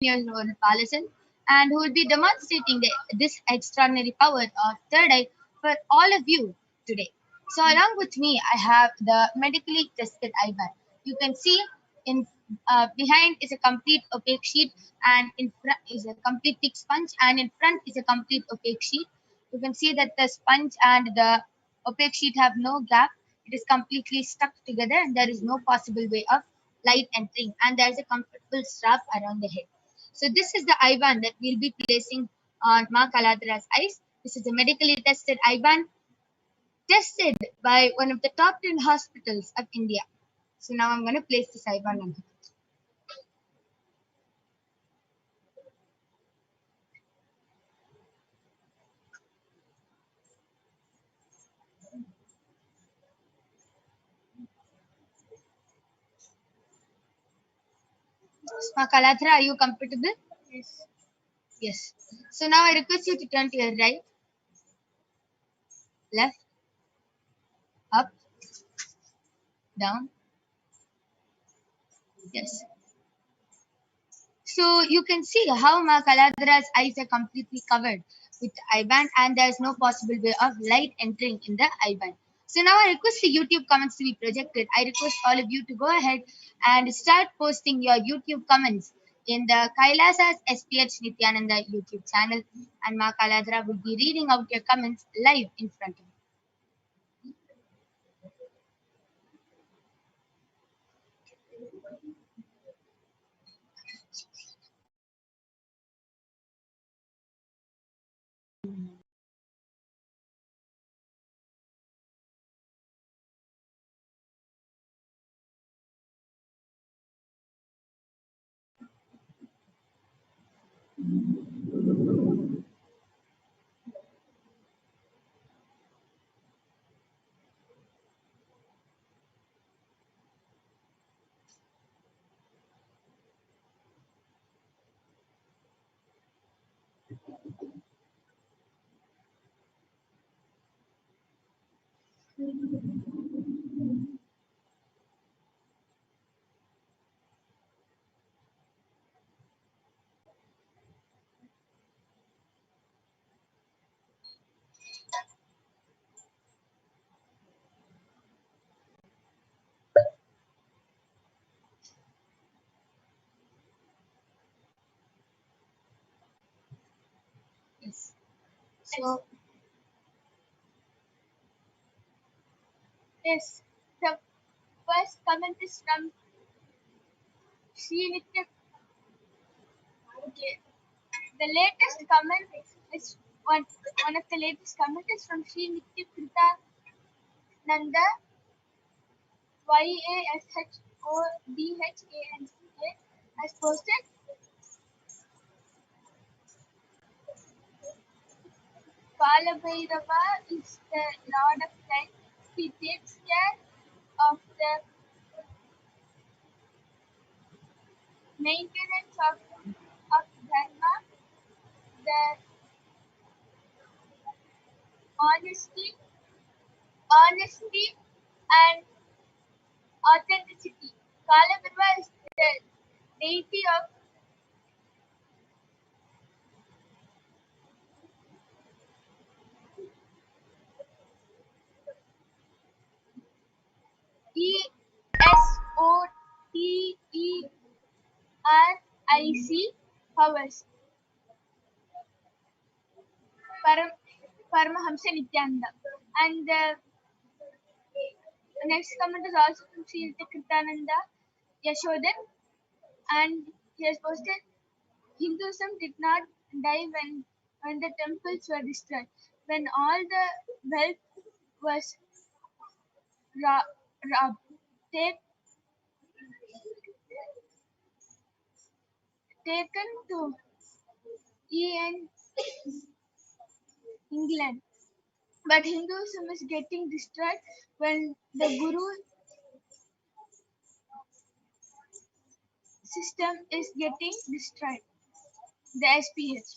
years old person, and who will be demonstrating this extraordinary power of third eye for all of you today. So along with me, I have the medically tested eye band. You can see in behind is a complete opaque sheet, and in front is a complete thick sponge, and in front is a complete opaque sheet. You can see that the sponge and the opaque sheet have no gap. It is completely stuck together, and there is no possible way of light entering, and there is a comfortable strap around the head. So this is the eye band that we'll be placing on Ma Kaladra's eyes. This is a medically tested eye band tested by one of the top 10 hospitals of India. So now I'm going to place this eye band on her. Ma Kalatra, are you comfortable? Yes. Yes. So now I request you to turn to your right, left, up, down. Yes. So you can see how Ma Kaladra's eyes are completely covered with the eye band, and there is no possible way of light entering in the eye band. So now I request the YouTube comments to be projected. I request all of you to go ahead and start posting your YouTube comments in the Kailasa's HDH Nithyananda YouTube channel, and Ma Kaladra will be reading out your comments live in front of you. Yes. So Yes. The first comment is from Sri Nitya. Okay. The latest comment is one of the latest comment is from Sri Nitya Nanda YASHODHANCA has posted. Kalabhairava is the Lord of Light. He takes care of the maintenance of dharma, the honesty, honesty and authenticity. Kalabhairava is the deity of ESOTERIC powers. Paramahamsa Nityananda. And the next comment is also from Sri Kritananda Yashodan, and he has posted Hinduism did not die when the temples were destroyed. When all the wealth was robbed, taken to EN England. But Hinduism is getting destroyed when the Guru system is getting destroyed. The SPH.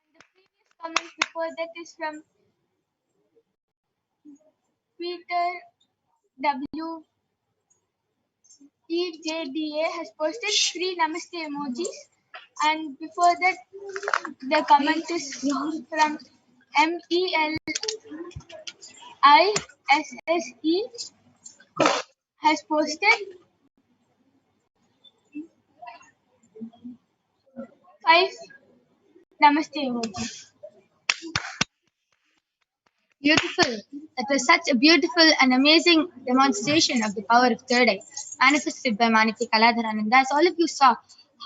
And the previous comment before that is from Peter W. EJDA has posted 3 Namaste emojis, and before that, the comment is from MELISSE has posted 5 Namaste emojis. Beautiful. That was such a beautiful and amazing demonstration of the power of third eye, manifested by Maniki Kaladharananda. As all of you saw,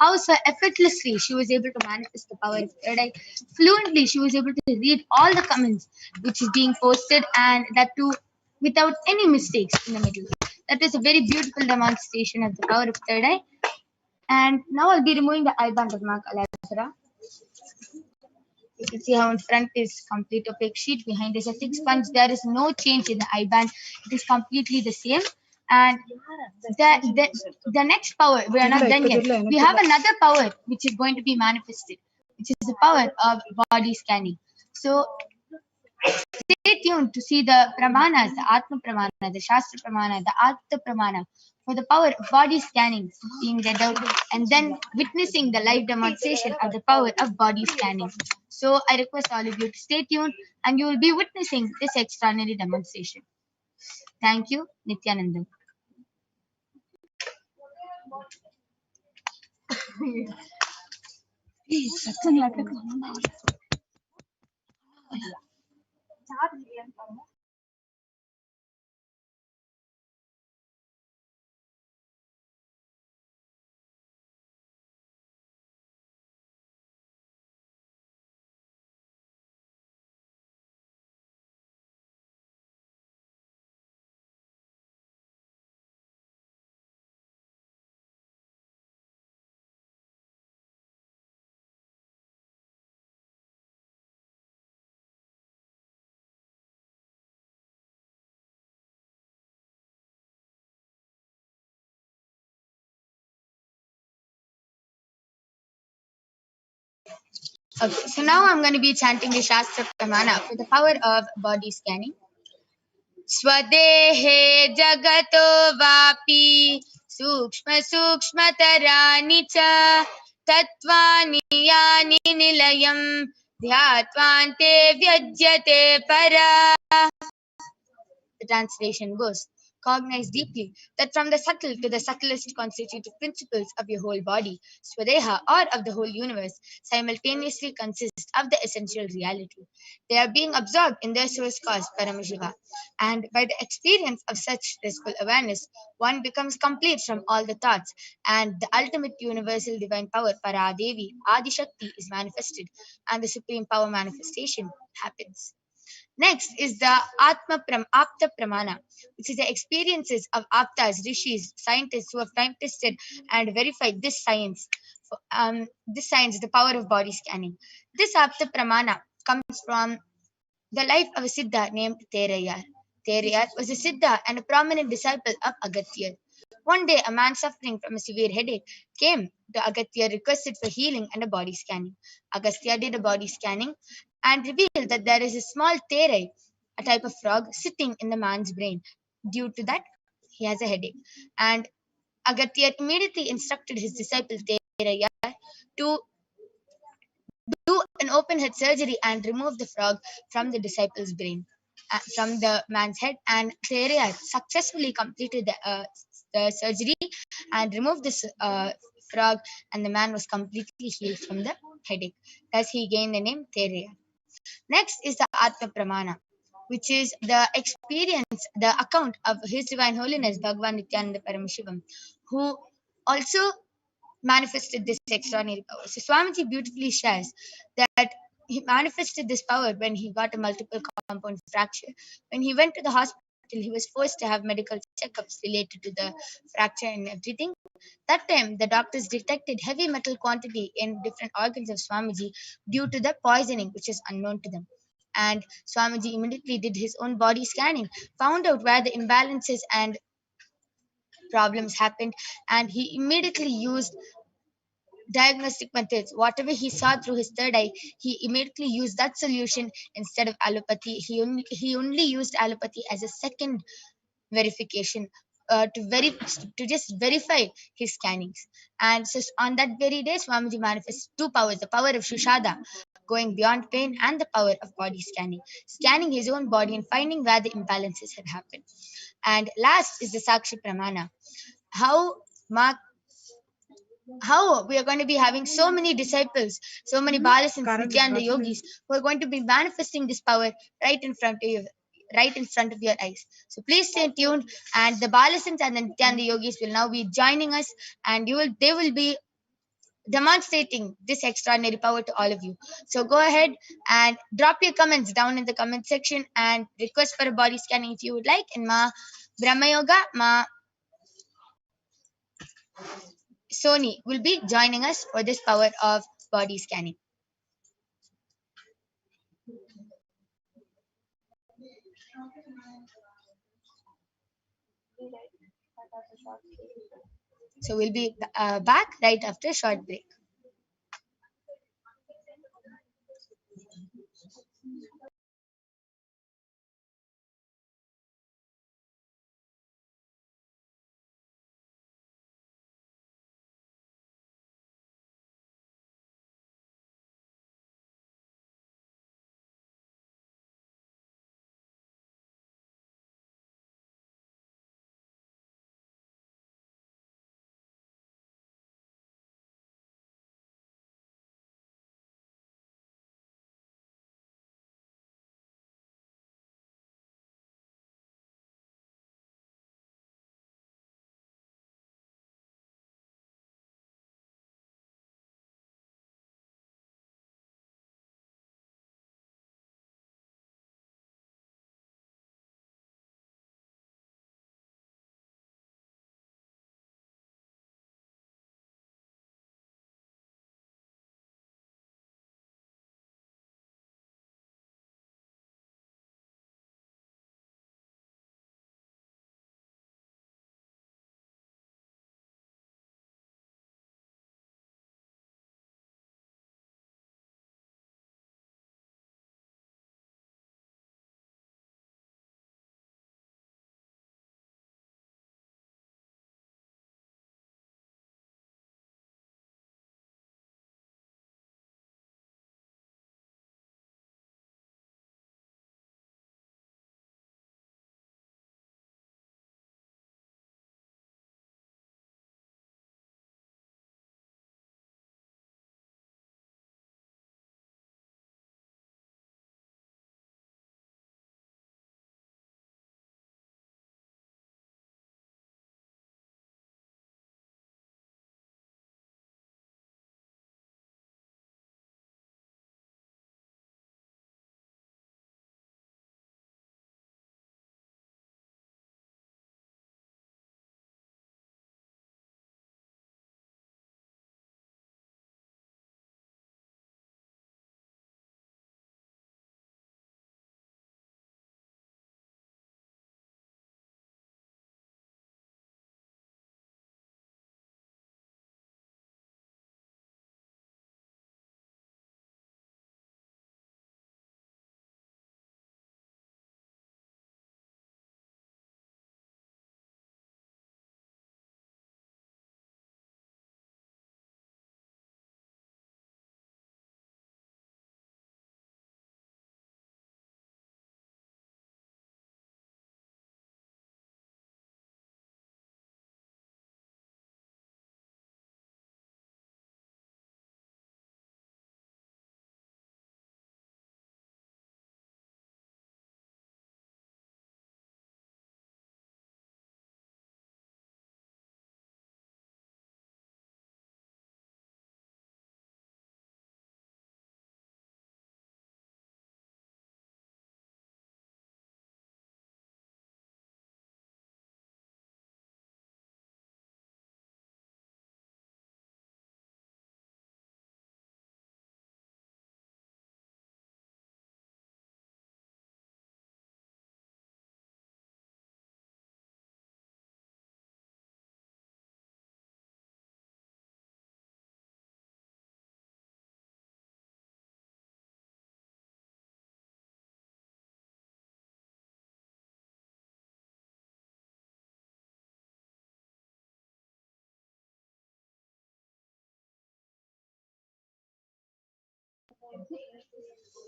how so effortlessly she was able to manifest the power of third eye. Fluently, she was able to read all the comments which is being posted, and that too without any mistakes in the middle. That was a very beautiful demonstration of the power of third eye. And now I'll be removing the eye band of Ma Kaladhara. You can see how in front is complete opaque sheet, behind is a thick sponge. There is no change in the eye band. It is completely the same. And the next power, we are not done yet. We have another power which is going to be manifested, which is the power of body scanning. So stay tuned to see the pramanas, the Atma Pramana, the Shastra Pramana, the Artha Pramana for the power of body scanning being read out, and then witnessing the live demonstration of the power of body scanning. So I request all of you to stay tuned, and you will be witnessing this extraordinary demonstration. Thank you, Nithyananda. Okay, so now I'm going to be chanting the Shastra Pramana for the power of body scanning. स्वदेहे जगतो वापि सूक्ष्म सूक्ष्मतराणि च तत्त्वानि यानि निलयं ध्यात्वान्ते व्यज्यते परा. The translation goes, cognize deeply that from the subtle to the subtlest constitutive principles of your whole body, Swadeha, or of the whole universe, simultaneously consist of the essential reality. They are being absorbed in their source cause, Paramashiva, and by the experience of such blissful awareness, one becomes complete from all the thoughts, and the ultimate universal divine power, Paradevi, Adi Shakti, is manifested, and the supreme power manifestation happens. Next is the Apta Pramana, which is the experiences of Aptas, Rishis, scientists who have time tested and verified this science. This science, the power of body scanning. This Apta Pramana comes from the life of a Siddha named Terayar. Terayar was a Siddha and a prominent disciple of Agatyar. One day, a man suffering from a severe headache came to Agastya, requested for healing and a body scanning. Agastya did a body scanning and revealed that there is a small terai, a type of frog, sitting in the man's brain. Due to that, he has a headache. And Agastya immediately instructed his disciple Teraya to do an open head surgery and remove the frog from the disciple's brain, from the man's head. And Teraya successfully completed the surgery and removed this frog, and the man was completely healed from the headache. Thus, he gained the name Teraya. Next is the Atma Pramana, which is the experience, the account of His Divine Holiness Bhagavan Nithyananda Paramashivam, who also manifested this extraordinary power. So Swamiji beautifully shares that he manifested this power when he got a multiple compound fracture. When he went to the hospital, he was forced to have medical checkups related to the fracture and everything. That time, the doctors detected heavy metal quantity in different organs of Swamiji due to the poisoning, which is unknown to them. And Swamiji immediately did his own body scanning, found out where the imbalances and problems happened, and he immediately used diagnostic methods. Whatever he saw through his third eye, he immediately used that solution instead of allopathy. He only used allopathy as a second verification to just verify his scannings. And so on that very day, Swamiji manifests two powers: the power of Shushada, going beyond pain, and the power of body scanning, scanning his own body and finding where the imbalances had happened. And last is the Sakshi Pramana. How Mark how we are going to be having so many disciples, so many Balas and Nitya and the yogis who are going to be manifesting this power right in front of you, right in front of your eyes. So please stay tuned, and the Balasins and the Nitya and the yogis will now be joining us, and they will be demonstrating this extraordinary power to all of you. So go ahead and drop your comments down in the comment section and request for a body scanning if you would like. And Ma Brahma Yoga, Ma Sony will be joining us for this power of body scanning. So we'll be back right after a short break.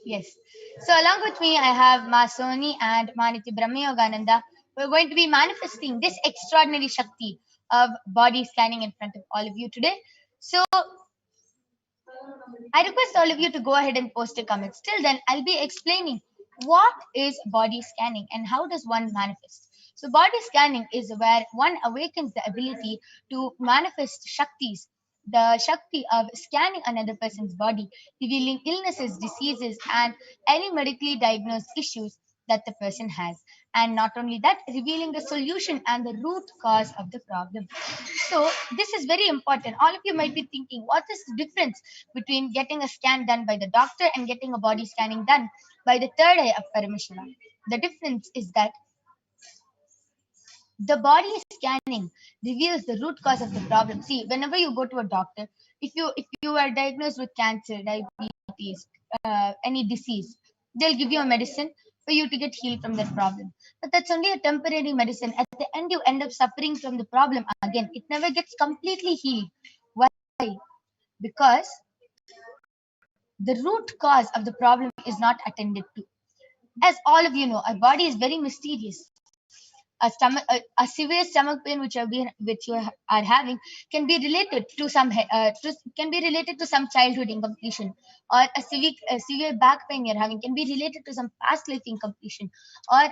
Yes. So along with me, I have Masoni and Maniti Brahmayogananda. We're going to be manifesting this extraordinary Shakti of body scanning in front of all of you today. So I request all of you to go ahead and post a comment. Till then, I'll be explaining what is body scanning and how does one manifest. So body scanning is where one awakens the ability to manifest Shaktis, the Shakti of scanning another person's body, revealing illnesses, diseases, and any medically diagnosed issues that the person has. And not only that, revealing the solution and the root cause of the problem. So, this is very important. All of you might be thinking, what is the difference between getting a scan done by the doctor and getting a body scanning done by the third eye of Paramashiva? The difference is that the body scanning reveals the root cause of the problem. See, whenever you go to a doctor, if you are diagnosed with cancer, diabetes, any disease, they'll give you a medicine for you to get healed from that problem. But that's only a temporary medicine. At the end, you end up suffering from the problem again. It never gets completely healed. Why? Because the root cause of the problem is not attended to. As all of you know, our body is very mysterious. A severe stomach pain which you are having can be related to can be related to some childhood incompletion, or a severe back pain you're having can be related to some past life incompletion, or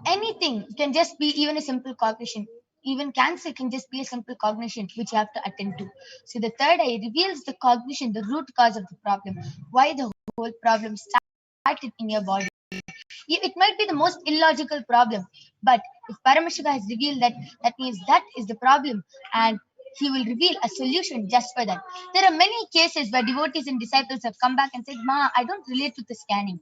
anything can just be even a simple cognition. Even cancer can just be a simple cognition which you have to attend to. So the third eye reveals the cognition, the root cause of the problem, why the whole problem started in your body. It might be the most illogical problem, but if Paramashiva has revealed that, that means that is the problem, and he will reveal a solution just for that. There are many cases where devotees and disciples have come back and said, Ma, I don't relate with the scanning.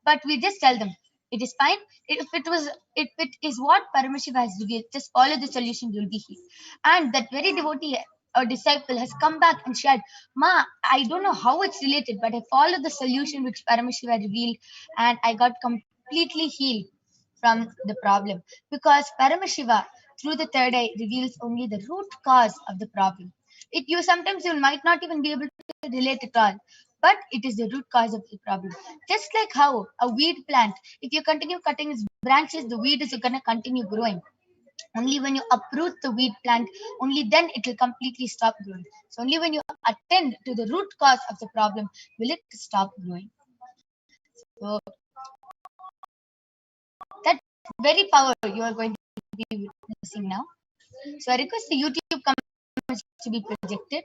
But we just tell them, it is fine. If it is what Paramashiva has revealed, just follow the solution, you'll be healed. And that very devotee or disciple has come back and shared, Ma, I don't know how it's related, but I followed the solution which Paramashiva revealed, and I got completely healed from the problem. Because Paramashiva, through the third eye, reveals only the root cause of the problem. It you sometimes you might not even be able to relate at all, but it is the root cause of the problem. Just like how a weed plant, if you continue cutting its branches, the weed is gonna continue growing. Only when you uproot the weed plant, only then it will completely stop growing. So only when you attend to the root cause of the problem will it stop growing. So that very power you are going to be witnessing now. So I request the YouTube comments to be projected.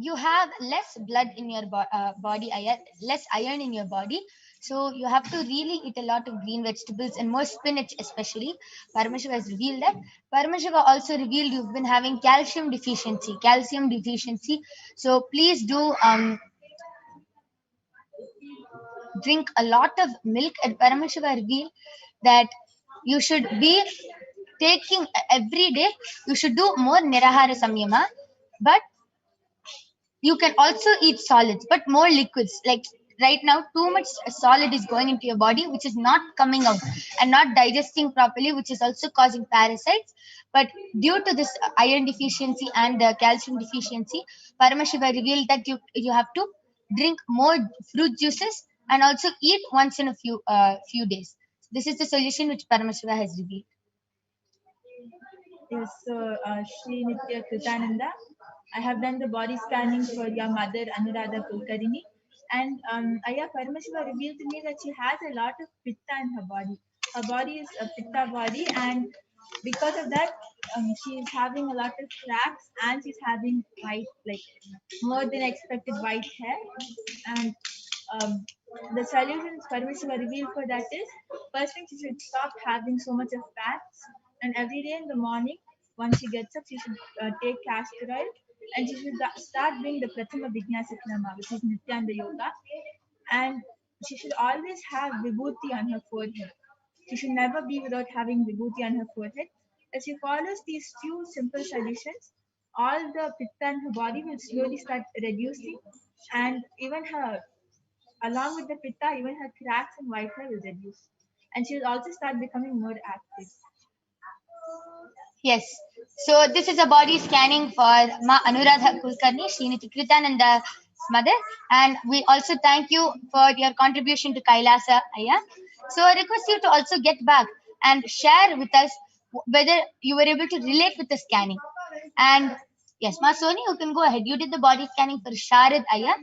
you have less blood in your body, iron, less iron in your body. So you have to really eat a lot of green vegetables and more spinach, especially. Paramashiva has revealed that. Paramashiva also revealed you've been having calcium deficiency. Calcium deficiency. So please do drink a lot of milk. And Paramashiva revealed that you should be taking every day. You should do more nirahara samyama, but you can also eat solids, but more liquids. Like right now, too much solid is going into your body, which is not coming out and not digesting properly, which is also causing parasites. But due to this iron deficiency and calcium deficiency, Paramashiva revealed that you have to drink more fruit juices and also eat once in a few days. This is the solution which Paramashiva has revealed. Yes, so Shri Nitya Kritananda, I have done the body scanning for your mother Anuradha Kulkarni, and Aya Paramashiva revealed to me that she has a lot of pitta in her body. Her body is a pitta body, and because of that, she is having a lot of cracks, and she's having white, like more than expected white hair, and um, the solutions Paramashiva revealed for that is first thing she should stop having so much of fats, and every day in the morning once she gets up she should take castor oil, and she should start doing the Prathama Vijnasakrama, which is Nityanda Yoga, and she should always have vibhuti on her forehead. She should never be without having vibhuti on her forehead. As she follows these few simple solutions, all the pitta in her body will slowly start reducing, and even her, along with the pitta, even her cracks and white hair will reduce. And she will also start becoming more active. Yes. So this is a body scanning for Ma Anuradha Kulkarni, Sriniti Kritananda's mother. And we also thank you for your contribution to Kailasa, Aya. So I request you to also get back and share with us whether you were able to relate with the scanning. And yes, Ma Soni, you can go ahead. You did the body scanning for Sharad, Aya.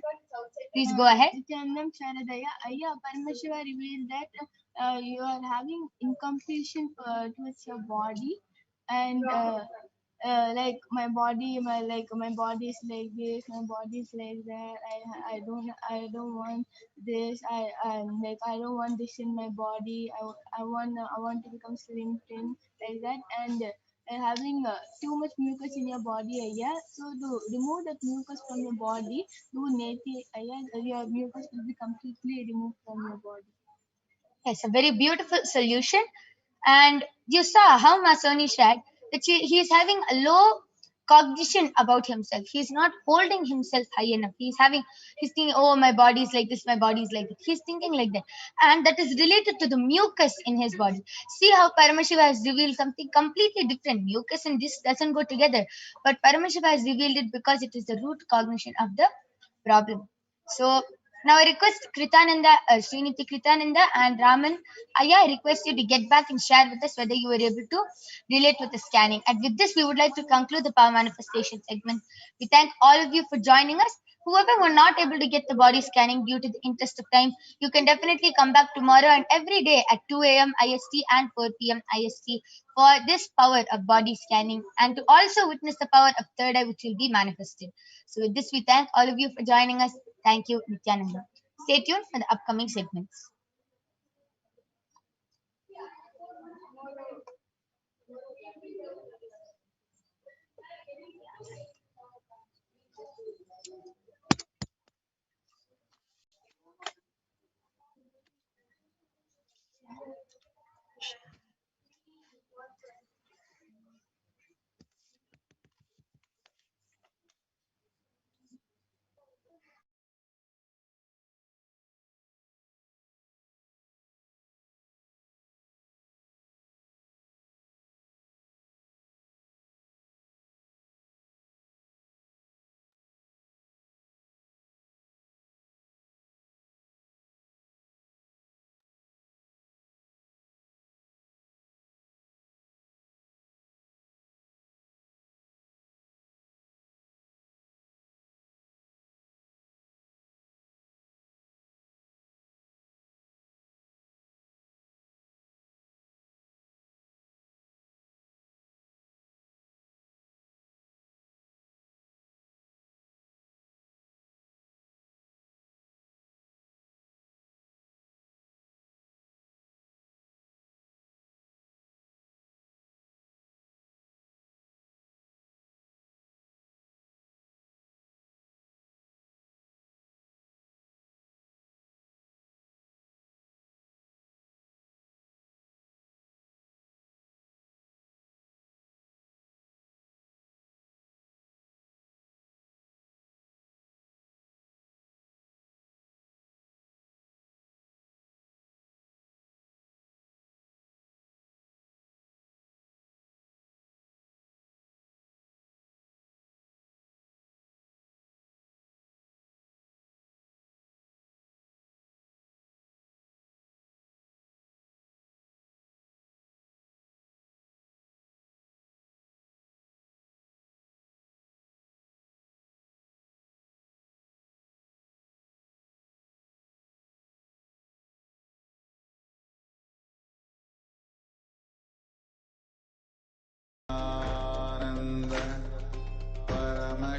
Please go ahead. Nityanam Sharadaya, Aya Paramashiva revealed that you are having incompletion towards your body, and like my body is like this, my body is like that. I don't want this. I don't want this in my body. I want to become slim thin like that, and having too much mucus in your body, yeah. So to remove that mucus from your body, do neti, yeah, your mucus will be completely removed from your body. Yes, a very beautiful solution. And you saw how Masoni said that he is having a low cognition about himself. He's not holding himself high enough. He's thinking, oh, my body is like this, my body is like that. He's thinking like that. And that is related to the mucus in his body. See how Paramashiva has revealed something completely different. Mucus and this doesn't go together. But Paramashiva has revealed it because it is the root cognition of the problem. So now I request Kritananda, Sriniti Kritananda and Raman. I request you to get back and share with us whether you were able to relate with the scanning. And with this, we would like to conclude the power manifestation segment. We thank all of you for joining us. Whoever were not able to get the body scanning due to the interest of time, you can definitely come back tomorrow and every day at 2 a.m. IST and 4 p.m. IST for this power of body scanning and to also witness the power of third eye which will be manifested. So with this, we thank all of you for joining us. Thank you, Nityananda. Stay tuned for the upcoming segments.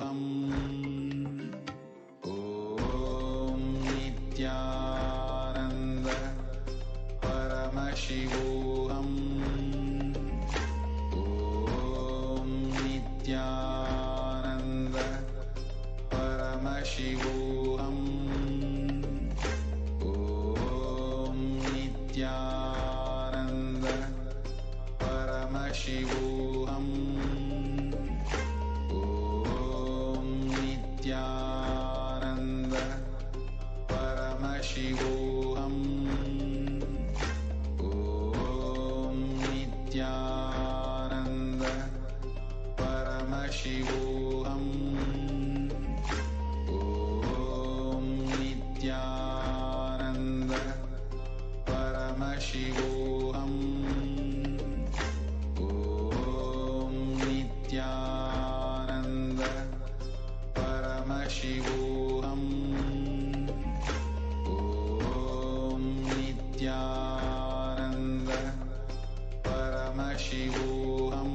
Om Nithyananda Paramashivoham. Om Nithyananda Paramashivoham. Om Nithyananda Paramashivoham. Om Nithyananda Paramashivoham. Om Nithyananda Paramashivoham. Om Nithyananda Paramashivoham. Om Nithyananda Paramashivoham. Om Nithyananda Paramashivoham.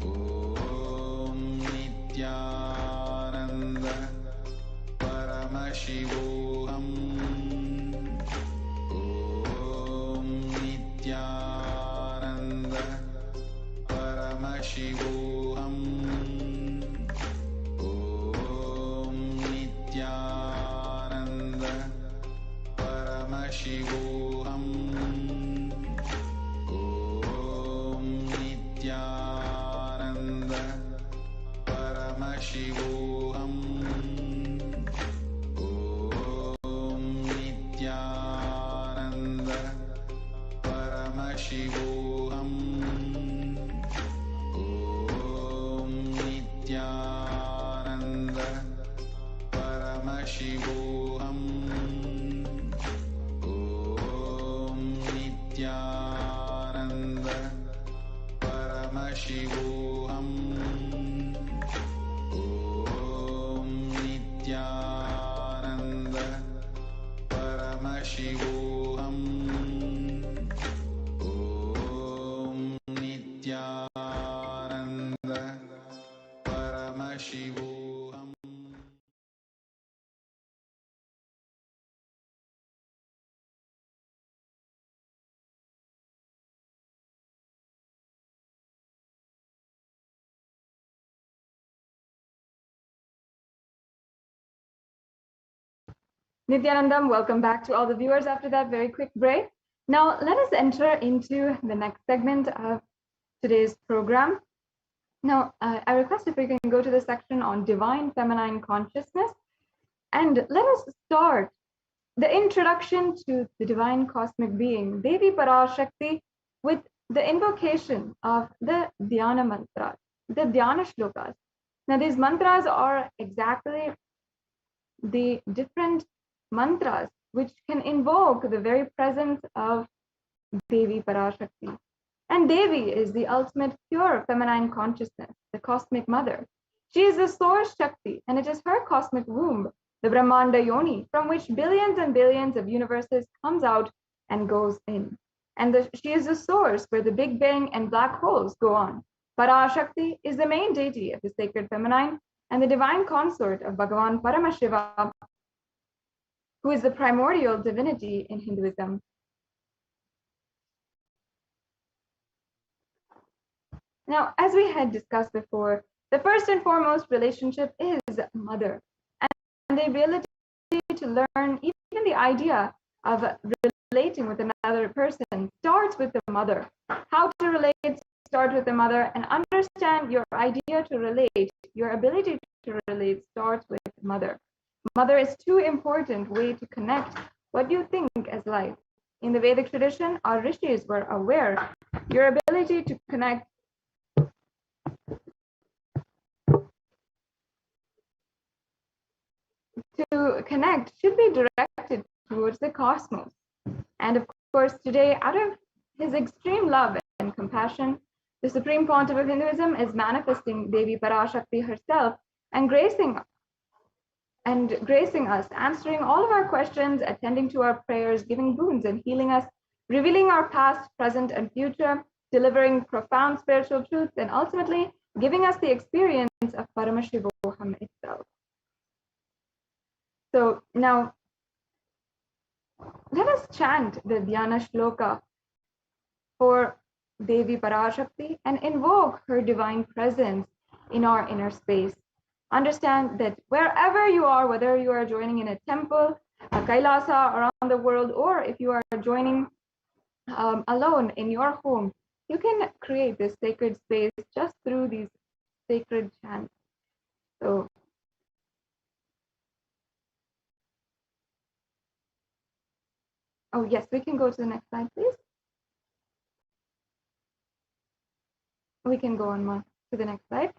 Om Nithyananda Paramashivoham. Om Nithyananda Paramashivoham. Om Nithyananda Paramashivoham. Om Nithyananda Paramashivoham. Om Nithyananda Paramashivoham. Om Nithyananda Paramashivoham. Om Nithyananda Paramashivoham. Om Nithyananda Paramashivoham. Om Nithyananda Paramashivoham. Nithyanandam, welcome back to all the viewers after that very quick break. Now, let us enter into the next segment of today's program. Now, I request if we can go to the section on divine feminine consciousness, and let us start the introduction to the divine cosmic being, Devi Parashakti, with the invocation of the Dhyana mantras, the Dhyana shlokas. Now, these mantras are exactly the different mantras which can invoke the very presence of Devi Parashakti. And Devi is the ultimate pure feminine consciousness, the cosmic mother. She is the source Shakti, and it is her cosmic womb, the Brahmanda Yoni, from which billions and billions of universes comes out and goes in. And she is the source where the Big Bang and black holes go on. Parashakti is the main deity of the sacred feminine and the divine consort of Bhagavan Paramashiva, who is the primordial divinity in Hinduism. Now, as we had discussed before, the first and foremost relationship is mother, and the ability to learn even the idea of relating with another person starts with the mother. How to relate starts with the mother, and understand your idea to relate, your ability to relate starts with mother. Mother is too important way to connect what you think as life. In the Vedic tradition, our rishis were aware your ability to connect should be directed towards the cosmos. And of course, today, out of his extreme love and compassion, the Supreme Pontiff of Hinduism is manifesting Devi Parashakti herself and gracing us, answering all of our questions, attending to our prayers, giving boons and healing us, revealing our past, present, and future, delivering profound spiritual truths, and ultimately giving us the experience of Paramashivoham itself. So now, let us chant the Dhyana Shloka for Devi Parashakti and invoke her divine presence in our inner space. Understand that wherever you are, whether you are joining in a temple, a Kailasa around the world, or if you are joining alone in your home, you can create this sacred space just through these sacred chants. So, oh yes, we can go to the next slide, please. We can go on to the next slide.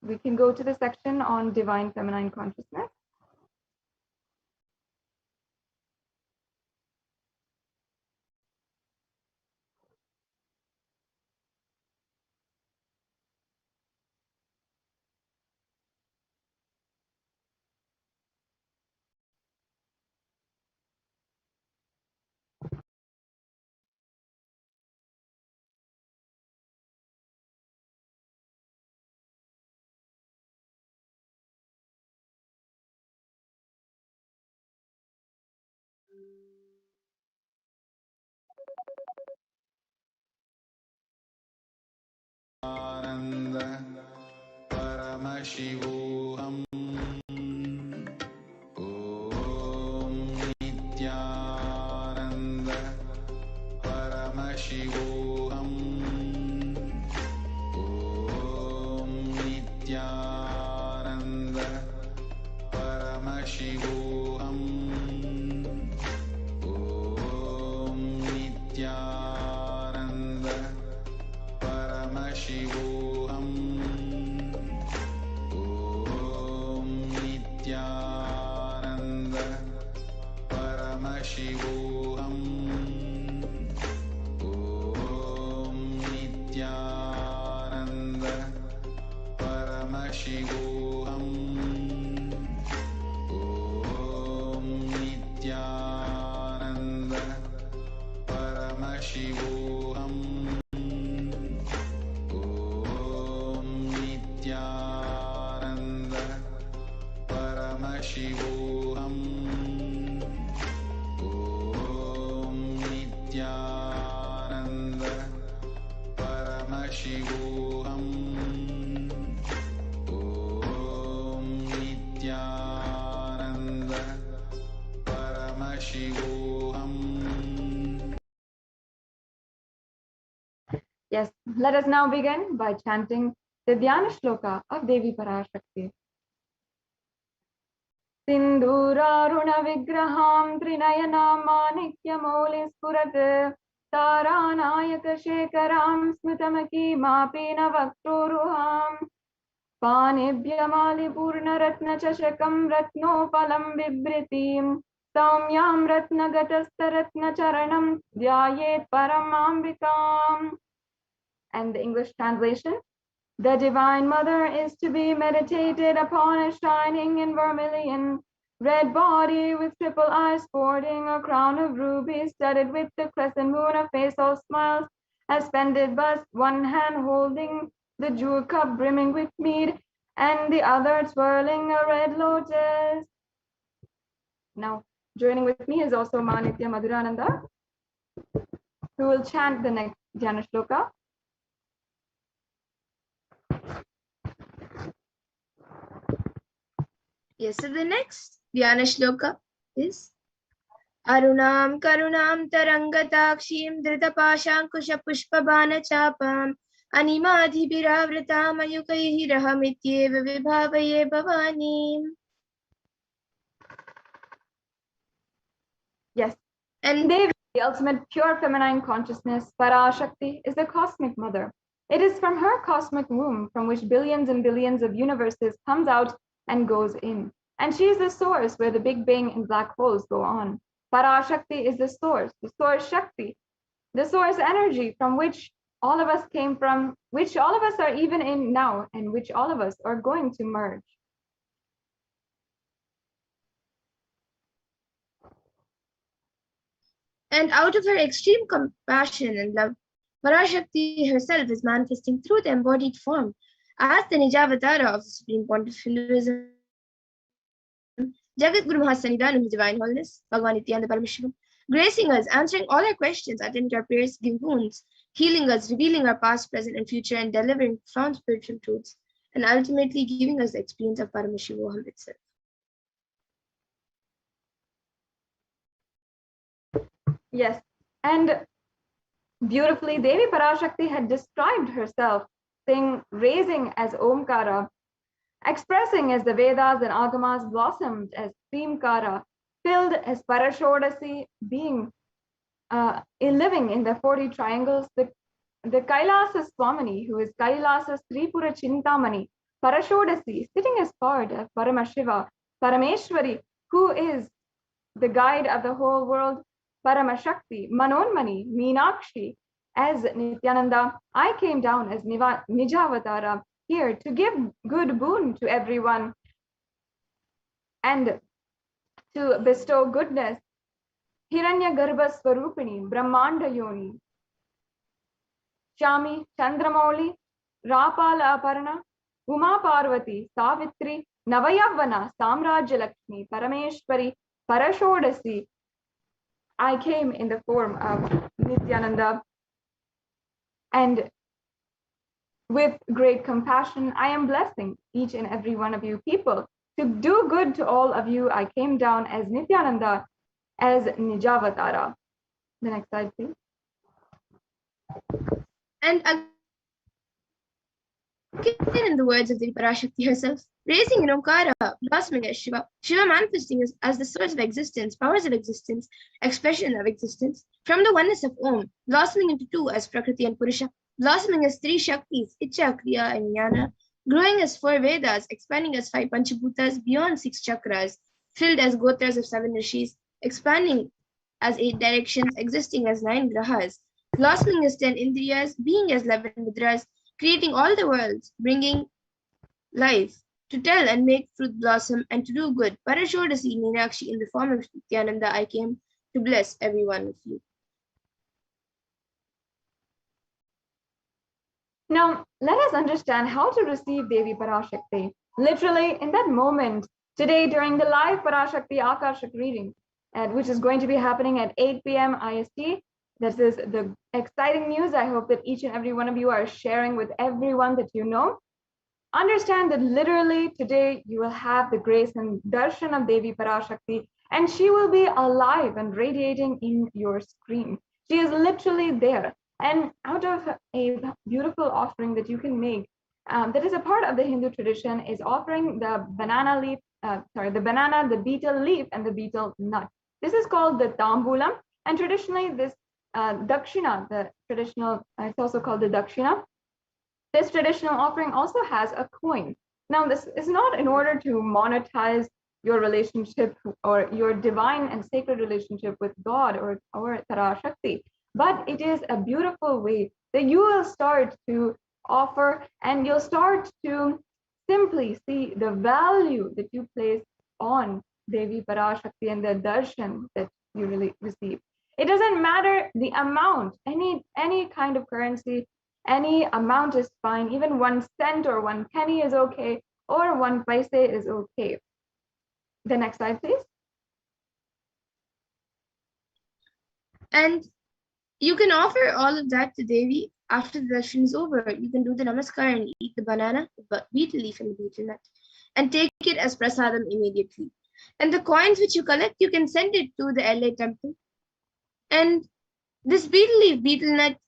We can go to the section on divine feminine consciousness. आनंद परमशिवोऽहम् ॐ नित्यानन्द परमशिवोऽहम् ॐ नित्यानन्द परमशिवोऽहम् ॐ Nityanand Paramashivoham Om Nithyananda Paramashivoham Om Nithyananda Paramashivoham Om Nithyananda Paramashivoham Nithyananda Paramashivoham Om Nithyananda Paramashivoham Om Nithyananda Paramashivoham. Yes, let us now begin by chanting the Dhyana Shloka of Devi Parashakti. Sindhuraruna vigraham trinayanam manikyamolis purat taranayaka shekaram smritamaki mapina vakturuham panibhyamali purna ratna chashakam ratnopalam vibritim saumyam ratnagatascha ratna charanam dhyayet paramambikam. And the English translation: the Divine Mother is to be meditated upon as shining in vermilion, red body with triple eyes sporting a crown of rubies studded with the crescent moon, a face all smiles, a splendid bust, one hand holding the jewel cup brimming with mead, and the other twirling a red lotus. Now, joining with me is also Manitya Madhurananda, who will chant the next Dhyana Shloka. Yes, so the next Dhyana Shloka is Arunam Karunam Tarangatakshim Dritapashankusha Pushpabana Chapam Animadhibhiravritam Ayukaihi Rahamityeva Vibhavaye Bhavani. Yes. And Devi, the ultimate pure feminine consciousness, Parashakti, is the cosmic mother. It is from her cosmic womb from which billions and billions of universes comes out and goes in. And she is the source where the Big Bang and black holes go on. Parashakti is the source Shakti, the source energy from which all of us came from, which all of us are even in now, and which all of us are going to merge. And out of her extreme compassion and love, Parashakti herself is manifesting through the embodied form As the Nijavatara of the Supreme Pontiff of Hinduism, Jagat Guru Mahasannidhanam, His Divine Holiness, Bhagavan Nithyananda Paramashivam, gracing us, answering all our questions, attending to our prayers, giving wounds, healing us, revealing our past, present, and future, and delivering profound spiritual truths, and ultimately giving us the experience of Paramashivoham itself. Yes, and beautifully, Devi Parashakti had described herself, saying, raising as Omkara, expressing as the Vedas and Agamas blossomed as Primkara, filled as Parashodasi, being living in the 40 triangles, the Kailasa Swamini, who is Kailasa Tripura Chintamani, Parashodasi, sitting as part of Paramashiva, Parameshwari, who is the guide of the whole world, Paramashakti, Manonmani, Meenakshi, as Nithyananda, I came down as Nijavatara here to give good boon to everyone and to bestow goodness. Hiranya Garbha Swarupini, Brahmanda Yoni, Shami, Chandramauli, Rapala Aparna, Uma Parvati, Savitri, Navayavana, Samrajya Lakshmi, Parameshwari, Parashodasi. I came in the form of Nithyananda, and with great compassion, I am blessing each and every one of you people. To do good to all of you, I came down as Nithyananda, as Nijavatara. The next slide, please. And again, in the words of the Parashakti herself, raising in Omkara, blossoming as Shiva, Shiva manifesting as the source of existence, powers of existence, expression of existence, from the oneness of Om, blossoming into two as Prakriti and Purusha, blossoming as three Shaktis, Icha, Kriya, and Jnana, growing as four Vedas, expanding as five Panchabhutas beyond six chakras, filled as Gotras of seven Rishis, expanding as eight directions, existing as nine Grahas, blossoming as 10 Indriyas, being as 11 Mudras, creating all the worlds, bringing life, to tell and make fruit blossom, and to do good. Parashodasi Meenakshi, in the form of Nithyananda, I came to bless every one of you. Now, let us understand how to receive Devi Parashakti. Literally, in that moment, today during the live Parashakti Akashic reading, which is going to be happening at 8 p.m. IST, this is the exciting news. I hope that each and every one of you are sharing with everyone that you know. Understand that literally today you will have the grace and darshan of Devi Parashakti, and she will be alive and radiating in your screen. She is literally there. And out of a beautiful offering that you can make, that is a part of the Hindu tradition, is offering the banana leaf, the banana, the betel leaf, and the betel nut. This is called the tambulam, and traditionally this dakshina, the traditional, it's also called the dakshina. This traditional offering also has a coin. Now, this is not in order to monetize your relationship or your divine and sacred relationship with God or Parashakti, but it is a beautiful way that you will start to offer, and you'll start to simply see the value that you place on Devi Parashakti and the darshan that you really receive. It doesn't matter the amount, any kind of currency, any amount is fine. Even 1 cent or 1 penny is okay, or 1 paise is okay. The next slide, please. And you can offer all of that to Devi after the darshan is over. You can do the namaskar and eat the banana, the betel leaf, and the betel nut, and take it as prasadam immediately. And the coins which you collect, you can send it to the LA temple. And this betel leaf, betel nut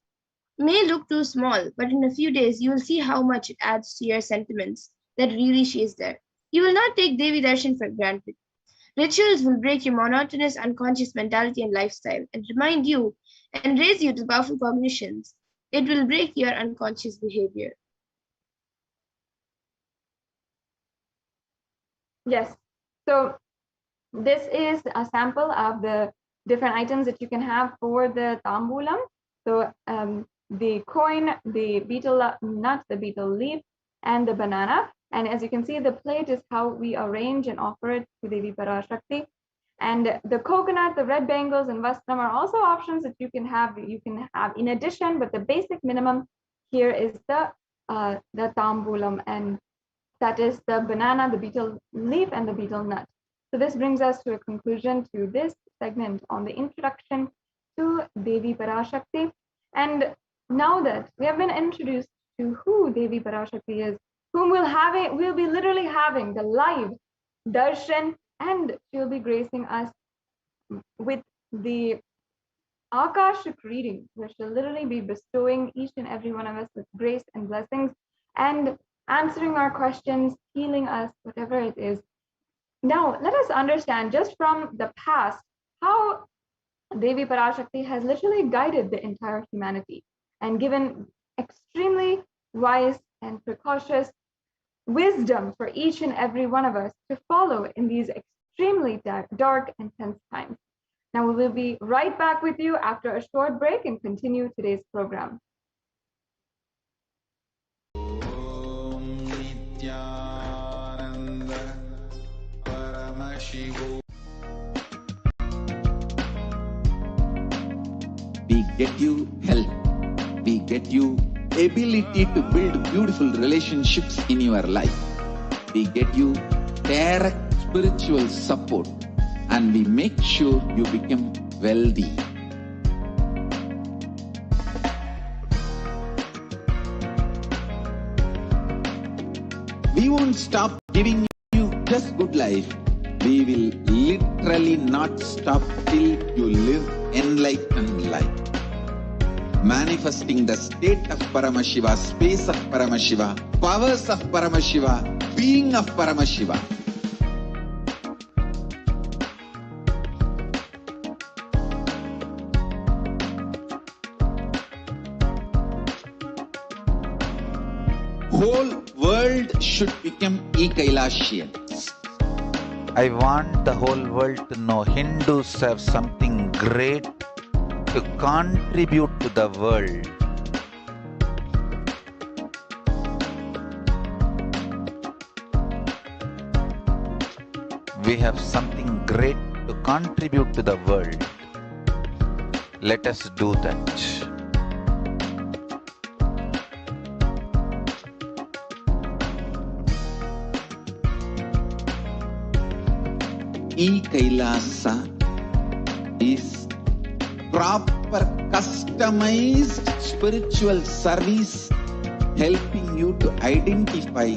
may look too small, but in a few days you will see how much it adds to your sentiments that really she is there. You will not take Devi Darshan for granted. Rituals will break your monotonous, unconscious mentality and lifestyle and remind you and raise you to powerful cognitions. It will break your unconscious behavior. Yes. So this is a sample of the different items that you can have for the tambulam. So the coin, the betel nut, the betel leaf, and the banana. And as you can see, the plate is how we arrange and offer it to Devi Parashakti. And the coconut, the red bangles, and vastram are also options that you can have in addition, but the basic minimum here is the the tambulam, and that is the banana, the betel leaf, and the betel nut. So this brings us to a conclusion to this segment on the introduction to Devi Parashakti. And now that we have been introduced to who Devi Parashakti is, whom we'll be literally having the live darshan, and she'll be gracing us with the Akashic reading, where she'll literally be bestowing each and every one of us with grace and blessings and answering our questions, healing us, whatever it is. Now, let us understand just from the past how Devi Parashakti has literally guided the entire humanity and given extremely wise and precautious wisdom for each and every one of us to follow in these extremely dark and tense times. Now, we will be right back with you after a short break and continue today's program. Om Nithyananda Paramashivoham. We get you health. We get you ability to build beautiful relationships in your life. We get you direct spiritual support, and we make sure you become wealthy. We won't stop giving you just good life. We will literally not stop till you live enlightened life. Manifesting the state of Paramashiva, space of Paramashiva, powers of Paramashiva, being of Paramashiva. Whole world should become Kailasians. I want the whole world to know Hindus have something great to contribute to the world. We have something great to contribute to the world. Let us do that. Kailasa is proper customized spiritual service helping you to identify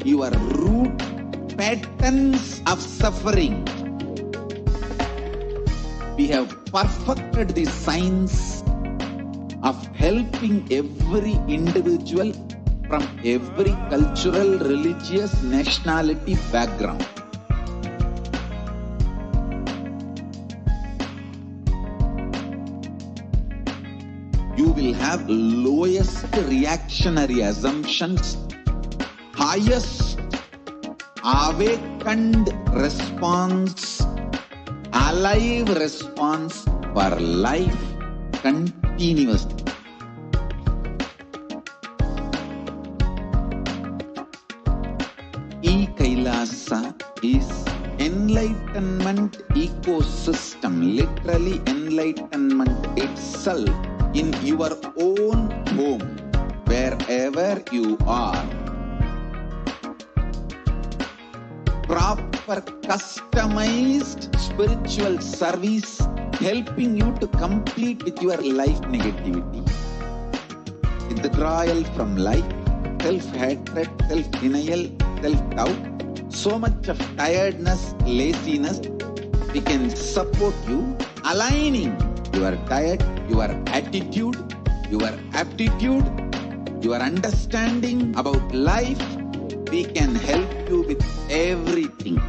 your root patterns of suffering. We have perfected the science of helping every individual from every cultural, religious, nationality background. You will have lowest reactionary assumptions, highest awakened response, alive response for life continuously. Kailasa is enlightenment ecosystem, literally enlightenment itself in your own home, wherever you are. Proper customized spiritual service helping you to complete with your life negativity. Withdrawal from life, self-hatred, self-denial, self-doubt, so much of tiredness, laziness. We can support you aligning your diet, your attitude, your aptitude, your understanding about life. We can help you with everything.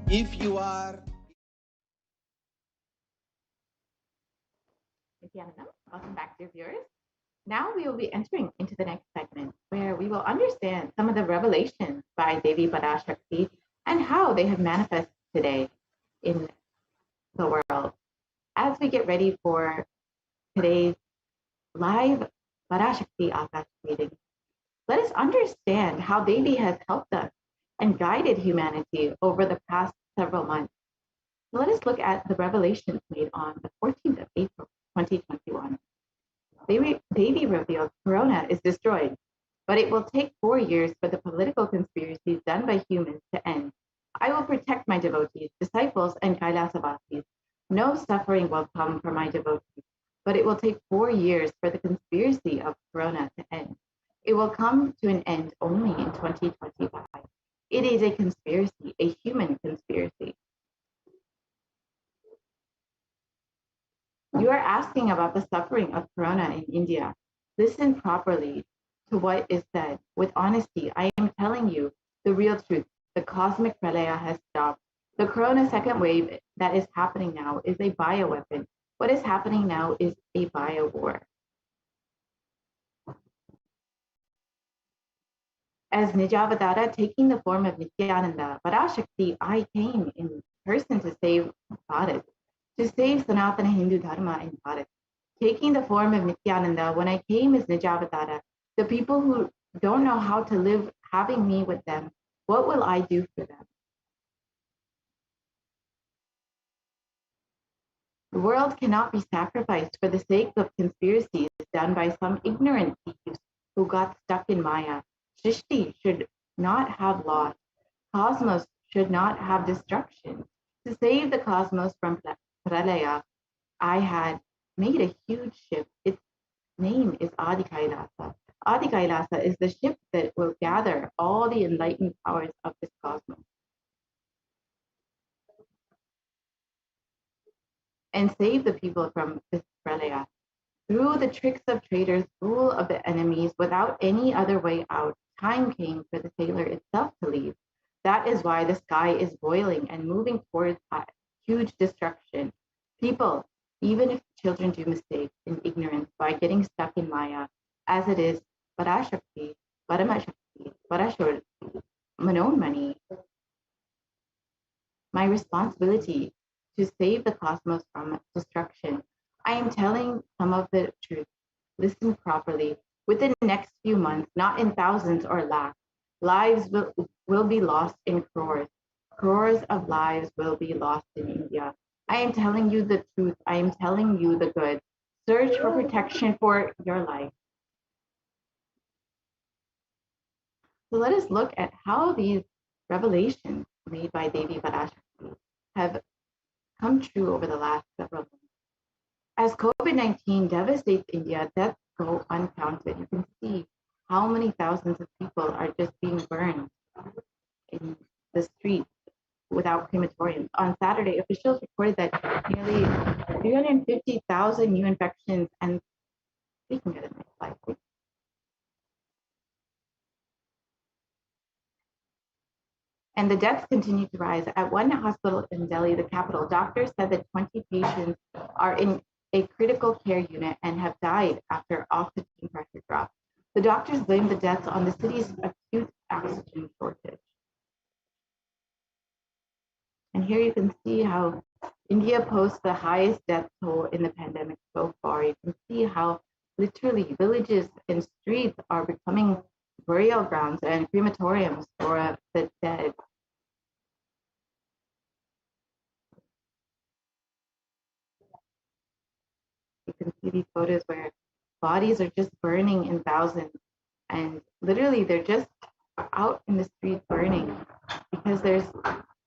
If you are Nithyananda, welcome back, dear viewers. Now we will be entering into the next segment where we will understand some of the revelations by Devi Parashakti and how they have manifested today in the world. As we get ready for today's live Parashakti Akashic reading, let us understand how Devi has helped us and guided humanity over the past several months. Let us look at the revelations made on the 14th of April, 2021. Devi revealed Corona is destroyed, but it will take 4 years for the political conspiracies done by humans to end. I will protect my devotees, disciples, and Kailasa-vasis. No suffering will come for my devotees, but it will take 4 years for the conspiracy of Corona to end. It will come to an end only in 2025. It is a conspiracy, a human conspiracy. You are asking about the suffering of Corona in India. Listen properly to what is said. With honesty, I am telling you the real truth. The cosmic pralaya has stopped. The Corona second wave that is happening now is a bioweapon. What is happening now is a BioWar. As Nijavatara, taking the form of Nithyananda Parashakti, I came in person to save Bharat, to save Sanatana Hindu Dharma in Bharat. Taking the form of Nithyananda, when I came as Nijavatara, the people who don't know how to live having me with them, what will I do for them? The world cannot be sacrificed for the sake of conspiracies done by some ignorant thieves who got stuck in Maya. Srishti should not have loss. Cosmos should not have destruction. To save the cosmos from Pralaya, I had made a huge ship. Its name is Adi Kailasa. Adi Kailasa is the ship that will gather all the enlightened powers of this cosmos and save the people from this Pralaya. Through the tricks of traitors, rule of the enemies, without any other way out, time came for the sailor itself to leave. That is why the sky is boiling and moving towards huge destruction. People, even if children do mistakes in ignorance by getting stuck in Maya, as it is Parashakti, Paramashakti, Parashakti, Manonmani, my responsibility to save the cosmos from destruction. I am telling some of the truth. Listen properly. Within the next few months, not in thousands or lakhs, lives will be lost in crores. Crores of lives will be lost in India. I am telling you the truth. I am telling you the good. Search for protection for your life. So let us look at how these revelations made by Devi Parashakti have come true over the last several months. As COVID-19 devastates India, deaths go uncounted. You can see how many thousands of people are just being burned in the streets without crematoriums. On Saturday, officials reported that nearly 350,000 new infections, and we can get a next slide, please. And the deaths continue to rise. At one hospital in Delhi, the capital, doctors said that 20 patients are in a critical care unit and have died after oxygen pressure dropped. The doctors blame the deaths on the city's acute oxygen shortage. And here you can see how India posts the highest death toll in the pandemic so far. You can see how literally villages and streets are becoming burial grounds and crematoriums for the dead. You can see these photos where bodies are just burning in thousands, and literally they're just out in the street burning because there's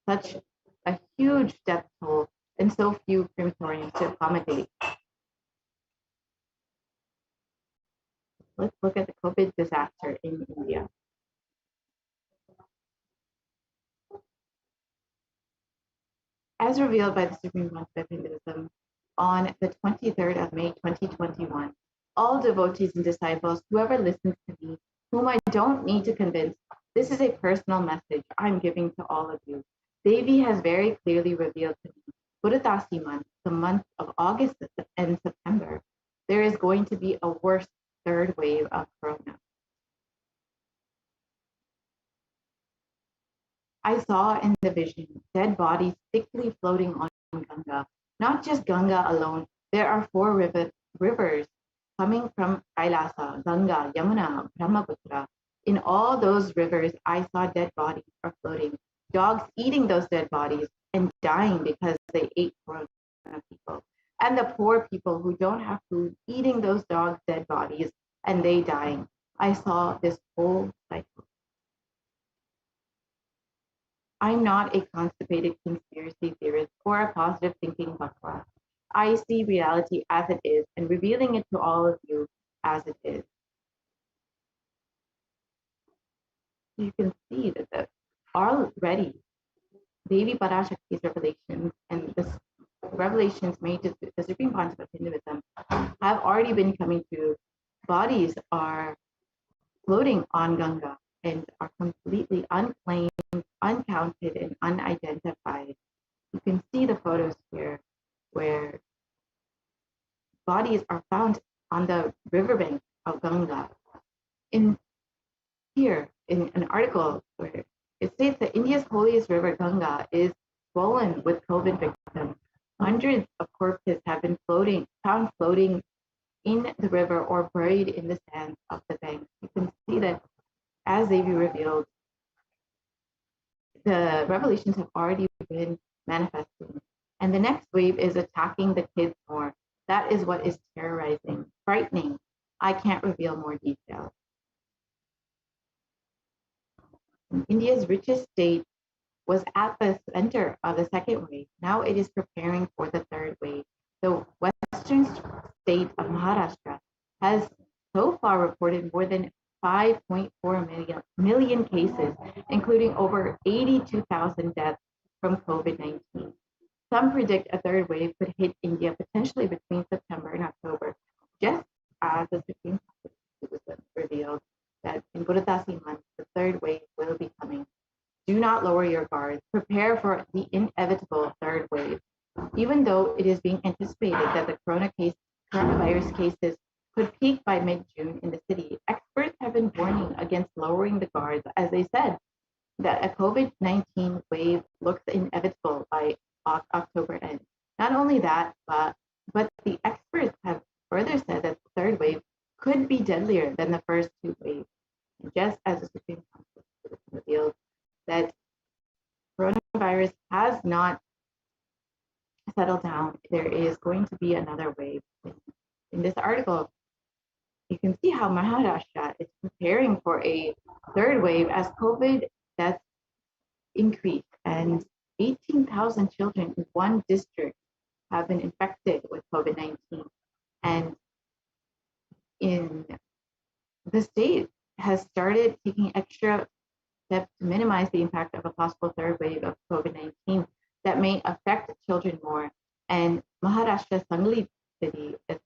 such a huge death toll and so few crematoriums to accommodate. Let's look at the COVID disaster in India. As revealed by the Supreme Council of Hinduism on the 23rd of May, 2021, all devotees and disciples, whoever listens to me, whom I don't need to convince, this is a personal message I'm giving to all of you. Devi has very clearly revealed to me, Purutasi month, the month of August and September, there is going to be a worse third wave of Corona. I saw in the vision dead bodies thickly floating on Ganga. Not just Ganga alone, there are 4 rivers coming from Kailasa, Ganga, Yamuna, Brahmaputra. in all those rivers, I saw dead bodies are floating, dogs eating those dead bodies and dying because they ate corona people. And the poor people who don't have food eating those dogs' dead bodies and they dying. I saw this whole cycle. I'm not a constipated conspiracy theorist or a positive thinking buffalo. I see reality as it is and revealing it to all of you as it is. You can see that already Devi Parashakti's revelations and the revelations made to the Supreme Concept of Hinduism have already been coming true. Bodies are floating on Ganga and are completely unclaimed, uncounted, and unidentified. You can see the photos here where bodies are found on the riverbank of Ganga. In an article where it states that India's holiest river, Ganga, is swollen with COVID victims. Hundreds of corpses have been found floating in the river or buried in the sands of the bank. You can see that, as Devi revealed, the revelations have already been manifesting. And the next wave is attacking the kids more. That is what is terrorizing, frightening. I can't reveal more details. India's richest state was at the center of the second wave. Now it is preparing for the third wave. The western state of Maharashtra has so far reported more than 5.4 million cases, including over 82,000 deaths from COVID-19. Some predict a third wave could hit India potentially between September and October, just as the Supreme Court revealed that in Buddhadasi month, the third wave will be coming. Do not lower your guard. Prepare for the inevitable third wave. Even though it is being anticipated that the coronavirus cases could peak by mid-June in the city, experts have been warning against lowering the guards, as they said that a COVID-19 wave looks inevitable by October end. Not only that, but the experts have further said that the third wave could be deadlier than the first two waves. Just as the Supreme Court revealed that coronavirus has not settled down, there is going to be another wave. In this article, you can see how Maharashtra is preparing for a third wave as COVID deaths increase, and 18,000 children in one district have been infected with COVID-19. And in the state has started taking extra steps to minimize the impact of a possible third wave of COVID-19 that may affect children more. And Maharashtra Sangli city, a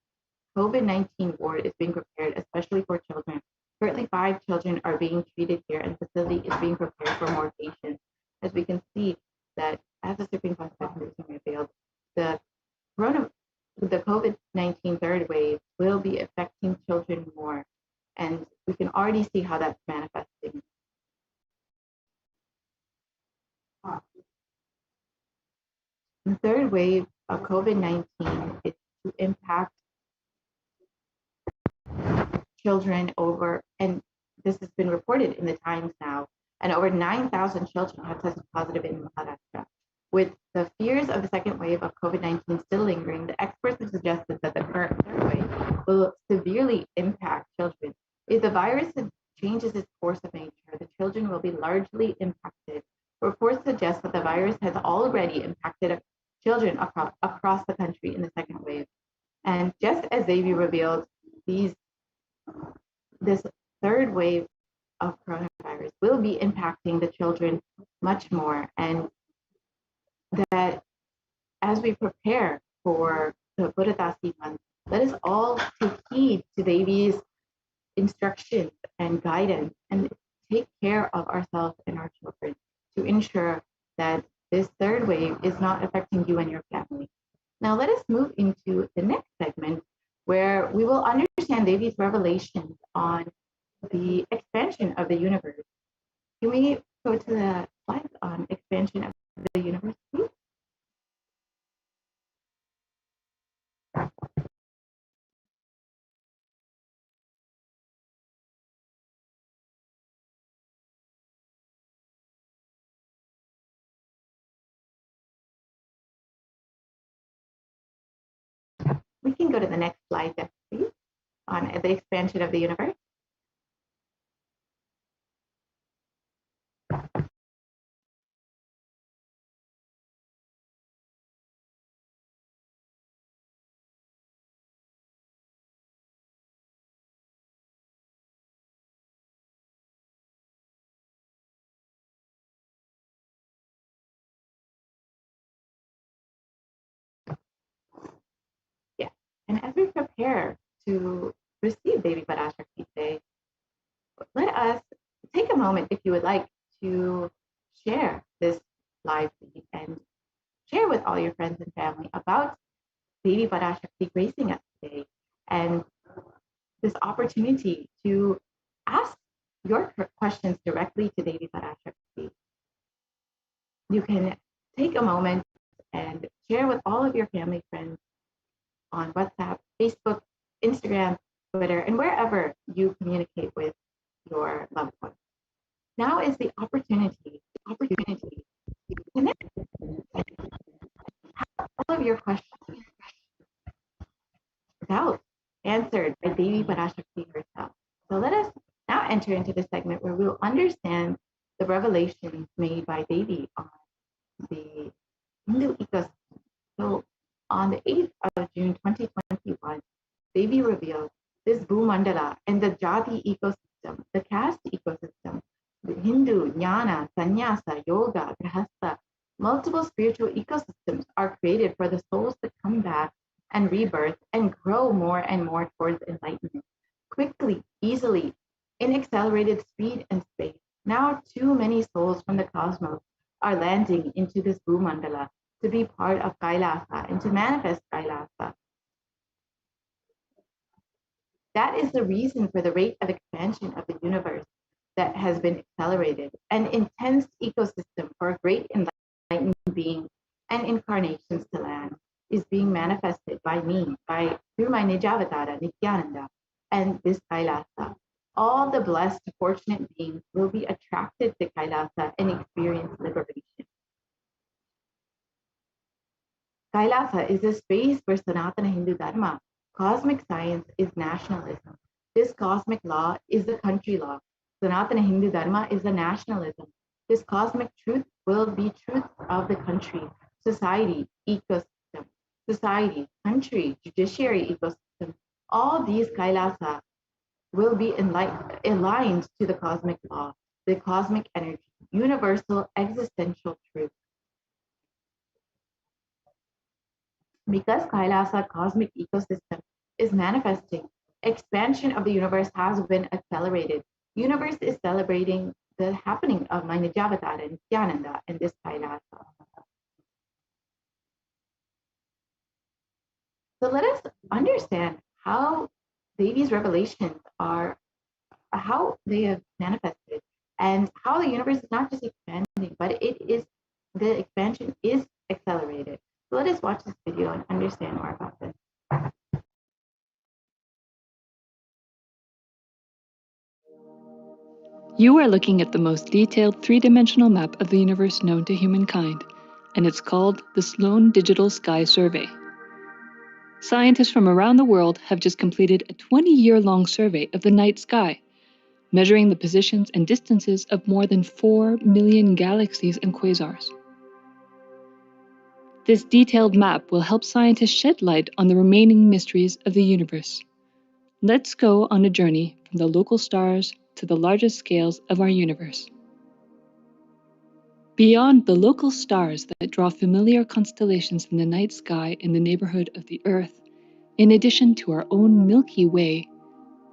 COVID-19 ward is being prepared, especially for children. Currently, 5 children are being treated here, and the facility is being prepared for more patients. As we can see that, as the Supreme Court revealed, the COVID-19 third wave will be affecting children more, and we can already see how that's manifesting. The third wave of COVID-19 is to impact children and this has been reported in the Times now, and over 9,000 children have tested positive in Maharashtra. With the fears of the second wave of COVID-19 still lingering, the experts have suggested that the current third wave will severely impact children. If the virus changes its course of nature, the children will be largely impacted. Reports suggest that the virus has already impacted children across the country in the second wave. And just as Devi revealed, this third wave of coronavirus will be impacting the children much more, and that as we prepare for the Buddhadasi month, let us all take heed to Devi's instructions and guidance and take care of ourselves and our children to ensure that this third wave is not affecting you and your family. Now let us move into the next segment where we will understand Devi's revelations on the expansion of the universe. Can we go to the slides on expansion of the universe, please? We can go to the next slide, Jeff, please, on the expansion of the universe. Yeah, and as we prepare to receive Devi Parashakti today, let us take a moment, if you would like, to share this live feed and share with all your friends and family about Devi Parashakti gracing us today and this opportunity to ask your questions directly to Devi Parashakti. You can take a moment and share with all of your family friends on WhatsApp, Facebook, Instagram, Twitter, and wherever you communicate with your loved ones. Now is the opportunity to connect and have all of your questions, doubts answered by Devi Parashakti herself. So let us now enter into the segment where we will understand the revelations made by Devi on the Hindu ecosystem. So on the 8th of June 2021, Devi revealed this Bhumandala and the Jati ecosystem, the caste ecosystem, the Hindu, Jnana, Sannyasa, Yoga, Grihastha, multiple spiritual ecosystems are created for the souls to come back and rebirth and grow more and more towards enlightenment. Quickly, easily, in accelerated speed and space. Now too many souls from the cosmos are landing into this Bhumandala to be part of Kailasa and to manifest Kailasa. That is the reason for the rate of expansion of the universe that has been accelerated. An intense ecosystem for a great enlightened being and incarnations to land is being manifested by me, through my Nijavatara, Nithyananda, and this Kailasa. All the blessed, fortunate beings will be attracted to Kailasa and experience liberation. Kailasa is a space for Sanatana Hindu Dharma. Cosmic science is nationalism. This cosmic law is the country law. Sanatana Hindu Dharma is the nationalism. This cosmic truth will be truth of the country, society, ecosystem, society, country, judiciary ecosystem. All these Kailasa will be aligned to the cosmic law, the cosmic energy, universal existential truth. Because Kailasa cosmic ecosystem is manifesting, expansion of the universe has been accelerated. Universe is celebrating the happening of my Nijavatara and Nithyananda and this Kailasa. So let us understand how Devi's revelations are, how they have manifested, and how the universe is not just expanding, but the expansion is accelerated. So let us watch this video and understand more about this. You are looking at the most detailed three-dimensional map of the universe known to humankind, and it's called the Sloan Digital Sky Survey. Scientists from around the world have just completed a 20-year-long survey of the night sky, measuring the positions and distances of more than 4 million galaxies and quasars. This detailed map will help scientists shed light on the remaining mysteries of the universe. Let's go on a journey from the local stars to the largest scales of our universe. Beyond the local stars that draw familiar constellations in the night sky in the neighborhood of the Earth, in addition to our own Milky Way,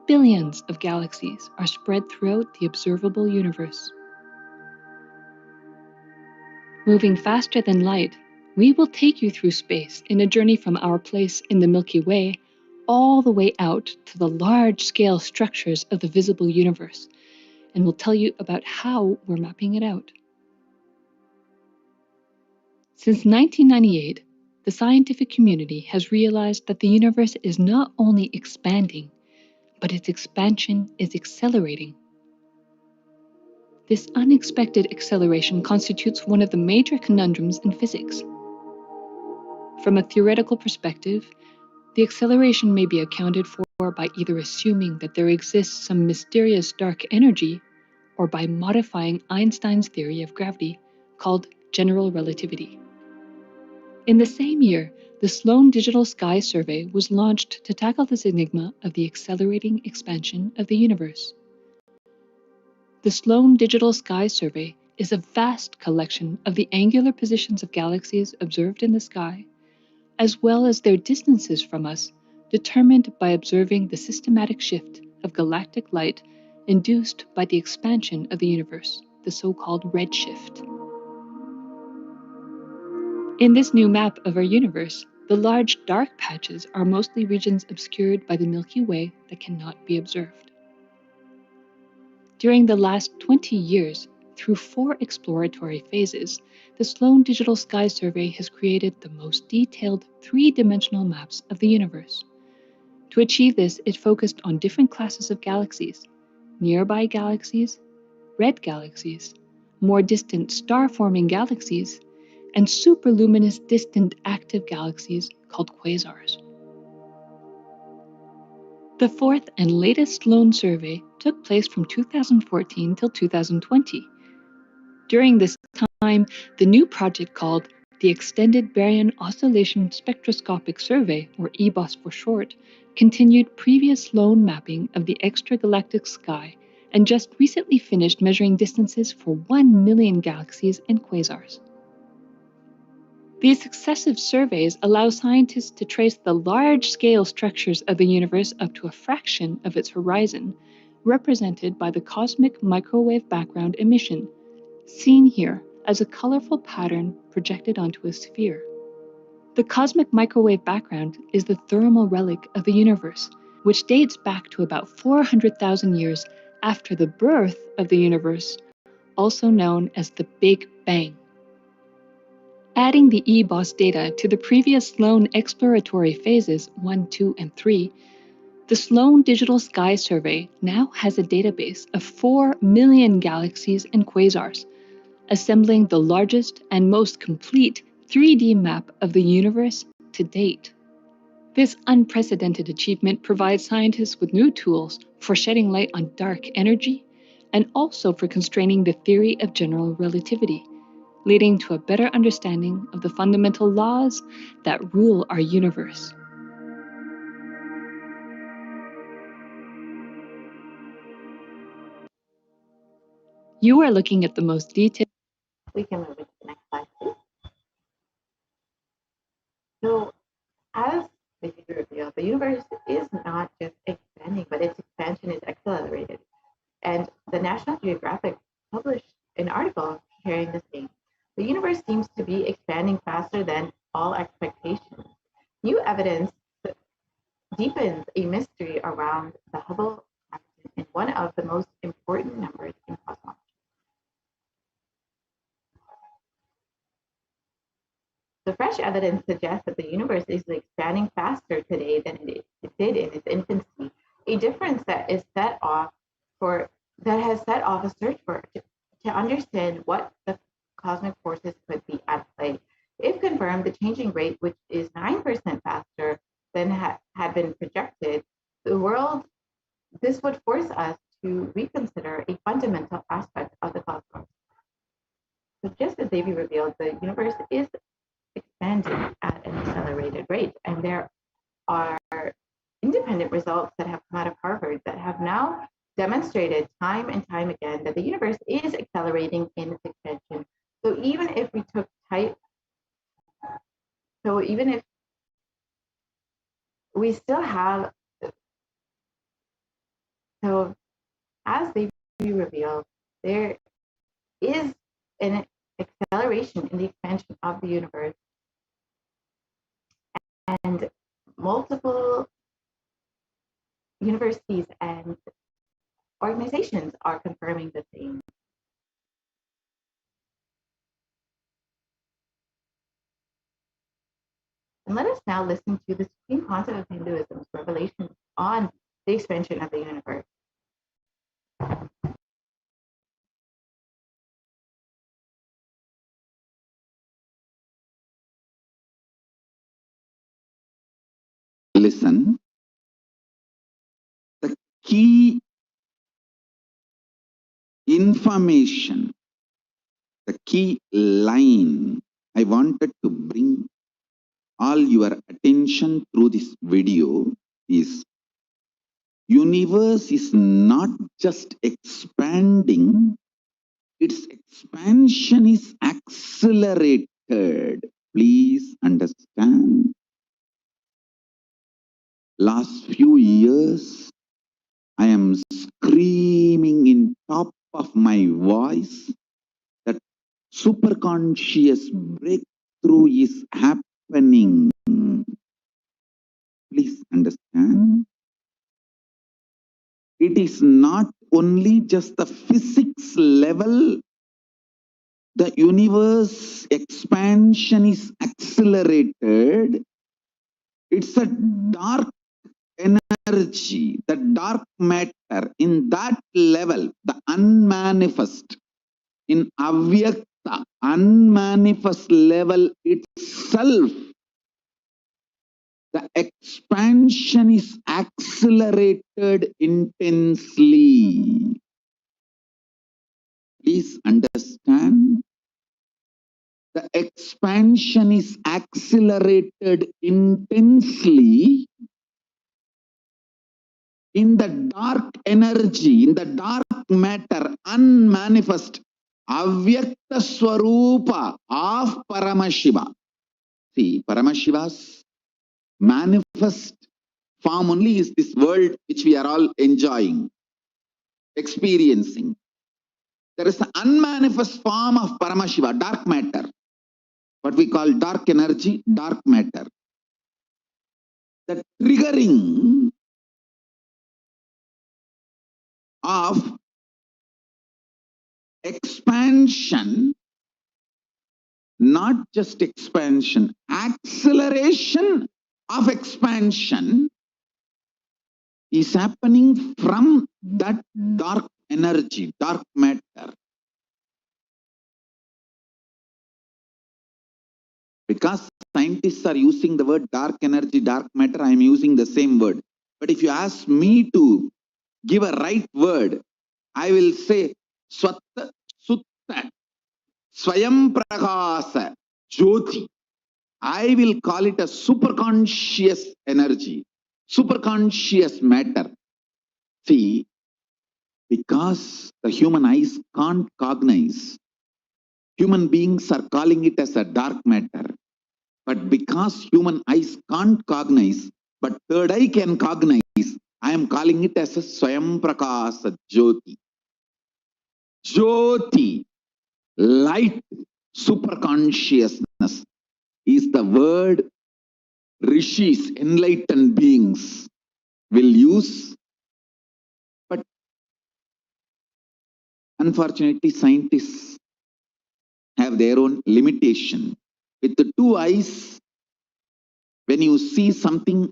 billions of galaxies are spread throughout the observable universe. Moving faster than light, we will take you through space in a journey from our place in the Milky Way all the way out to the large-scale structures of the visible universe, and we'll tell you about how we're mapping it out. Since 1998, the scientific community has realized that the universe is not only expanding, but its expansion is accelerating. This unexpected acceleration constitutes one of the major conundrums in physics. From a theoretical perspective, the acceleration may be accounted for by either assuming that there exists some mysterious dark energy or by modifying Einstein's theory of gravity, called general relativity. In the same year, the Sloan Digital Sky Survey was launched to tackle this enigma of the accelerating expansion of the universe. The Sloan Digital Sky Survey is a vast collection of the angular positions of galaxies observed in the sky, as well as their distances from us, determined by observing the systematic shift of galactic light induced by the expansion of the universe, the so-called redshift. In this new map of our universe, the large dark patches are mostly regions obscured by the Milky Way that cannot be observed. During the last 20 years, through 4 exploratory phases, the Sloan Digital Sky Survey has created the most detailed 3-dimensional maps of the universe. To achieve this, it focused on different classes of galaxies: nearby galaxies, red galaxies, more distant star-forming galaxies, and superluminous distant active galaxies called quasars. The 4th and latest Sloan survey took place from 2014 till 2020. During this time, the new project called the Extended Baryon Oscillation Spectroscopic Survey, or EBOS for short, continued previous Sloan mapping of the extragalactic sky and just recently finished measuring distances for 1 million galaxies and quasars. These successive surveys allow scientists to trace the large-scale structures of the universe up to a fraction of its horizon, represented by the cosmic microwave background emission, seen here as a colorful pattern projected onto a sphere. The cosmic microwave background is the thermal relic of the universe, which dates back to about 400,000 years after the birth of the universe, also known as the Big Bang. Adding the EBOS data to the previous Sloan exploratory phases 1, 2, and 3, the Sloan Digital Sky Survey now has a database of 4 million galaxies and quasars, assembling the largest and most complete 3D map of the universe to date. This unprecedented achievement provides scientists with new tools for shedding light on dark energy and also for constraining the theory of general relativity, leading to a better understanding of the fundamental laws that rule our universe. You are looking at the most detailed. We can move into the next slide, please. So, as the figure revealed, the universe is not just expanding, but its expansion is accelerated. And the National Geographic published an article sharing the same. The universe seems to be expanding faster than all expectations. New evidence deepens a mystery around the Hubble constant and one of the most important numbers in cosmology. The fresh evidence suggests that the universe is expanding faster today than it did in its infancy, a difference that has set off a search to understand what the cosmic forces could be at play. If confirmed, the changing rate, which is 9% faster than had been projected, this would force us to reconsider a fundamental aspect of the cosmos. So just as Davy revealed, the universe is expanding at an accelerated rate, and there are independent results that have come out of Harvard that have now demonstrated time and time again that the universe is accelerating in its expansion. So even if we still have, so as they reveal, there is an acceleration in the expansion of the universe, and multiple universities and organizations are confirming the same. And let us now listen to the supreme concept of Hinduism's revelations on the expansion of the universe. listen. The key information, the key line I wanted to bring all your attention through this video is universe is not just expanding, its expansion is accelerated. Please understand. Last few years, I am screaming in top of my voice that superconscious breakthrough is happening. Please understand. It is not only just the physics level, the universe expansion is accelerated. It's a dark energy, the dark matter in that level, the unmanifest, in avyakta, unmanifest level itself, the expansion is accelerated intensely. Please understand. The expansion is accelerated intensely in the dark energy, in the dark matter, unmanifest, avyakta swarupa of Paramashiva. See, Paramashiva's manifest form only is this world which we are all enjoying, experiencing. There is an unmanifest form of Paramashiva, dark matter, what we call dark energy, dark matter. The triggering of expansion, not just expansion, acceleration of expansion is happening from that dark energy, dark matter. Because scientists are using the word dark energy, dark matter, I am using the same word. But if you ask me to give a right word, I will say Swatta Sutta Swayam Prakasa Jyoti. I will call it a superconscious energy, superconscious matter. See, because the human eyes can't cognize, human beings are calling it as a dark matter. But because human eyes can't cognize, but third eye can cognize, I am calling it as a Swayam Prakasa Jyoti. Jyoti, light, superconsciousness is the word rishis, enlightened beings will use. But unfortunately, scientists have their own limitation. With the two eyes, when you see something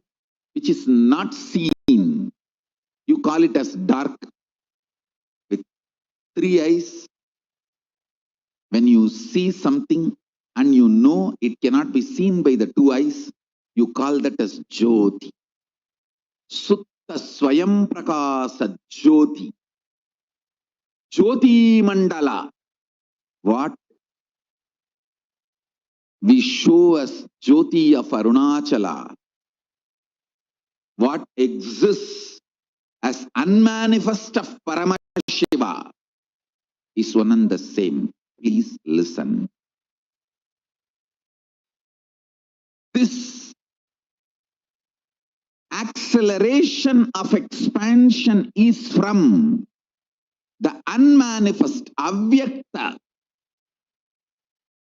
which is not seen, you call it as dark. With three eyes, when you see something and you know it cannot be seen by the two eyes, you call that as Jyoti. Sutta Swayam Prakasa Jyoti. Jyoti Mandala. What we show as Jyoti of Arunachala, what exists as unmanifest of Paramashiva is one and the same. Please listen. This acceleration of expansion is from the unmanifest, avyakta,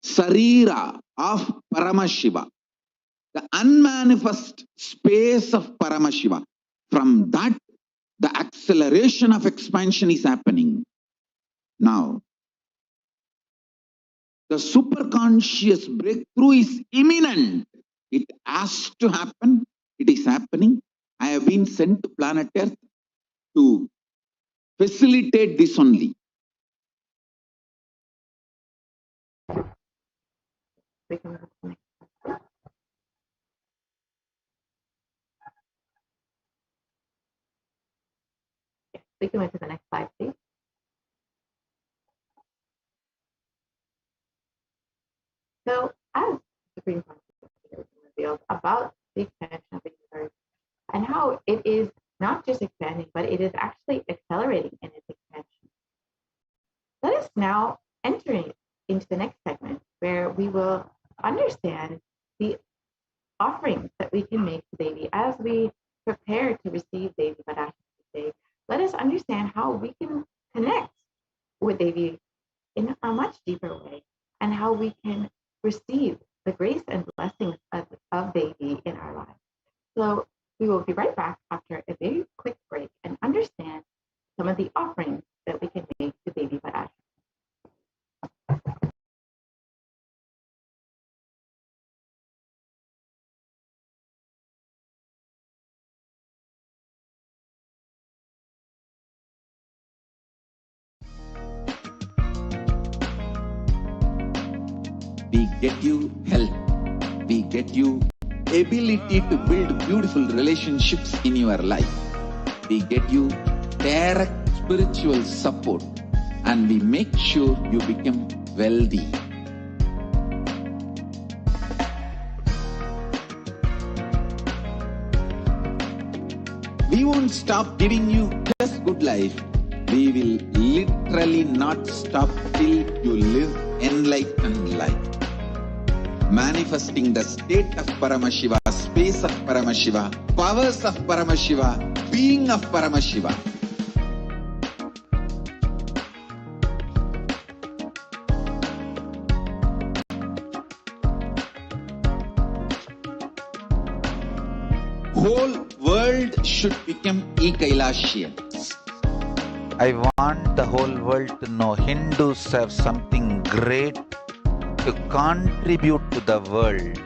sarira of Paramashiva, the unmanifest space of Paramashiva. From that, the acceleration of expansion is happening. Now, the superconscious breakthrough is imminent. It has to happen. It is happening. I have been sent to planet Earth to facilitate this only. We can we can move to the next slide, please. So as Supreme Consciousness reveals about the expansion of the universe and how it is not just expanding, but it is actually accelerating in its expansion. Let us now enter into the next segment where we will understand the offerings that we can make to Devi as we prepare to receive Devi Parashakti today. Let us understand how we can connect with Devi in a much deeper way and how we can receive the grace and blessings of Devi in our lives. So we will be right back after a very quick break and understand some of the offerings that we can make to Devi Parashakti. We get you health. We get you ability to build beautiful relationships in your life. We get you direct spiritual support, and we make sure you become wealthy. We won't stop giving you just good life. We will literally not stop till you live enlightened life. Manifesting the state of Paramashiva, space of Paramashiva, powers of Paramashiva, being of Paramashiva. Whole world should become Kailasians. I want the whole world to know Hindus have something great to contribute to the world.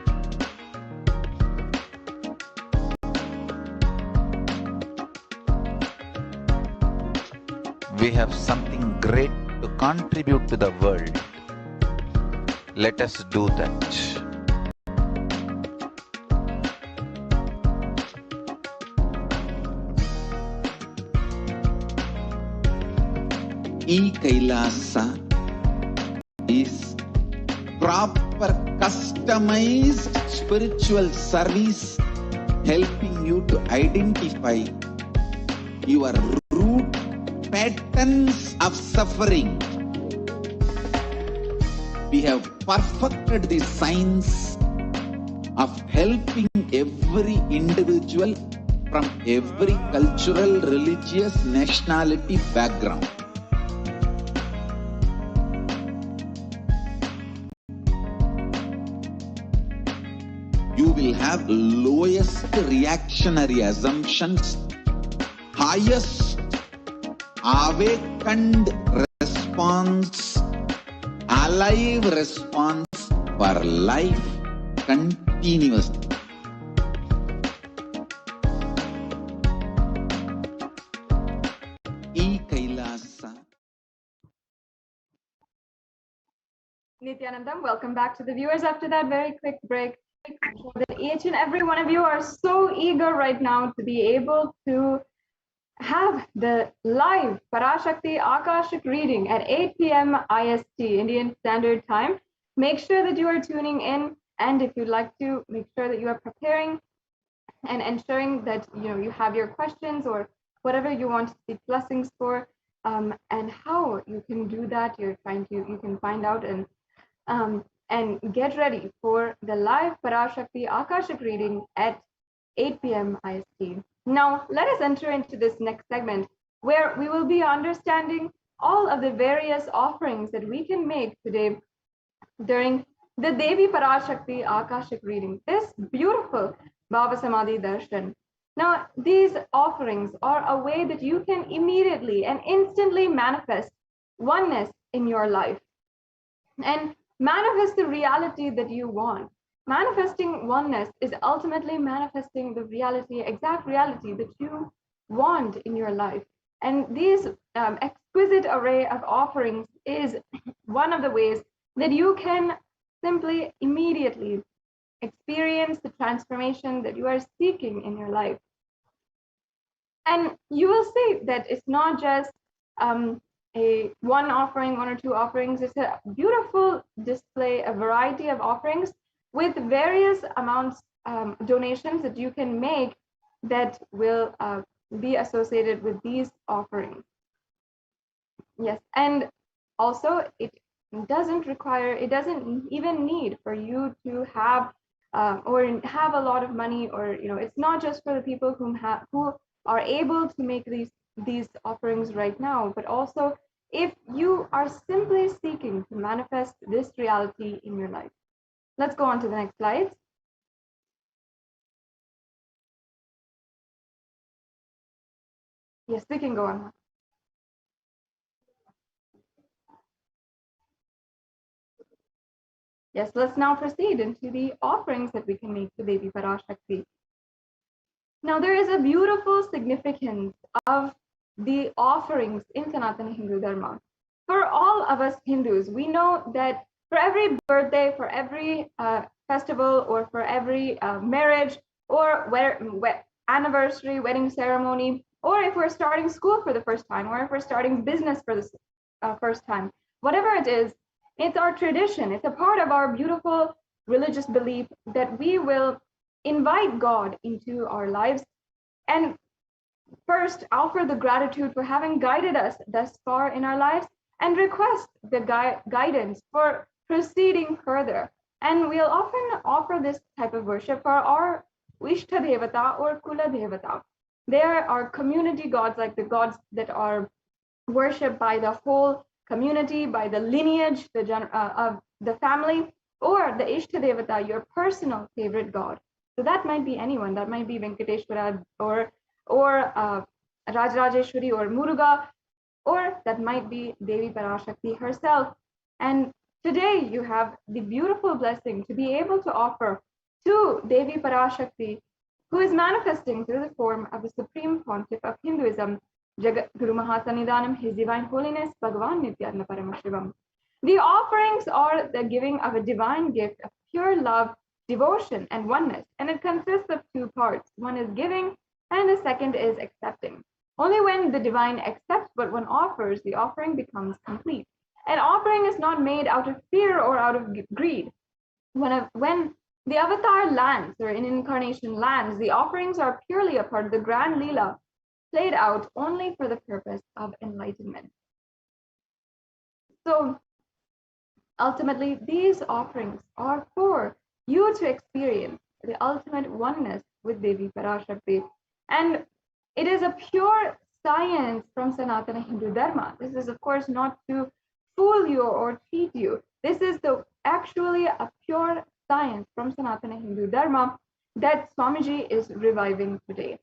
We have something great to contribute to the world. Let us do that. Kailasa is proper customized spiritual service helping you to identify your root patterns of suffering. We have perfected the science of helping every individual from every cultural, religious, nationality background. You will have lowest reactionary assumptions, highest awakened response, alive response for life continuously. Kailasa. Nithyanandam, welcome back to the viewers after that very quick break. I'm sure that each and every one of you are so eager right now to be able to have the live Parashakti Akashic reading at 8 p.m. IST, Indian Standard Time. Make sure that you are tuning in, and if you'd like to, make sure that you are preparing and ensuring that you have your questions or whatever you want to seek blessings for, and how you can do that. You can find out and get ready for the live Parashakti Akashic reading at 8 p.m. IST. Now, let us enter into this next segment where we will be understanding all of the various offerings that we can make today during the Devi Parashakti Akashic reading, this beautiful Bhava Samadhi Darshan. Now, these offerings are a way that you can immediately and instantly manifest oneness in your life and manifest the reality that you want. Manifesting oneness is ultimately manifesting the reality, exact reality that you want in your life. And these exquisite array of offerings is one of the ways that you can simply immediately experience the transformation that you are seeking in your life. And you will see that it's not just a one offering, one or two offerings. It's a beautiful display, a variety of offerings with various amounts donations that you can make that will be associated with these offerings. Yes, and also it doesn't even need for you to have or have a lot of money, or it's not just for the people who are able to make these offerings right now, but also if you are simply seeking to manifest this reality in your life. Let's go on to the next slide. Yes, we can go on. Yes, let's now proceed into the offerings that we can make to Devi Parashakti. Now, there is a beautiful significance of the offerings in Sanatana Hindu Dharma. For all of us Hindus, we know that for every birthday, for every festival, or for every marriage, or anniversary, wedding ceremony, or if we're starting school for the first time, or if we're starting business for the first time, whatever it is, it's our tradition. It's a part of our beautiful religious belief that we will invite God into our lives and first offer the gratitude for having guided us thus far in our lives and request the guidance for proceeding further. And we'll often offer this type of worship for our Ishta Devata or Kula Devata. There are community gods, like the gods that are worshipped by the whole community, by the lineage of the family, or the Ishta Devata, your personal favorite god. So that might be anyone. That might be Venkateshwara or Rajarajeshwari or Muruga, or that might be Devi Parashakti herself. And today you have the beautiful blessing to be able to offer to Devi Parashakti, who is manifesting through the form of the Supreme Pontiff of Hinduism, Jagat Guru Mahasanidanam, His Divine Holiness, Bhagavan Nithyananda Paramashivam. The offerings are the giving of a divine gift of pure love, devotion, and oneness, and it consists of two parts. One is giving, and the second is accepting. Only when the divine accepts what one offers, the offering becomes complete. An offering is not made out of fear or out of greed. When the avatar lands, or an incarnation lands, the offerings are purely a part of the grand Leela, played out only for the purpose of enlightenment. So ultimately, these offerings are for you to experience the ultimate oneness with Devi Parashakti. And it is a pure science from Sanatana Hindu Dharma. This is, of course, not to fool you or cheat you. This is actually a pure science from Sanatana Hindu Dharma that Swamiji is reviving today.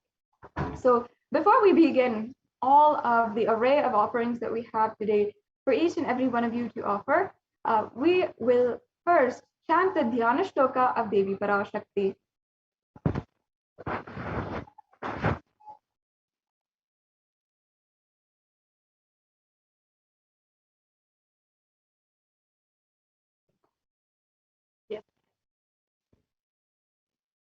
So before we begin all of the array of offerings that we have today for each and every one of you to offer, we will first chant the Dhyana Shloka of Devi Parashakti. Yes.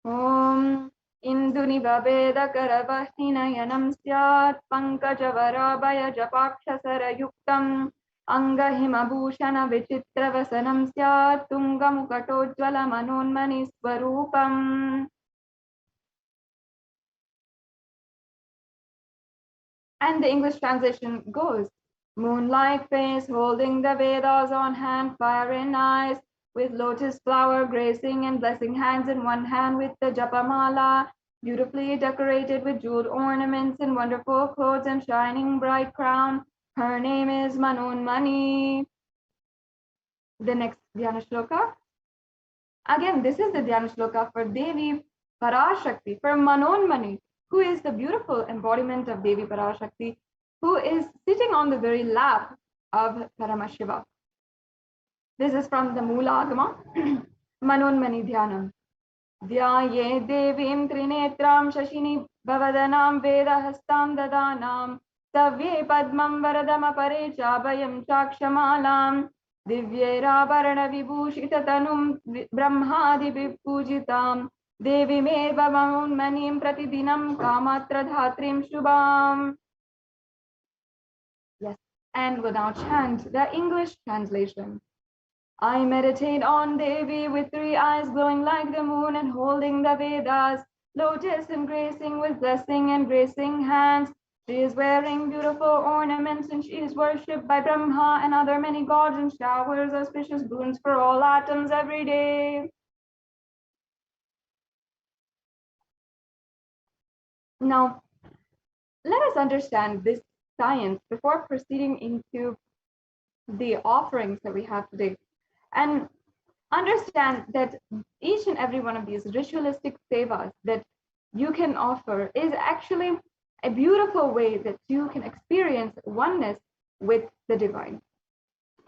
Om Indunivavedakaravahinayanam syat pankajavaraabhaya japakshasarayuktam Angahimabhushana vichitravasanam syat tungamukatojjvala manonmani swarupam. And the English translation goes, moon-like face holding the Vedas on hand, fire in eyes, with lotus flower gracing and blessing hands in one hand with the japamala, beautifully decorated with jeweled ornaments and wonderful clothes and shining bright crown. Her name is Manonmani. The next Dhyana Shloka. Again, this is the Dhyana Shloka for Devi Parashakti, for Manonmani, who is the beautiful embodiment of Devi Parashakti, who is sitting on the very lap of Paramashiva. This is from the Moolagama, Manonmani Dhyanam. Dhyaye Devim Trinetram Shashini Bhavadanam Vedahastam Dadanam Savye Padmam Varadama Parecha Bhayam Chakshamalam Divyera Varana Vibhushita Tanum Brahmadi Vipujitam Devi me manim pratidinam kamatra dhatrim shubham. Yes, and we'll now chant the English translation. I meditate on Devi with 3 eyes glowing like the moon and holding the Vedas, lotus embracing with blessing and gracing hands. She is wearing beautiful ornaments and she is worshipped by Brahma and other many gods and showers auspicious boons for all atoms every day. Now, let us understand this science before proceeding into the offerings that we have today. And understand that each and every one of these ritualistic sevas that you can offer is actually a beautiful way that you can experience oneness with the divine.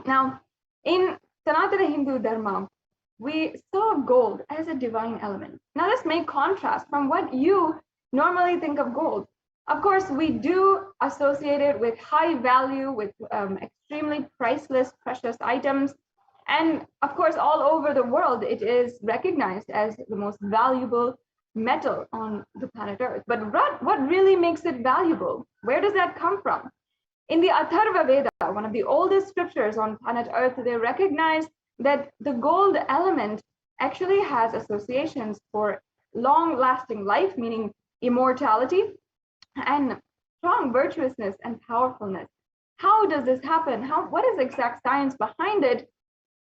Now, in Sanatana Hindu Dharma, we saw gold as a divine element. Now, this may contrast from what you normally think of gold. Of course, we do associate it with high value, with extremely priceless, precious items. And of course, all over the world, it is recognized as the most valuable metal on the planet Earth. But what really makes it valuable? Where does that come from? In the Atharva Veda, one of the oldest scriptures on planet Earth, they recognize that the gold element actually has associations for long-lasting life, meaning immortality, and strong virtuousness and powerfulness. How does this happen? What is the exact science behind it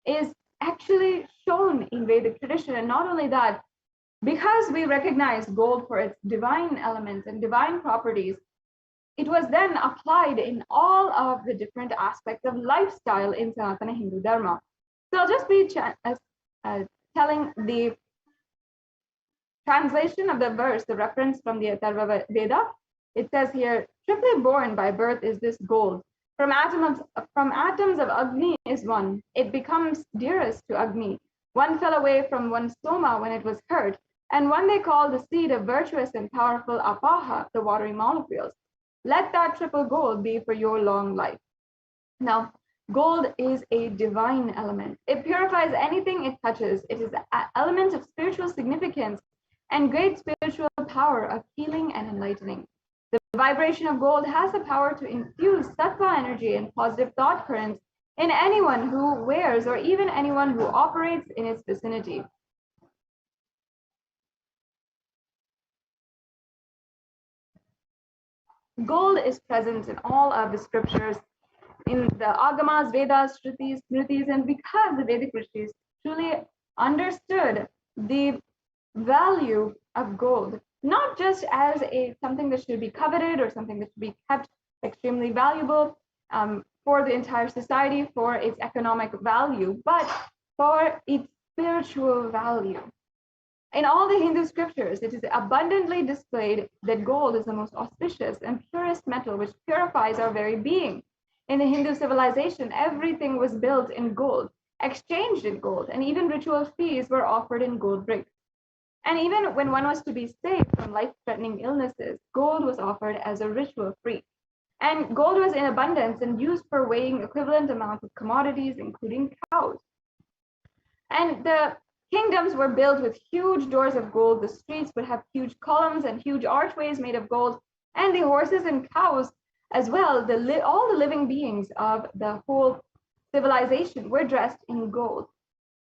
is actually shown in Vedic tradition. And not only that, because we recognize gold for its divine elements and divine properties, it was then applied in all of the different aspects of lifestyle in Sanatana Hindu Dharma. So I'll just be telling the translation of the verse, the reference from the Atharva Veda. It says here, triply born by birth is this gold. From atoms of Agni is one. It becomes dearest to Agni. One fell away from one soma when it was hurt, and one they call the seed of virtuous and powerful apaha, the watery molecules. Let that triple gold be for your long life. Now, gold is a divine element. It purifies anything it touches. It is an element of spiritual significance and great spiritual power of healing and enlightening. The vibration of gold has the power to infuse sattva energy and positive thought currents in anyone who wears or even anyone who operates in its vicinity. Gold is present in all of the scriptures, in the Agamas, Vedas, Shrutis, Smritis, and because the Vedic rishis truly understood the value of gold, not just as something that should be coveted or something that should be kept extremely valuable for the entire society, for its economic value, but for its spiritual value. In all the Hindu scriptures, it is abundantly displayed that gold is the most auspicious and purest metal which purifies our very being. In the Hindu civilization, everything was built in gold, exchanged in gold, and even ritual feasts were offered in gold bricks. And even when one was to be saved from life-threatening illnesses, gold was offered as a ritual free. And gold was in abundance and used for weighing equivalent amounts of commodities, including cows. And the kingdoms were built with huge doors of gold. The streets would have huge columns and huge archways made of gold. And the horses and cows as well, all the living beings of the whole civilization were dressed in gold.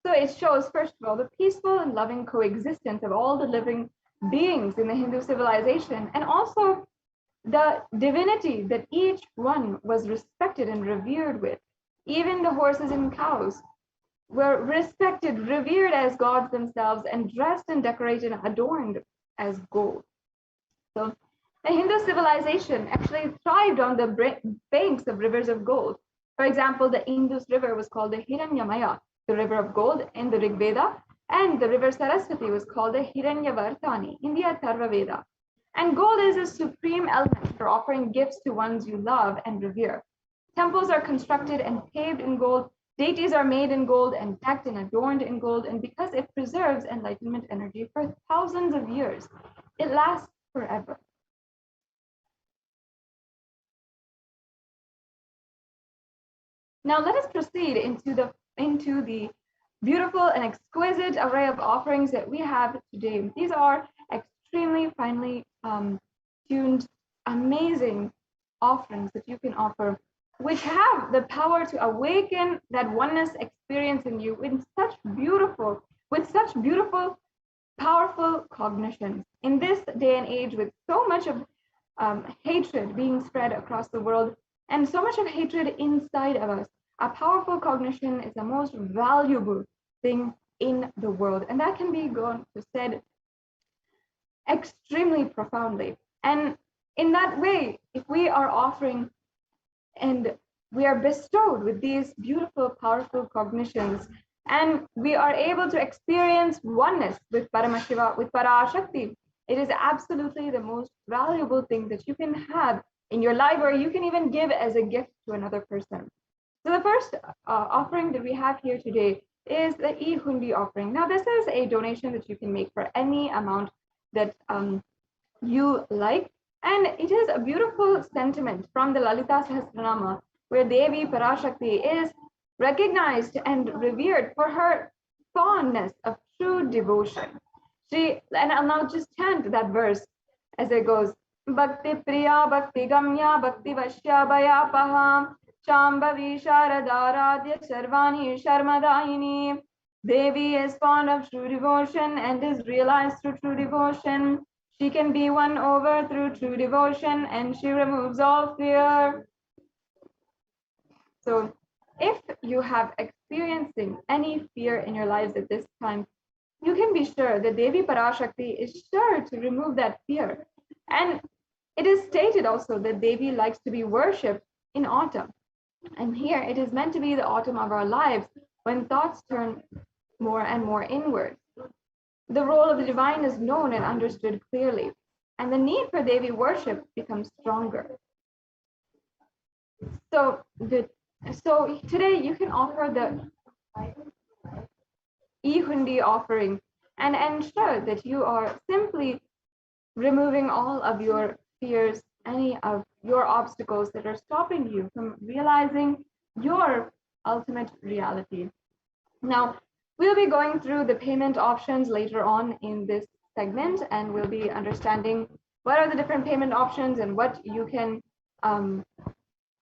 So it shows, first of all, the peaceful and loving coexistence of all the living beings in the Hindu civilization, and also the divinity that each one was respected and revered with. Even the horses and cows were respected, revered as gods themselves, and dressed and decorated and adorned as gold. So the Hindu civilization actually thrived on the banks of rivers of gold. For example, the Indus River was called the Hiranyamaya, the river of gold in the Rig Veda, and the river Saraswati was called the Hiranyavartani in the Atharva Veda. And gold is a supreme element for offering gifts to ones you love and revere. Temples are constructed and paved in gold. Deities are made in gold and decked and adorned in gold. And because it preserves enlightenment energy for thousands of years, it lasts forever. Now let us proceed into the beautiful and exquisite array of offerings that we have today. These are extremely finely tuned, amazing offerings that you can offer, which have the power to awaken that oneness experience in you with such beautiful, powerful cognitions. In this day and age, with so much of hatred being spread across the world and so much of hatred inside of us, a powerful cognition is the most valuable thing in the world. And that can be gone to said extremely profoundly. And in that way, if we are offering and we are bestowed with these beautiful, powerful cognitions, and we are able to experience oneness with Paramashiva, with Parashakti, it is absolutely the most valuable thing that you can have in your life, or you can even give as a gift to another person. So the first offering that we have here today is the E-Hundi offering. Now, this is a donation that you can make for any amount that you like. And it is a beautiful sentiment from the Lalita Sahasranama, where Devi Parashakti is recognized and revered for her fondness of true devotion. And I'll now just chant that verse as it goes. Bhakti Priya, Bhakti Gamya, Bhakti Vashya Bhayapaham, Shambhavi Sharadaradhya Sarvani Sharmadayini. Devi is fond of true devotion and is realized through true devotion. She can be won over through true devotion, and she removes all fear. So if you have experiencing any fear in your lives at this time, you can be sure that Devi Parashakti is sure to remove that fear. And it is stated also that Devi likes to be worshipped in autumn. And here it is meant to be the autumn of our lives, when thoughts turn more and more inward. The role of the divine is known and understood clearly, and the need for Devi worship becomes stronger. So today you can offer the E-Hundi offering and ensure that you are simply removing all of your fears, any of your obstacles that are stopping you from realizing your ultimate reality. Now, we'll be going through the payment options later on in this segment, and we'll be understanding what are the different payment options and what you can,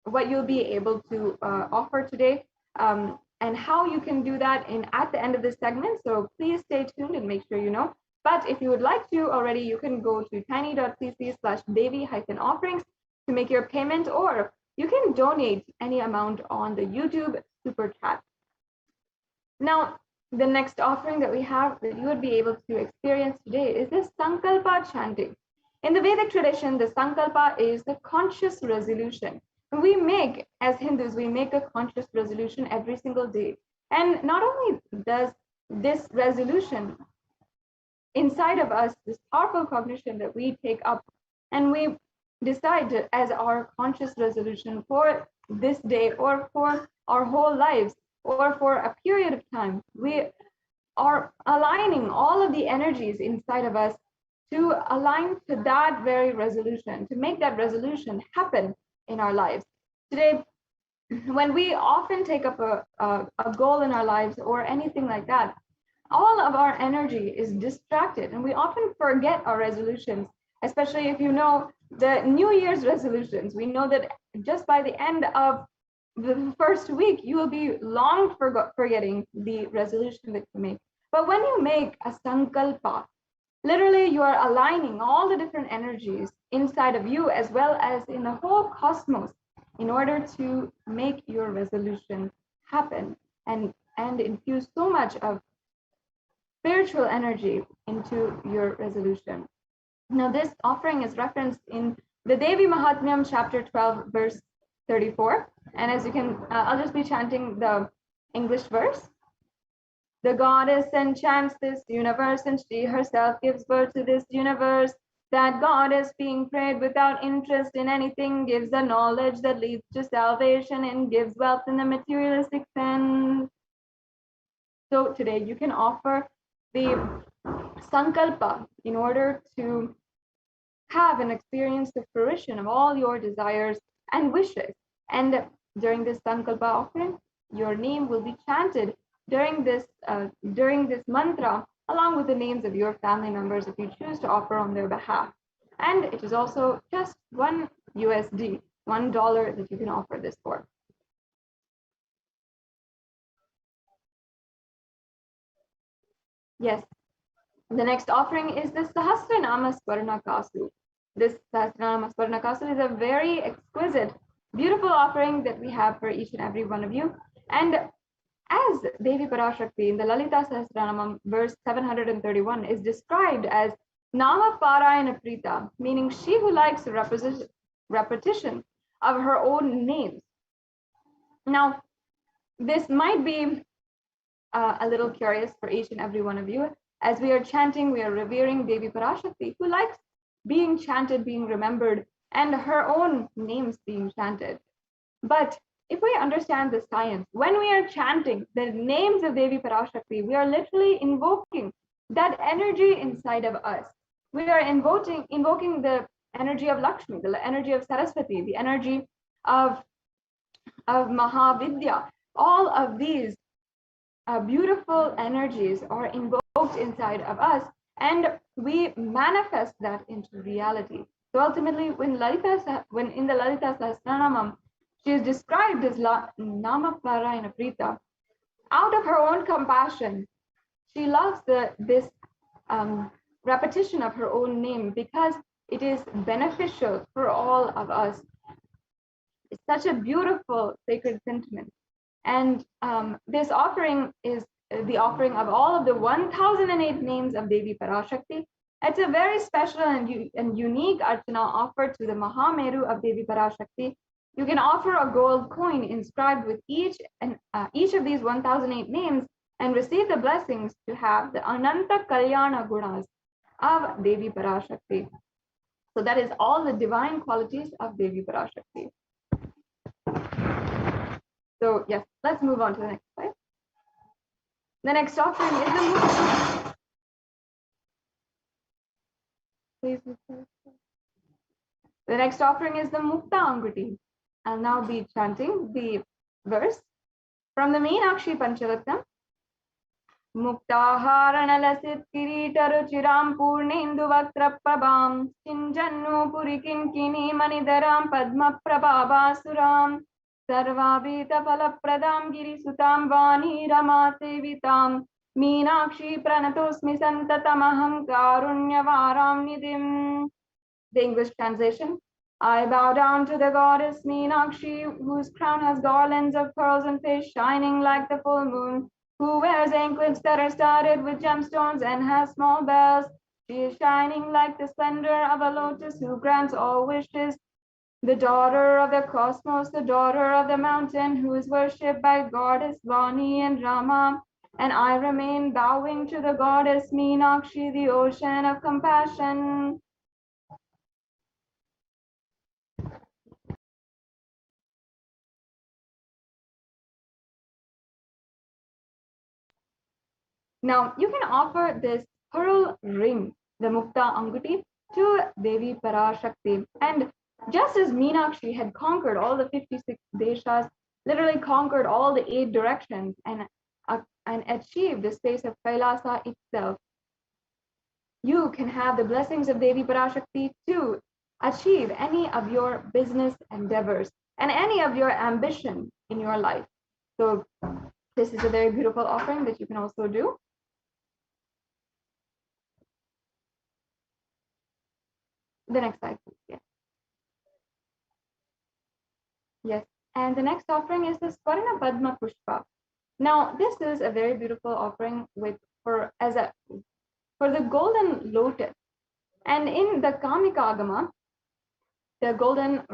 what you'll be able to offer today, and how you can do that at the end of this segment. So please stay tuned and make sure you know. But if you would like to already, you can go to tiny.cc/Devi-offerings to make your payment, or you can donate any amount on the YouTube super chat. Now, the next offering that we have that you would be able to experience today is this Sankalpa chanting. In the Vedic tradition, the Sankalpa is the conscious resolution. We make, as Hindus, we make a conscious resolution every single day. And not only does this resolution inside of us, this powerful cognition that we take up and we decide as our conscious resolution for this day or for our whole lives, or for a period of time, we are aligning all of the energies inside of us to align to that very resolution, to make that resolution happen in our lives. Today, when we often take up a goal in our lives or anything like that, all of our energy is distracted, and we often forget our resolutions, especially if you know the New Year's resolutions. We know that just by the end of the first week, you will be long forgetting the resolution that you make. But when you make a sankalpa, literally you are aligning all the different energies inside of you as well as in the whole cosmos in order to make your resolution happen and infuse so much of spiritual energy into your resolution. Now, this offering is referenced in the Devi Mahatmyam, chapter 12, verse 34. And as you can, I'll just be chanting the English verse. The goddess enchants this universe, and she herself gives birth to this universe. That goddess, being prayed without interest in anything, gives the knowledge that leads to salvation and gives wealth in the materialistic sense. So today you can offer the sankalpa in order to have and experience the fruition of all your desires and wishes. And during this sankalpa offering, your name will be chanted during this mantra, along with the names of your family members if you choose to offer on their behalf. And it is also just $1 USD, $1 that you can offer this for. Yes, the next offering is the Sahasranama Swarnakasu. This Sahasranama Swarnakasu is a very exquisite, beautiful offering that we have for each and every one of you. And as Devi Parashakti in the Lalita Sahasranamam, verse 731, is described as Nama Parayana Prita, meaning she who likes repetition of her own names. Now, this might be a little curious for each and every one of you. As we are chanting, we are revering Devi Parashakti, who likes being chanted, being remembered, and her own names being chanted. But if we understand the science, when we are chanting the names of Devi Parashakti, we are literally invoking that energy inside of us. We are invoking the energy of Lakshmi, the energy of Saraswati, the energy of Mahavidya. All of these beautiful energies are invoked inside of us, and we manifest that into reality. So ultimately, when in the Lalita Sahasranamam, she is described as Nama Parayana Prita. Out of her own compassion, she loves this repetition of her own name because it is beneficial for all of us. It's such a beautiful sacred sentiment. And this offering is the offering of all of the 1008 names of Devi Parashakti. It's a very special and unique archana offered to the Mahameru of Devi Parashakti. You can offer a gold coin inscribed with each of these 1008 names and receive the blessings to have the Ananta Kalyana Gunas of Devi Parashakti. So that is all the divine qualities of Devi Parashakti. So yes, let's move on to the next slide. The next offering is the The next offering is the Mukta Anguti. I'll now be chanting the verse from the Meenakshi Pancharatnam. Muktaharanalasit kiritaruchiram purnendu vaktraprabham chinjannu purikinkini manidaram padma prabhavasuram sarvabhita phalapradam girisutam vani rama sevitam Meenakshi pranatosmi santatamaham karunyavaram nidhim. The English translation. I bow down to the goddess Meenakshi, whose crown has garlands of pearls and fish shining like the full moon, who wears anklets that are studded with gemstones and has small bells. She is shining like the splendor of a lotus who grants all wishes. The daughter of the cosmos, the daughter of the mountain, who is worshipped by goddess Vani and Rama. And I remain bowing to the goddess Meenakshi, the ocean of compassion. Now, you can offer this pearl ring, the Mukta Anguti, to Devi Parashakti. And just as Meenakshi had conquered all the 56 deshas, literally conquered all the 8 directions and achieved the space of Kailasa itself, you can have the blessings of Devi Parashakti to achieve any of your business endeavors and any of your ambition in your life. So this is a very beautiful offering that you can also do. The next slide, please. Yes. Yes. And the next offering is the Swarna Padma Pushpa. Now, this is a very beautiful offering for the golden lotus. And in the Kamika Agama, the golden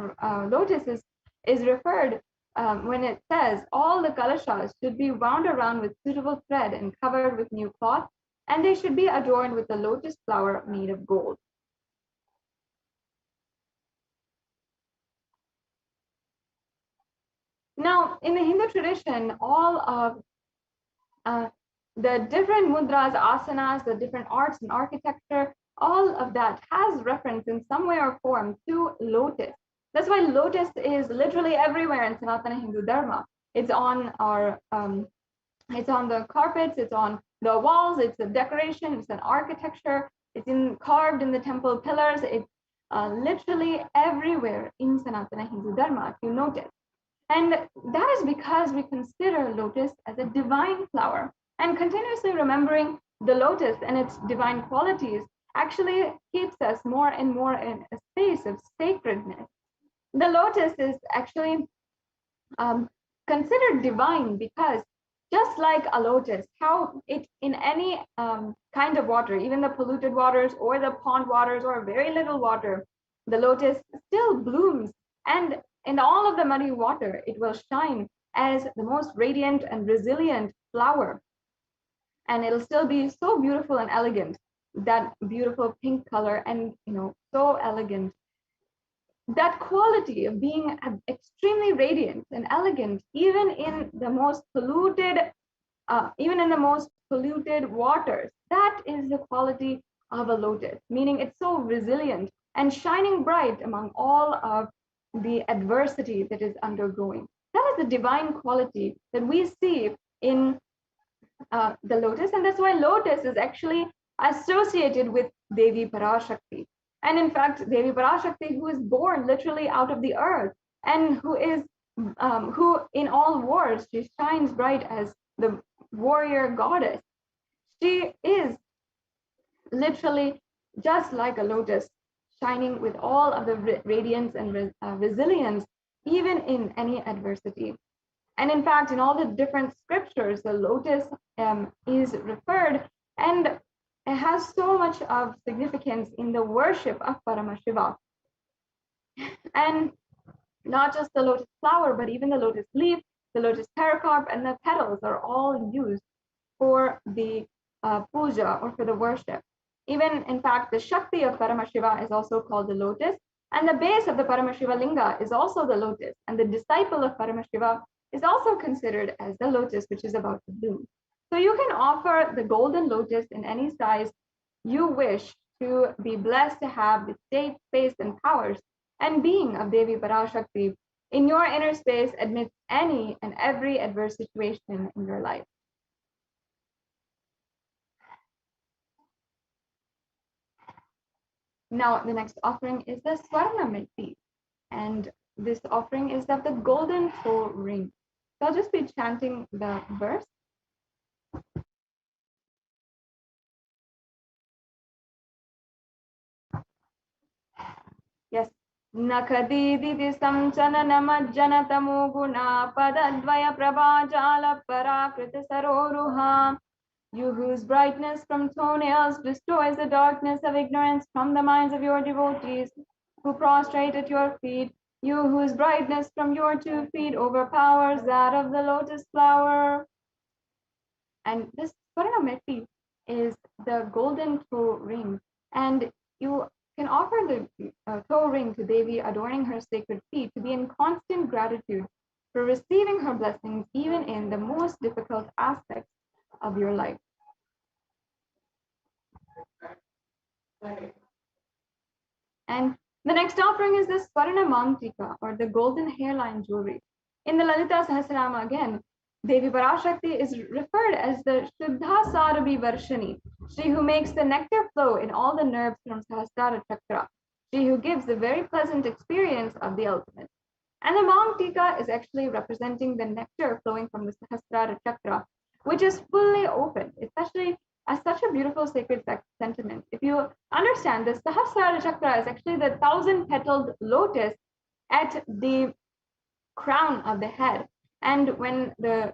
lotus is referred when it says all the kalashas should be wound around with suitable thread and covered with new cloth, and they should be adorned with a lotus flower made of gold. Now, in the Hindu tradition, all of the different mudras, asanas, the different arts and architecture, all of that has reference in some way or form to lotus. That's why lotus is literally everywhere in Sanatana Hindu Dharma. It's on our It's on the carpets, it's on the walls, it's a decoration, it's an architecture, it's carved in the temple pillars, it's literally everywhere in Sanatana Hindu Dharma, if you notice. And that is because we consider lotus as a divine flower, and continuously remembering the lotus and its divine qualities actually keeps us more and more in a space of sacredness. The lotus is actually considered divine because just like a lotus, how it in any kind of water, even the polluted waters or the pond waters or very little water, the lotus still blooms, and in all of the muddy water, it will shine as the most radiant and resilient flower. And it'll still be so beautiful and elegant, that beautiful pink color, and so elegant. That quality of being extremely radiant and elegant, even in the most polluted waters, that is the quality of a lotus, meaning it's so resilient and shining bright among all of the adversity that is undergoing. That is the divine quality that we see in the lotus, and that's why lotus is actually associated with Devi Parashakti. And in fact, Devi Parashakti, who is born literally out of the earth, and who in all wars, she shines bright as the warrior goddess. She is literally just like a lotus, shining with all of the radiance and resilience, even in any adversity. And in fact, in all the different scriptures, the lotus is referred, and it has so much of significance in the worship of Paramashiva. And not just the lotus flower, but even the lotus leaf, the lotus pericarp, and the petals are all used for the puja or for the worship. Even in fact, the Shakti of Paramashiva is also called the lotus, and the base of the Paramashiva linga is also the lotus, and the disciple of Paramashiva is also considered as the lotus, which is about to bloom. So you can offer the golden lotus in any size you wish to be blessed to have the state, space, and powers and being of Devi Parashakti in your inner space amidst any and every adverse situation in your life. Now, the next offering is the Swarna Miti, and this offering is of the golden toe ring. So I'll just be chanting the verse. Yes. Nakadiditi samchananamajjana tamoguna padadvaya prabhajala parakrita saroruha. You whose brightness from toenails destroys the darkness of ignorance from the minds of your devotees who prostrate at your feet, you whose brightness from your 2 feet overpowers that of the lotus flower. And this Swarnameti is the golden toe ring, and you can offer the toe ring to Devi, adorning her sacred feet, to be in constant gratitude for receiving her blessings even in the most difficult aspects of your life. And the next offering is the Swarna Mantika, or the golden hairline jewelry. In the Lalita Sahasranama again, Devi Parashakti is referred as the Shuddha Sarabhi Varshani, she who makes the nectar flow in all the nerves from Sahasrara Chakra, she who gives the very pleasant experience of the ultimate. And the Mantika is actually representing the nectar flowing from the Sahasrara Chakra, which is fully open, especially as such a beautiful sacred sentiment. If you understand, the Sahasrara Chakra is actually the 1,000-petaled lotus at the crown of the head. And when the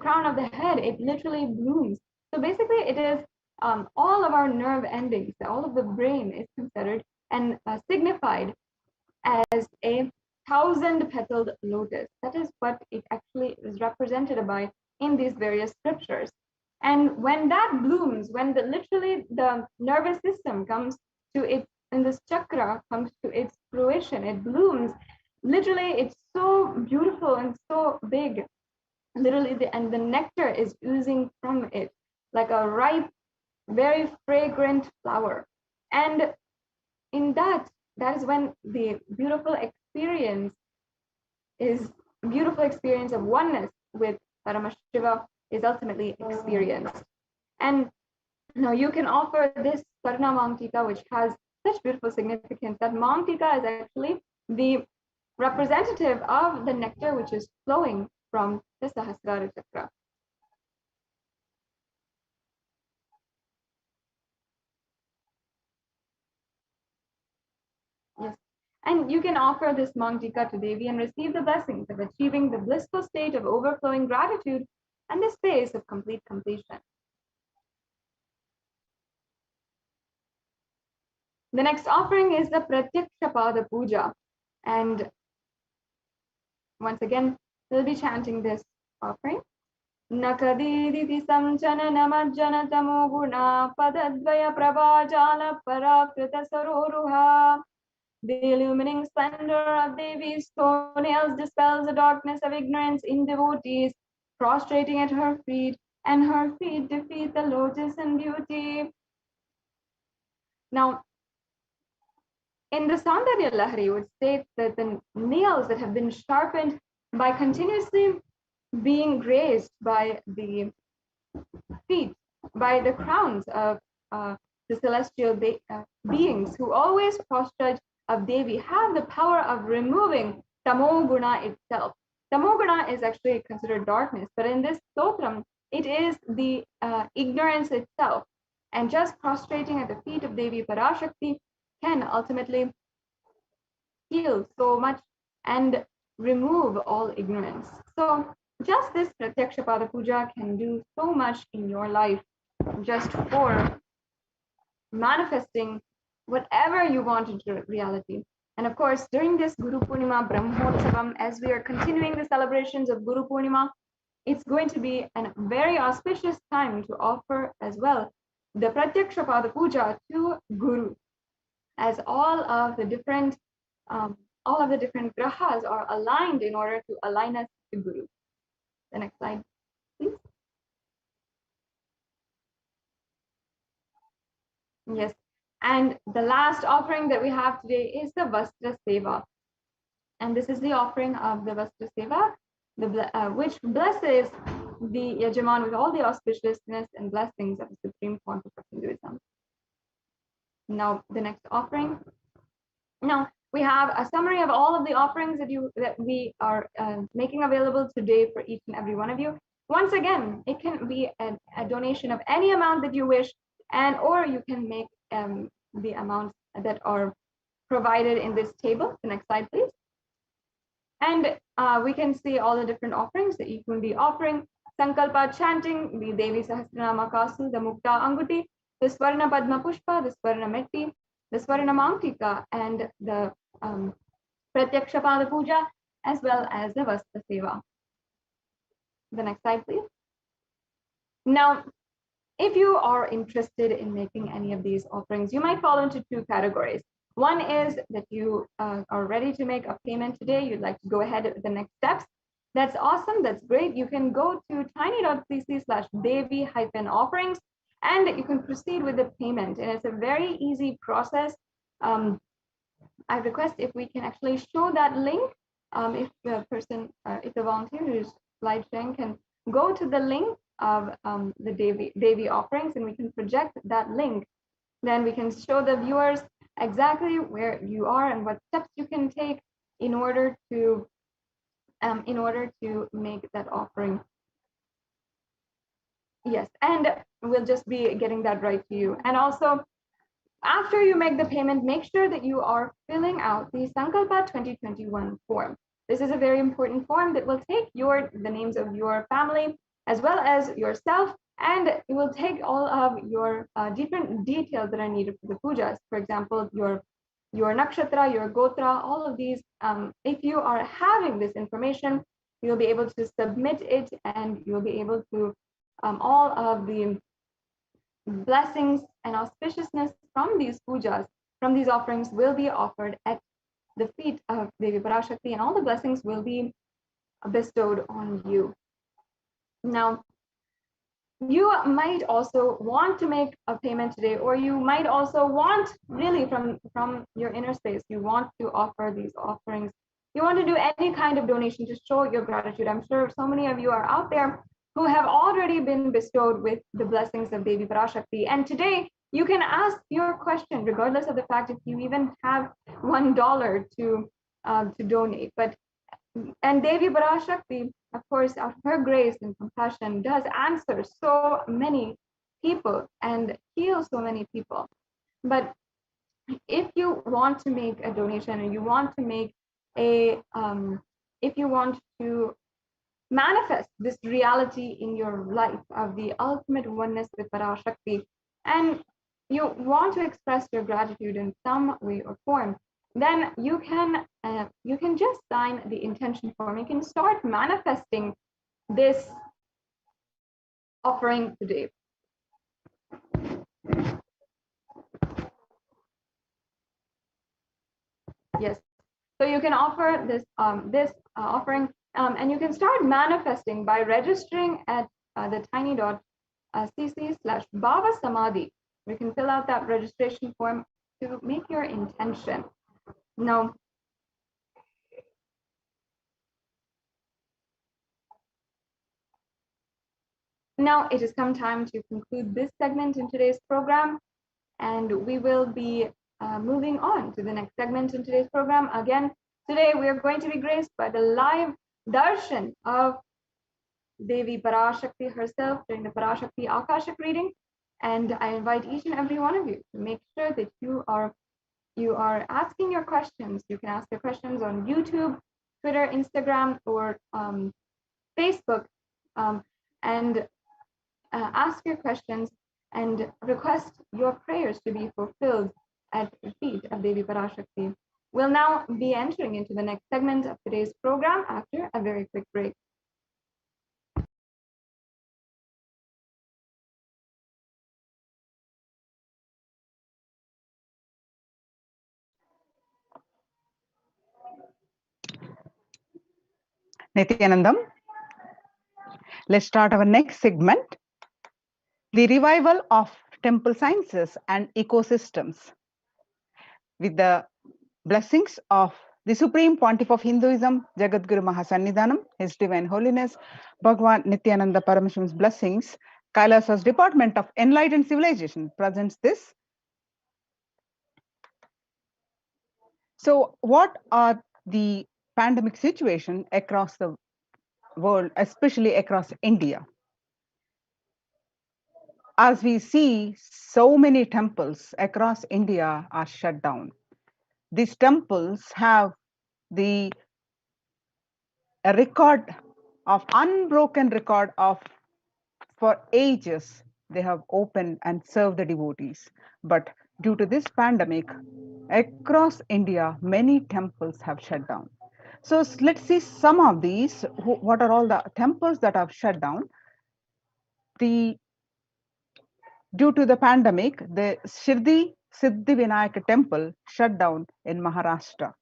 crown of the head, it literally blooms. So basically, it is all of our nerve endings, all of the brain is considered and signified as a 1,000-petaled lotus. That is what it actually is represented by in these various scriptures. And when that blooms, when literally the nervous system comes to its, and this chakra comes to its fruition, it blooms. Literally, it's so beautiful and so big. Literally, and the nectar is oozing from it like a ripe, very fragrant flower. And in that is when the beautiful experience of oneness with Paramashiva is ultimately experienced. And now you can offer this Swarna Mangtika, which has such beautiful significance. That Mangtika is actually the representative of the nectar which is flowing from the Sahasrara Chakra. Yes. And you can offer this Mangtika to Devi and receive the blessings of achieving the blissful state of overflowing gratitude and the space of complete completion. The next offering is the Pratyaksha Pada Puja. And once again, we'll be chanting this offering. Nakadiditi samchana namajjana tamo guna padadvaya prabhajala parakrita saroruha. The illumining splendor of Devi's toenails dispels the darkness of ignorance in devotees, prostrating at her feet, and her feet defeat the lotus in beauty. Now, in the Saundarya Lahari would state that the nails that have been sharpened by continuously being grazed by the feet, by the crowns of the celestial beings who always prostrate of Devi, have the power of removing Tamoguna itself. Tamoguna is actually considered darkness, but in this stotram, it is the ignorance itself. And just prostrating at the feet of Devi Parashakti can ultimately heal so much and remove all ignorance. So just this Pratyaksha Pada Puja can do so much in your life just for manifesting whatever you want into reality. And of course, during this Guru Purnima Brahmotsavam, as we are continuing the celebrations of Guru Purnima, it's going to be a very auspicious time to offer as well the Pratyaksha Pada Puja to Guru, as all of the different grahas are aligned in order to align us to Guru. The next slide, please. Yes, and the last offering that we have today is the Vastra Seva. And this is the offering of the Vastra Seva, which blesses the Yajaman with all the auspiciousness and blessings of the Supreme Pontiff of Hinduism. Now, the next offering. Now, we have a summary of all of the offerings that we are making available today for each and every one of you. Once again, it can be a donation of any amount that you wish, or you can make the amounts that are provided in this table. The next slide, please. And we can see all the different offerings that you can be offering. Sankalpa chanting, the Devi Sahasranama Kasu, the Mukta Anguti, the Swarna Padma Pushpa, the Swarna Metti, the Swarna Mangtika, and the Pratyaksha Pada Puja, as well as the Vastra Seva. The next slide, please. Now, if you are interested in making any of these offerings, you might fall into two categories. One is that you are ready to make a payment today. You'd like to go ahead with the next steps. That's awesome. That's great. You can go to tiny.cc/Devi-offerings and you can proceed with the payment. And it's a very easy process. I request if we can actually show that link. If the volunteer who's live sharing can go to the link of the Devi offerings, and we can project that link. Then we can show the viewers exactly where you are and what steps you can take in order to make that offering. Yes, and we'll just be getting that right to you. And also, after you make the payment, make sure that you are filling out the Sankalpa 2021 form. This is a very important form that will take the names of your family as well as yourself, and it will take all of your different details that are needed for the pujas. For example, your nakshatra, your gotra, all of these. If you are having this information, you'll be able to submit it, and you'll be able to all of the blessings and auspiciousness from these pujas, from these offerings, will be offered at the feet of Devi Parashakti, and all the blessings will be bestowed on you. Now, you might also want to make a payment today, or you might also want, really from your inner space, you want to offer these offerings. You want to do any kind of donation to show your gratitude. I'm sure so many of you are out there who have already been bestowed with the blessings of Devi Parashakti. And today, you can ask your question, regardless of the fact if you even have $1 to donate. And Devi Parashakti, of course, of her grace and compassion, does answer so many people and heal so many people. But if you want to make a donation and you want to make if you want to manifest this reality in your life of the ultimate oneness with Parashakti, and you want to express your gratitude in some way or form, then you can just sign the intention form. You can start manifesting this offering today. Yes, so you can offer this offering, and you can start manifesting by registering at the tiny.cc/Baba Samadhi. You can fill out that registration form to make your intention. Now, it has come time to conclude this segment in today's program, and we will be moving on to the next segment in today's program. Again, today we are going to be graced by the live darshan of Devi Parashakti herself during the Parashakti Akashic reading. And I invite each and every one of you to make sure that you are asking your questions. You can ask your questions on YouTube, Twitter, Instagram, or Facebook, and ask your questions and request your prayers to be fulfilled at the feet of Devi Parashakti. We'll now be entering into the next segment of today's program after a very quick break. Nithyanandam. Let's start our next segment, the revival of temple sciences and ecosystems, with the blessings of the Supreme Pontiff of Hinduism, Jagadguru Mahasannidhanam, His Divine Holiness, Bhagwan Nithyananda Paramashivan's blessings. Kailasa's Department of Enlightened Civilization presents this. So what are the pandemic situation across the world, especially across India? As we see, so many temples across India are shut down. These temples have the unbroken record of, for ages, they have opened and served the devotees. But due to this pandemic, across India, many temples have shut down. So let's see some of these. What are all the temples that have shut down? Due to the pandemic, the Shirdi Siddhivinayak temple shut down in Maharashtra.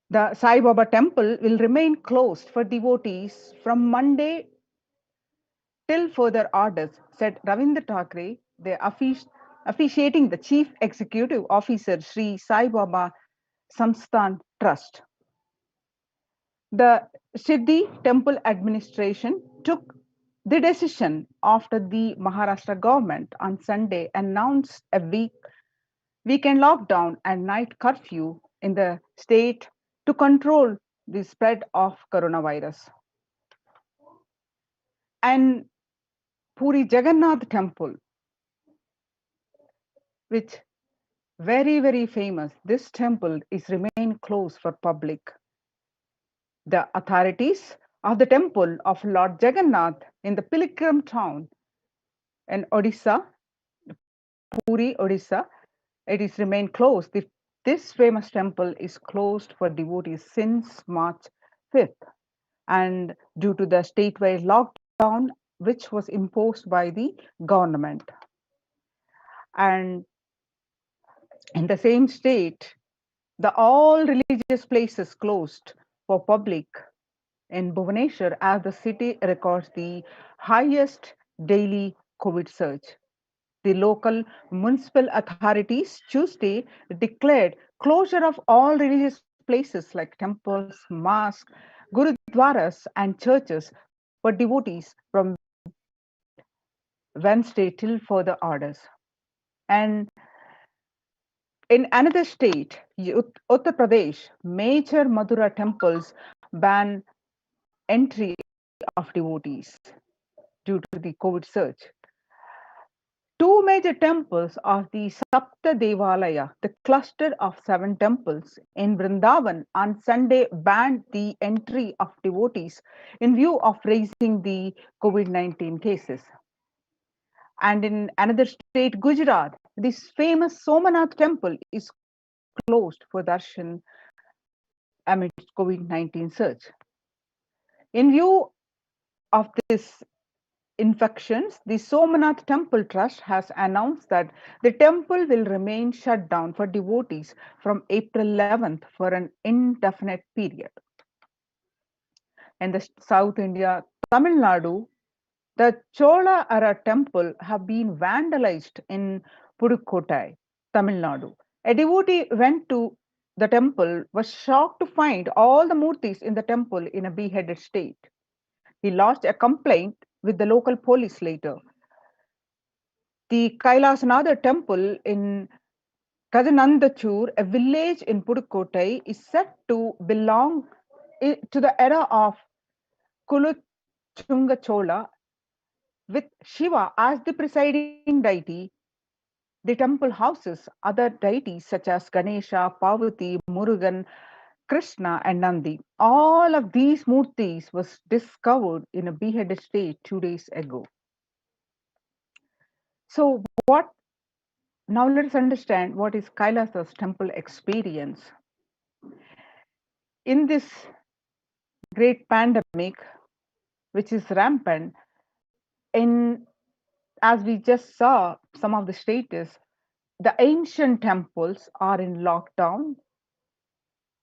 The Sai Baba temple will remain closed for devotees from Monday till further orders, said Ravindra Thakre, the officiating the Chief Executive Officer, Sri Sai Baba Samsthan Trust. The Shirdi temple administration took the decision after the Maharashtra government on Sunday announced a weekend lockdown and night curfew in the state to control the spread of coronavirus. And Puri Jagannath temple, which very, very famous, this temple is remain closed for public. The authorities of the temple of Lord Jagannath in the pilgrim town in Odisha, Puri, Odisha, it is remained closed. This famous temple is closed for devotees since March 5th, and due to the statewide lockdown, which was imposed by the government. And in the same state, all religious places closed for public in Bhubaneswar, as the city records the highest daily COVID surge. The local municipal authorities Tuesday declared closure of all religious places like temples, mosques, gurudwaras and churches for devotees from Wednesday till further orders. And in another state, Uttar Pradesh, major Madura temples ban entry of devotees due to the COVID surge. Two major temples of the Sapta Devalaya, the cluster of 7 temples in Vrindavan, on Sunday banned the entry of devotees in view of raising the COVID-19 cases. And in another state, Gujarat, this famous Somanath temple is closed for darshan amidst COVID-19 surge. In view of this infections, the Somanath Temple Trust has announced that the temple will remain shut down for devotees from April 11th for an indefinite period. In the South India, Tamil Nadu, the Chola era temple have been vandalized in Pudukkottai, Tamil Nadu. A devotee went to the temple, was shocked to find all the murtis in the temple in a beheaded state. He lodged a complaint with the local police later. The Kailasa temple in Kadanandachur, a village in Pudukkottai, is said to belong to the era of Kuluchunga Chola, with Shiva as the presiding deity. The temple houses other deities such as Ganesha, Parvati, Murugan, Krishna, and Nandi. All of these murtis was discovered in a beheaded state 2 days ago. So what? Now let us understand what is Kailasa's temple experience. In this great pandemic, which is rampant, as we just saw some of the status, the ancient temples are in lockdown,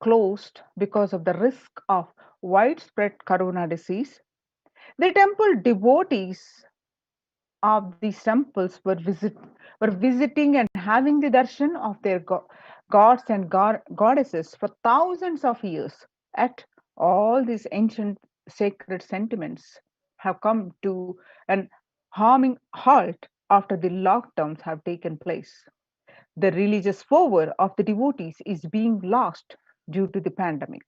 closed because of the risk of widespread corona disease. The temple devotees of these temples were visiting and having the darshan of their gods and goddesses for thousands of years. At all these ancient sacred sentiments have come to an harming halt after the lockdowns have taken place. The religious fervor of the devotees is being lost due to the pandemic.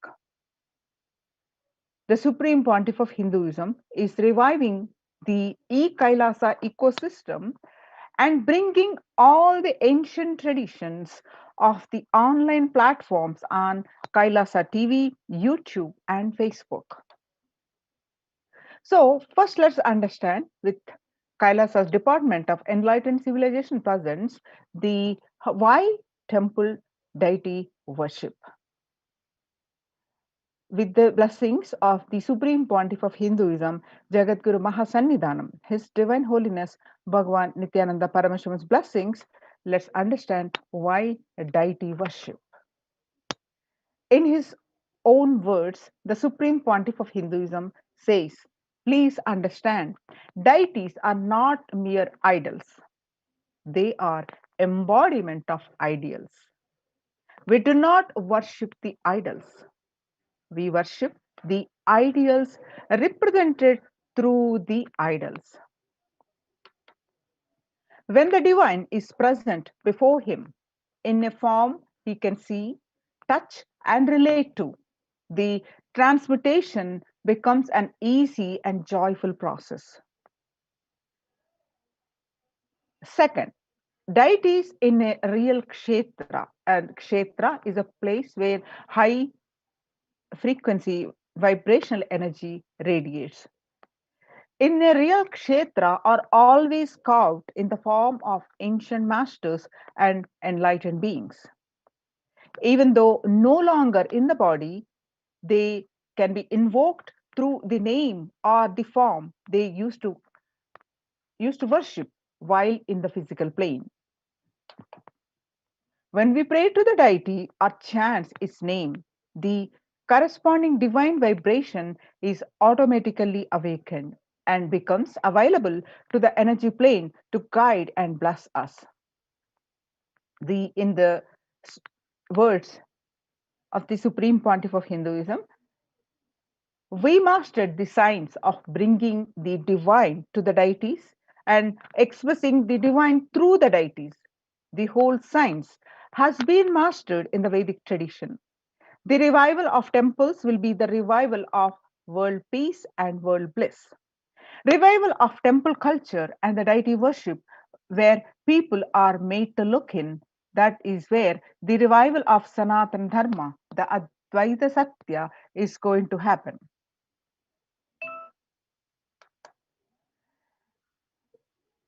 The Supreme Pontiff of Hinduism is reviving the e-Kailasa ecosystem and bringing all the ancient traditions of the online platforms on Kailasa TV, YouTube, and Facebook. So first let's understand with Kailasa's Department of Enlightened Civilization presents the why temple deity worship. With the blessings of the Supreme Pontiff of Hinduism, Jagadguru Mahasannidhanam, His Divine Holiness Bhagavan Nithyananda Paramashivam's blessings, let's understand why deity worship. In his own words, the Supreme Pontiff of Hinduism says, please understand, deities are not mere idols. They are embodiment of ideals. We do not worship the idols. We worship the ideals represented through the idols. When the divine is present before him in a form he can see, touch, and relate to, the transmutation becomes an easy and joyful process. Second, deities in a real kshetra, and kshetra is a place where high frequency vibrational energy radiates. In a real kshetra are always carved in the form of ancient masters and enlightened beings. Even though no longer in the body, they can be invoked through the name or the form they used to worship while in the physical plane. When we pray to the deity or chant its name, the corresponding divine vibration is automatically awakened and becomes available to the energy plane to guide and bless us. In the words of the Supreme Pontiff of Hinduism, we mastered the science of bringing the divine to the deities and expressing the divine through the deities. The whole science has been mastered in the Vedic tradition. The revival of temples will be the revival of world peace and world bliss. Revival of temple culture and the deity worship, where people are made to look in, that is where the revival of Sanatana Dharma, the Advaita Satya, is going to happen.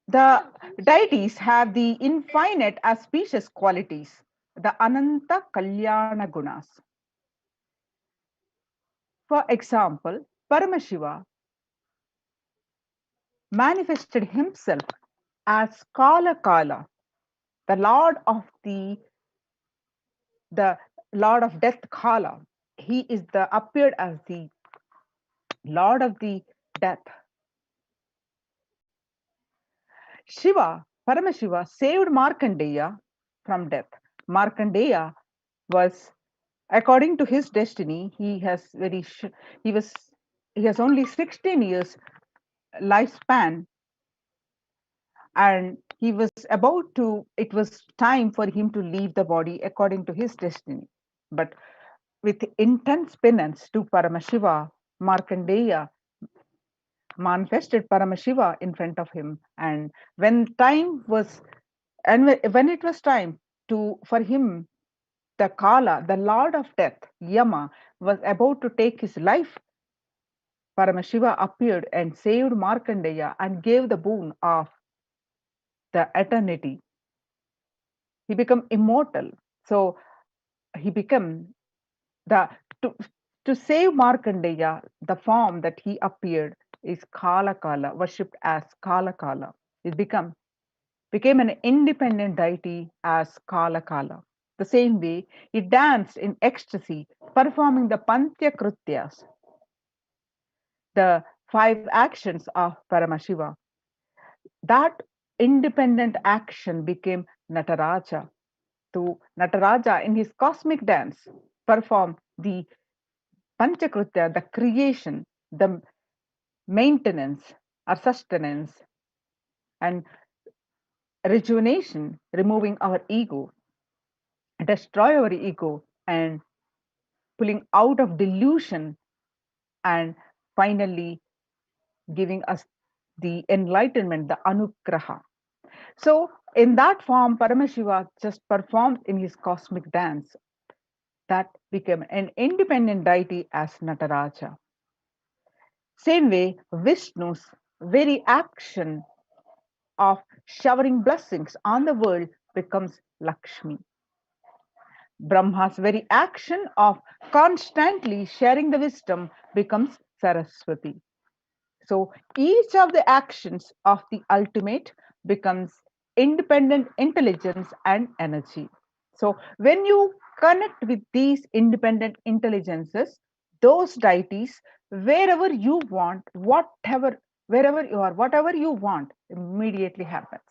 The deities have the infinite auspicious qualities, the Ananta Kalyana Gunas. For example, Paramashiva manifested himself as Kala Kala, the the Lord of Death Kala. He is the appeared as the Lord of the Death. Shiva, Paramashiva saved Markandeya from death. Markandeya was, according to his destiny, he was he has only 16 years lifespan, and he was about to, it was time for him to leave the body according to his destiny. But with intense penance to Paramashiva, Markandeya manifested Paramashiva in front of him. And when time was, and when it was time to for him, the Kala, the Lord of Death, Yama, was about to take his life, Paramashiva appeared and saved Markandeya and gave the boon of the eternity. He became immortal. So he became the to save Markandeya, the form that he appeared is Kala Kala, worshipped as Kala Kala. It became an independent deity as Kala Kala. The same way, he danced in ecstasy, performing the Pantya Krutyas, the 5 actions of Paramashiva. That independent action became Nataraja. To Nataraja, in his cosmic dance, performed the Panchakritya, the creation, the maintenance or sustenance, and rejuvenation, removing our ego, destroy our ego, and pulling out of delusion, and finally giving us the enlightenment, the anugraha. So, in that form, Paramashiva just performed in his cosmic dance that became an independent deity as Nataraja. Same way, Vishnu's very action of showering blessings on the world becomes Lakshmi. Brahma's very action of constantly sharing the wisdom becomes Saraswati. So each of the actions of the ultimate becomes independent intelligence and energy. So when you connect with these independent intelligences, those deities, wherever you want, wherever you are, whatever you want, immediately happens.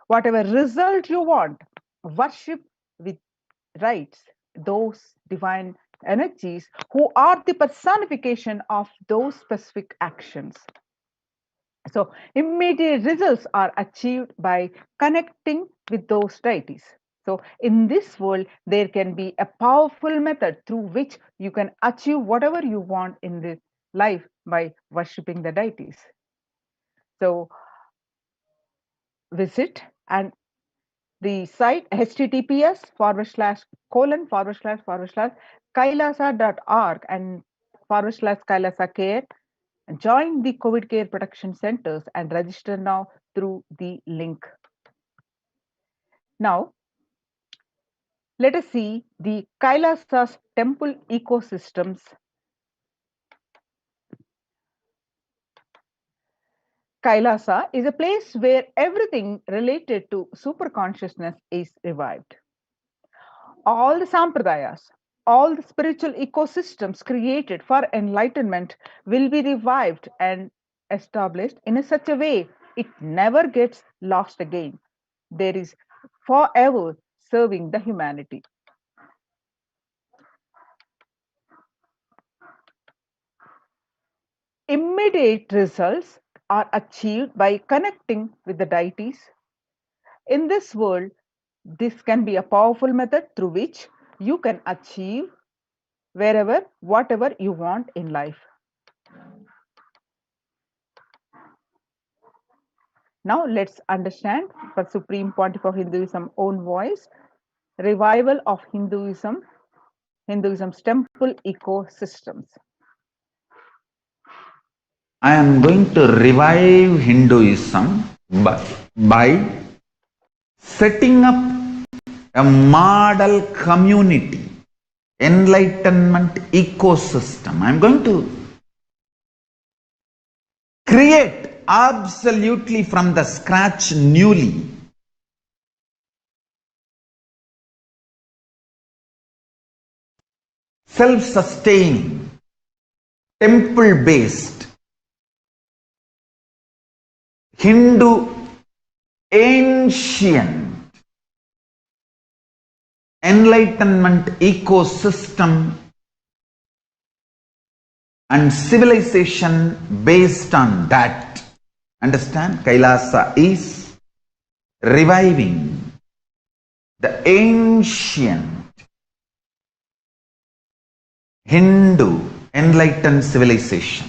Whatever result you want, worship with rites those divine energies who are the personification of those specific actions. So immediate results are achieved by connecting with those deities. So in this world, there can be a powerful method through which you can achieve whatever you want in this life by worshipping the deities. So visit and the site https://:/ kailasa.org and /kailasa care. Join the COVID care protection centers and register now through the link. Now, let us see the Kailasa's temple ecosystems. Kailasa is a place where everything related to super consciousness is revived. All the sampradayas, all the spiritual ecosystems created for enlightenment will be revived and established in such a way it never gets lost again. There is forever serving the humanity. immediate results are achieved by connecting with the deities. In this world, this can be a powerful method through which you can achieve wherever, whatever you want in life. Now let's understand the Supreme Pontiff of Hinduism own voice, revival of Hinduism's temple ecosystems. I am going to revive Hinduism by setting up a model community, enlightenment ecosystem. I am going to create absolutely from the scratch newly self-sustaining, temple-based Hindu ancient enlightenment ecosystem and civilization based on that. Understand? Kailasa is reviving the ancient Hindu enlightened civilization.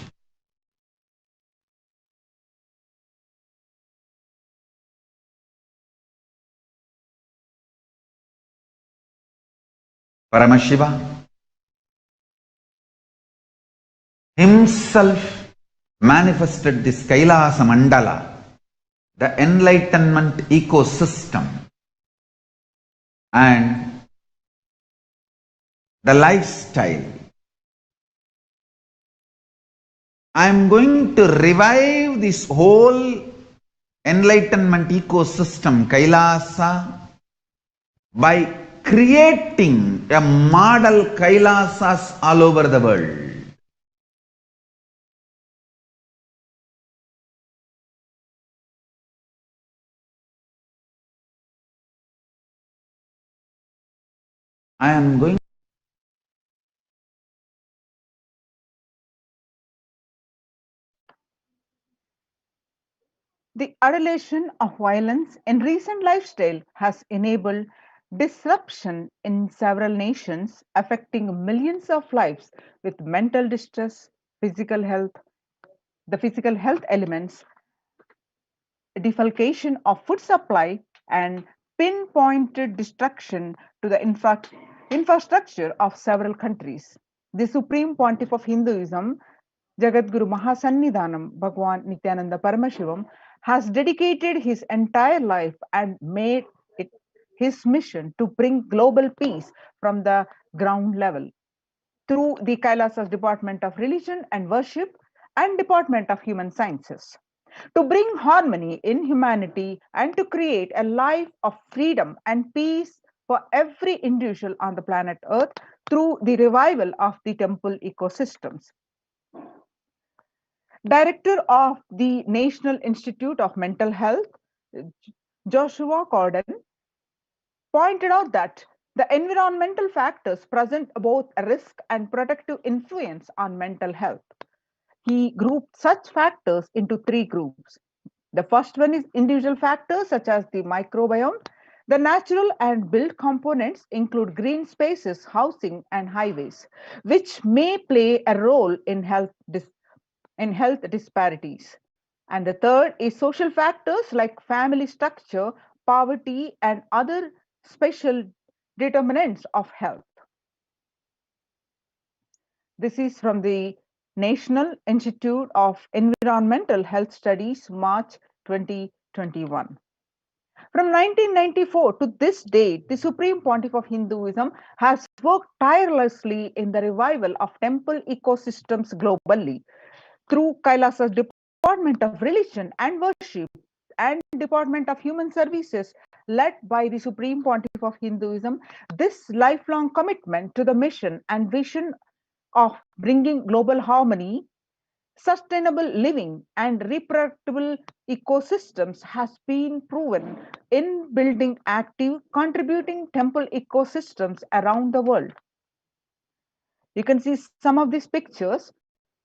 Paramashiva himself manifested this Kailasa Mandala, the enlightenment ecosystem, and the lifestyle. I am going to revive this whole enlightenment ecosystem, Kailasa, by creating a model Kailasas all over the world. I am going The adulation of violence in recent lifestyle has enabled disruption in several nations, affecting millions of lives with mental distress, the physical health elements, defalcation of food supply, and pinpointed destruction to the infrastructure of several countries. The Supreme Pontiff of Hinduism, Jagadguru Mahasannidhanam Bhagwan Nithyananda Paramashivam, has dedicated his entire life and made it his mission to bring global peace from the ground level through the Kailasa's Department of Religion and Worship and Department of Human Sciences, to bring harmony in humanity and to create a life of freedom and peace for every individual on the planet Earth through the revival of the temple ecosystems. Director of the National Institute of Mental Health, Joshua Corden, pointed out that the environmental factors present both a risk and protective influence on mental health. He grouped such factors into three groups. The first one is individual factors such as the microbiome. The natural and built components include green spaces, housing, and highways, which may play a role in health disparities. And the third is social factors like family structure, poverty, and other special determinants of health. This is from the National Institute of Environmental Health Studies, March 2021. From 1994 to this date, the Supreme Pontiff of Hinduism has worked tirelessly in the revival of temple ecosystems globally through Kailasa's Department of Religion and Worship and Department of Human Services, led by the Supreme Pontiff of Hinduism. This lifelong commitment to the mission and vision of bringing global harmony, sustainable living, and reproducible ecosystems has been proven in building active, contributing temple ecosystems around the world. You can see some of these pictures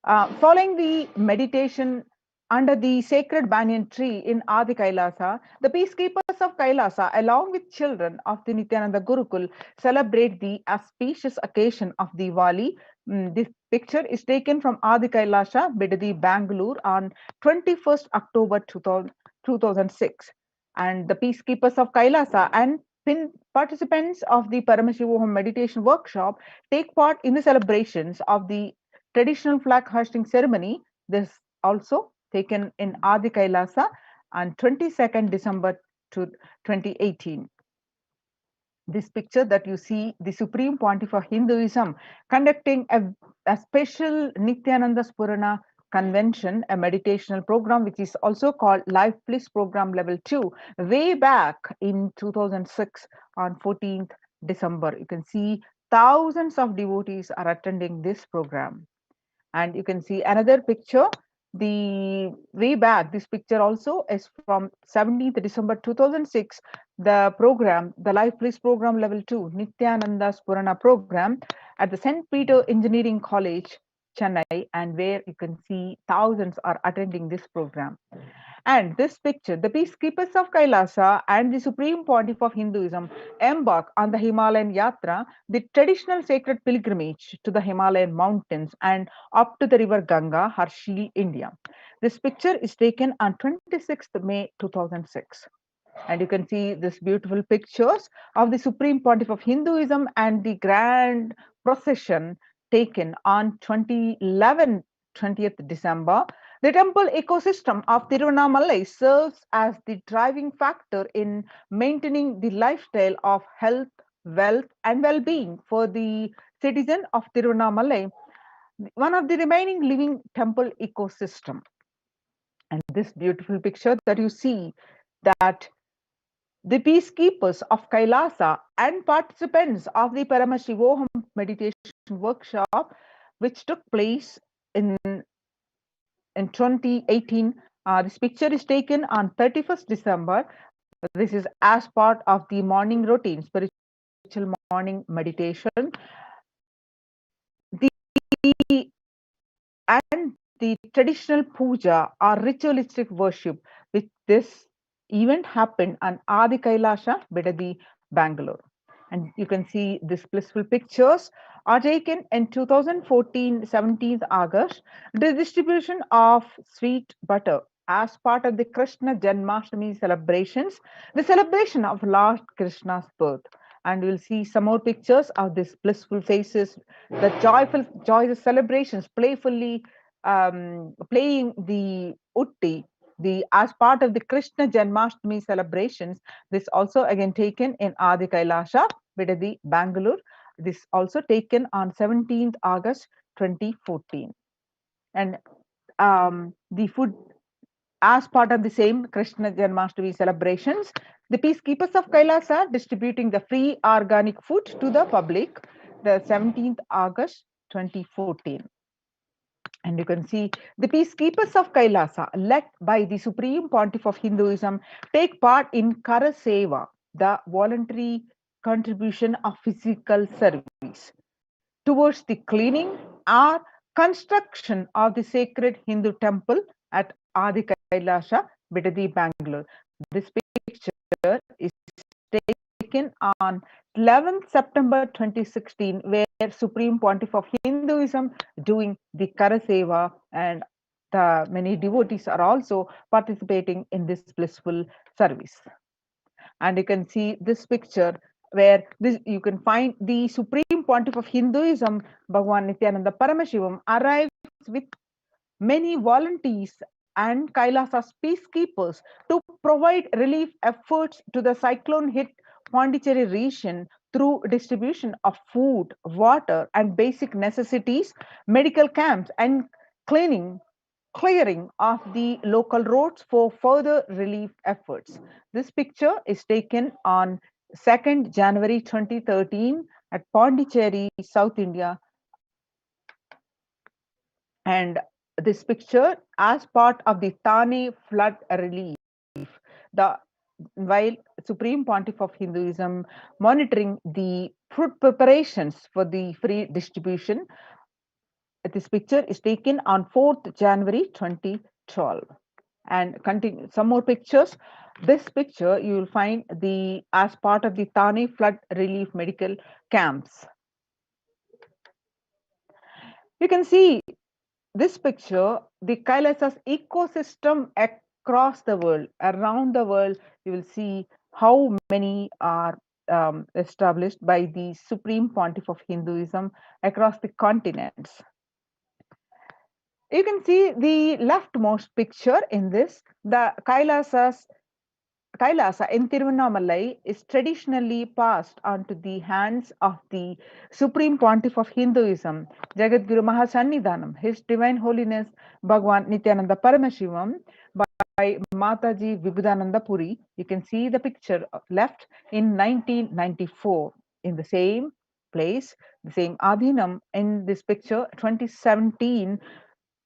Following the meditation under the sacred banyan tree in Adi Kailasa, the peacekeepers of Kailasa, along with children of the Nithyananda Gurukul, celebrate the auspicious occasion of Diwali. This picture is taken from Adi Kailasa, Bidadi, Bangalore on 21st October 2006. And the peacekeepers of Kailasa and participants of the Paramashivoham meditation workshop take part in the celebrations of the traditional flag hoisting ceremony. This also taken in Adi Kailasa on 22nd December 2018. This picture that you see, the Supreme Pontiff of Hinduism conducting a special Nithyananda Purana convention, a meditational program, which is also called Life Bliss Program Level 2, way back in 2006 on 14th December. You can see thousands of devotees are attending this program. And you can see another picture, the way back. This picture also is from 17th December 2006. The program, the Life Bliss Program Level 2, Nithyananda Purana program at the St. Peter Engineering College, Chennai, and where you can see thousands are attending this program. And this picture, the peacekeepers of Kailasa and the Supreme Pontiff of Hinduism embark on the Himalayan Yatra, the traditional sacred pilgrimage to the Himalayan mountains and up to the river Ganga, Harshil, India. This picture is taken on 26th May 2006. And you can see this beautiful pictures of the Supreme Pontiff of Hinduism and the grand procession taken on 20th December. The temple ecosystem of Tiruvannamalai serves as the driving factor in maintaining the lifestyle of health, wealth, and well-being for the citizen of Tiruvannamalai, one of the remaining living temple ecosystem. And this beautiful picture that you see, that the peacekeepers of Kailasa and participants of the Paramashivoham meditation workshop, which took place in 2018. This picture is taken on 31st December. This is as part of the morning routine, spiritual morning meditation. And the traditional puja or ritualistic worship, which this event happened on Adi Kailasa, Bidadi, Bangalore. And you can see these blissful pictures are taken in 2014, 17th August. The distribution of sweet butter as part of the Krishna Janmashtami celebrations, the celebration of Lord Krishna's birth. And we'll see some more pictures of these blissful faces, the joyous celebrations, playfully playing the utti, the as part of the Krishna Janmashtami celebrations. This also again taken in Adi Kailasa, Bidadi, Bangalore. This also taken on 17th August 2014. And the food as part of the same Krishna Janmashtami celebrations, the peacekeepers of Kailasa distributing the free organic food to the public, the 17th August 2014. And you can see the peacekeepers of Kailasa, led by the Supreme Pontiff of Hinduism, take part in Kara Seva, the voluntary contribution of physical service towards the cleaning or construction of the sacred Hindu temple at Adi Kailasa, Bidadi, Bangalore. This picture is taken on 11th September 2016, where Supreme Pontiff of Hinduism doing the Karaseva, and the many devotees are also participating in this blissful service. And you can see this picture where you can find the Supreme Pontiff of Hinduism, Bhagwan Nithyananda Paramashivam, arrives with many volunteers and Kailasa's peacekeepers to provide relief efforts to the cyclone hit Pondicherry region through distribution of food, water, and basic necessities, medical camps, and clearing of the local roads for further relief efforts. This picture is taken on 2nd January 2013 at Pondicherry, South India. And this picture as part of the Thane flood relief. The while Supreme Pontiff of Hinduism monitoring the food preparations for the free distribution, This picture is taken on 4th January 2012. And continue some more pictures. This picture you will find as part of the Thane flood relief medical camps. You can see this picture, the Kailasa's ecosystem across the world, around the world. You will see how many are established by the Supreme Pontiff of Hinduism across the continents. You can see the leftmost picture in this. The Kailasa in Tiruvannamalai is traditionally passed on to the hands of the Supreme Pontiff of Hinduism, Jagadguru Mahasannidhanam, His Divine Holiness Bhagwan Nithyananda Paramashivam, by Mataji Vibhudananda Puri. You can see the picture left in 1994 in the same place, the same Adhinam in this picture, 2017.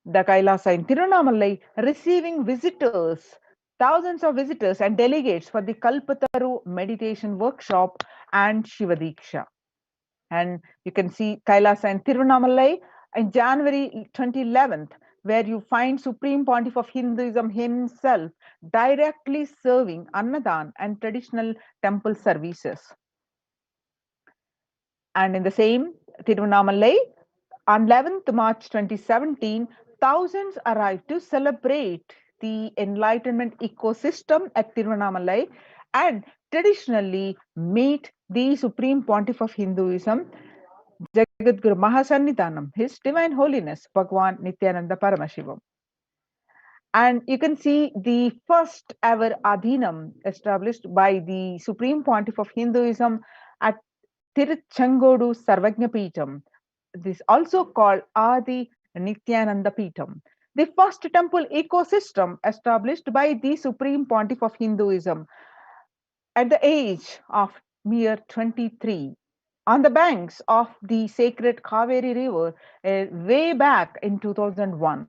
The Kailasa in Tiruvannamalai receiving visitors, thousands of visitors and delegates for the Kalpataru meditation workshop and Shiva Diksha. And you can see Kailasa in Tiruvannamalai in January 2011, where you find Supreme Pontiff of Hinduism himself directly serving Annadan and traditional temple services. And in the same Tiruvannamalai, on 11th March 2017, thousands arrived to celebrate the enlightenment ecosystem at Tiruvannamalai and traditionally meet the Supreme Pontiff of Hinduism, Jagadguru Mahasannidhanam, His Divine Holiness Bhagwan Nithyananda Paramashivam. And you can see the first ever Adhinam established by the Supreme Pontiff of Hinduism at Tiruchengodu Sarvajna Peetham. This also called Adi Nithyananda Peetham. The first temple ecosystem established by the Supreme Pontiff of Hinduism at the age of mere 23 on the banks of the sacred Kaveri River way back in 2001.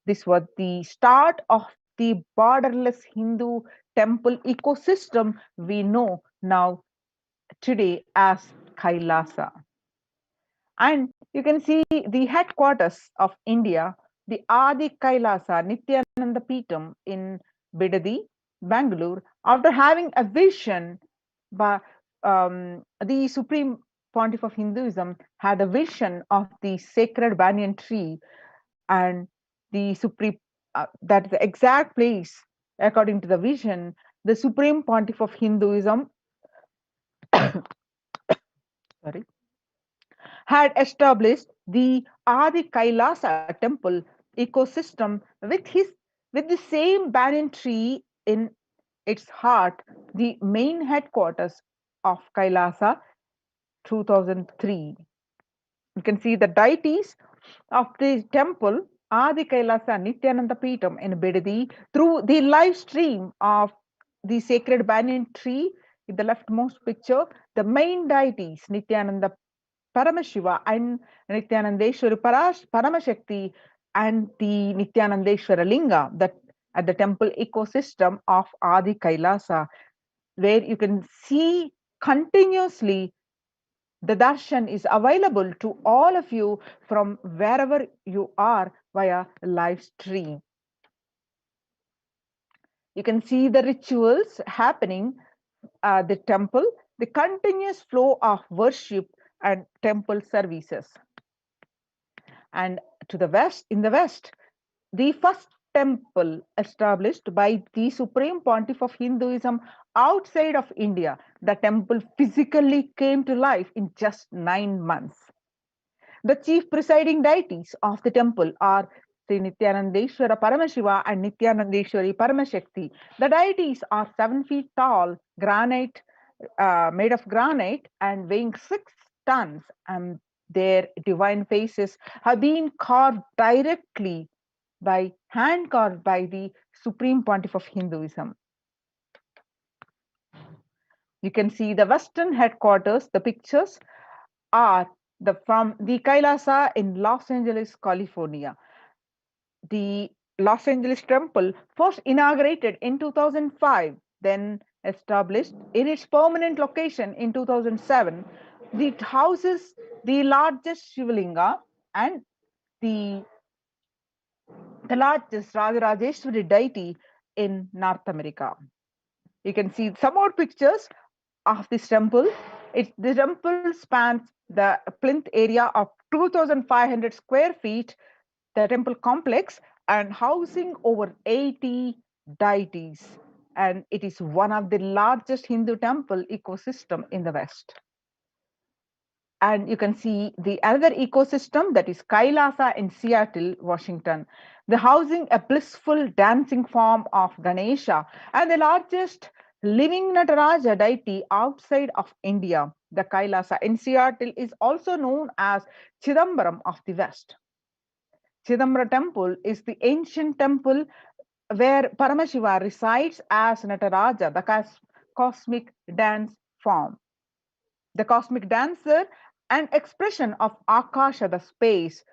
This was the start of the borderless Hindu temple ecosystem we know now today as Kailasa. And you can see the headquarters of India, the Adi Kailasa Nithyananda Peetham in Bidadi, Bangalore, after having a vision by the Supreme Pontiff of Hinduism had a vision of the sacred banyan tree, and the Supreme that is the exact place according to the vision. The Supreme Pontiff of Hinduism sorry, had established the Adi Kailasa temple ecosystem with the same banyan tree in its heart, the main headquarters of Kailasa, 2003. You can see the deities of the temple Adi Kailasa Nithyananda Peetham in Bidadi through the live stream of the sacred banyan tree in the leftmost picture. The main deities Nithyananda Paramashiva and Nithyanandeshwari Paramashakti and the Nithyanandeshwara Linga that at the temple ecosystem of Adi Kailasa, where you can see continuously the darshan is available to all of you from wherever you are via live stream. You can see the rituals happening at the temple, the continuous flow of worship and temple services. And to the west, in the west, the first temple established by the Supreme Pontiff of Hinduism outside of India. The temple physically came to life in just 9 months. The chief presiding deities of the temple are Sri Nithyanandeshwara Paramashiva and Nithyanandeshwari Paramashakti. The deities are 7 feet tall, granite, made of granite and weighing 6 tons, and their divine faces have been carved directly by hand carved by the Supreme Pontiff of Hinduism. You can see the western headquarters. The pictures are from the Kailasa in Los Angeles, California. The Los Angeles temple first inaugurated in 2005, then established in its permanent location in 2007. It houses the largest Shivalinga and the largest Rajarajeshwari deity in North America. You can see some more pictures of this temple. The temple spans the plinth area of 2,500 square feet, the temple complex, and housing over 80 deities. And it is one of the largest Hindu temple ecosystem in the West. And you can see the other ecosystem, that is Kailasa in Seattle, Washington. The housing a blissful dancing form of Ganesha and the largest living Nataraja deity outside of India. The Kailasa in Seattle is also known as Chidambaram of the West. Chidambara temple is the ancient temple where Paramashiva resides as Nataraja, the cosmic dance form. The cosmic dancer and expression of Akasha, the space.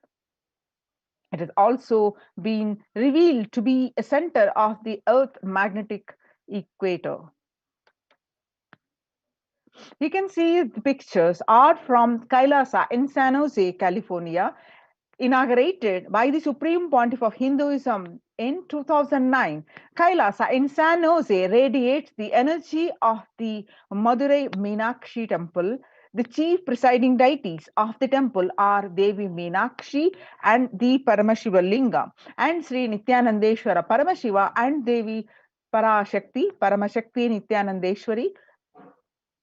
It has also been revealed to be a center of the Earth magnetic equator. You can see the pictures are from Kailasa in San Jose, California, inaugurated by the Supreme Pontiff of Hinduism in 2009. Kailasa in San Jose radiates the energy of the Madurai Meenakshi temple. The chief presiding deities of the temple are Devi Meenakshi and the Paramashiva Linga, and Sri Nithyanandeshwara Paramashiva and Devi Parashakti Nithyanandeshwari,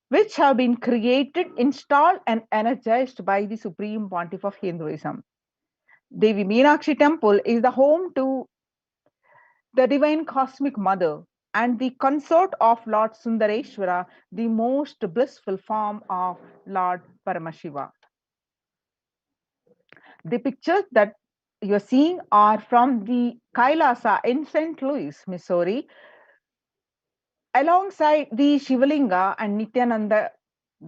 which have been created, installed, and energized by the Supreme Pontiff of Hinduism. Devi Meenakshi temple is the home to the divine cosmic mother and the consort of Lord Sundareshwara, the most blissful form of Lord Paramashiva. The pictures that you're seeing are from the Kailasa in St. Louis, Missouri. Alongside the Shivalinga and Nityananda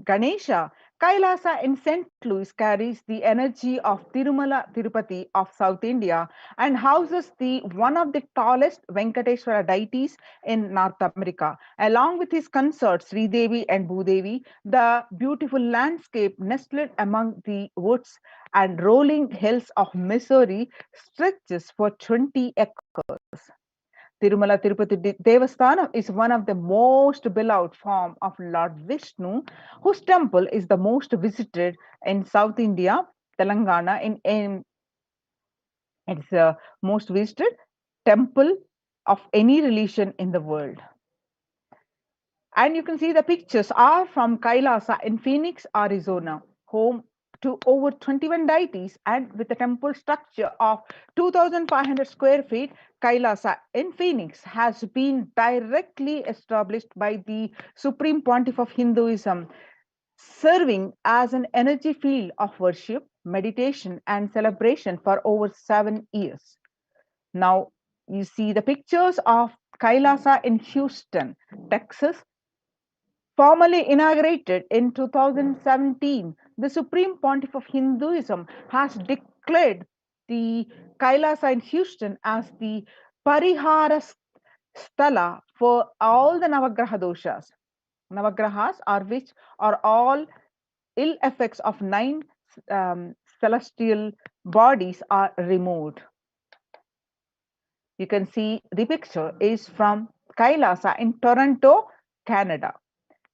Ganesha, Kailasa in St. Louis carries the energy of Tirumala Tirupati of South India and houses one of the tallest Venkateshwara deities in North America. Along with his consorts Sri Devi and Bhudevi, the beautiful landscape nestled among the woods and rolling hills of Missouri stretches for 20 acres. Tirumala Tirupati Devasthanam is one of the most beloved form of Lord Vishnu, whose temple is the most visited in South India, Telangana. It's the most visited temple of any religion in the world. And you can see the pictures are from Kailasa in Phoenix, Arizona, home to over 21 deities and with a temple structure of 2,500 square feet. Kailasa in Phoenix has been directly established by the Supreme Pontiff of Hinduism, serving as an energy field of worship, meditation, and celebration for over 7 years. Now, you see the pictures of Kailasa in Houston, Texas. Formally inaugurated in 2017, the Supreme Pontiff of Hinduism has declared the Kailasa in Houston as the Parihara Sthala for all the Navagraha doshas. Navagrahas are which are all ill effects of 9 celestial bodies are removed. You can see the picture is from Kailasa in Toronto, Canada.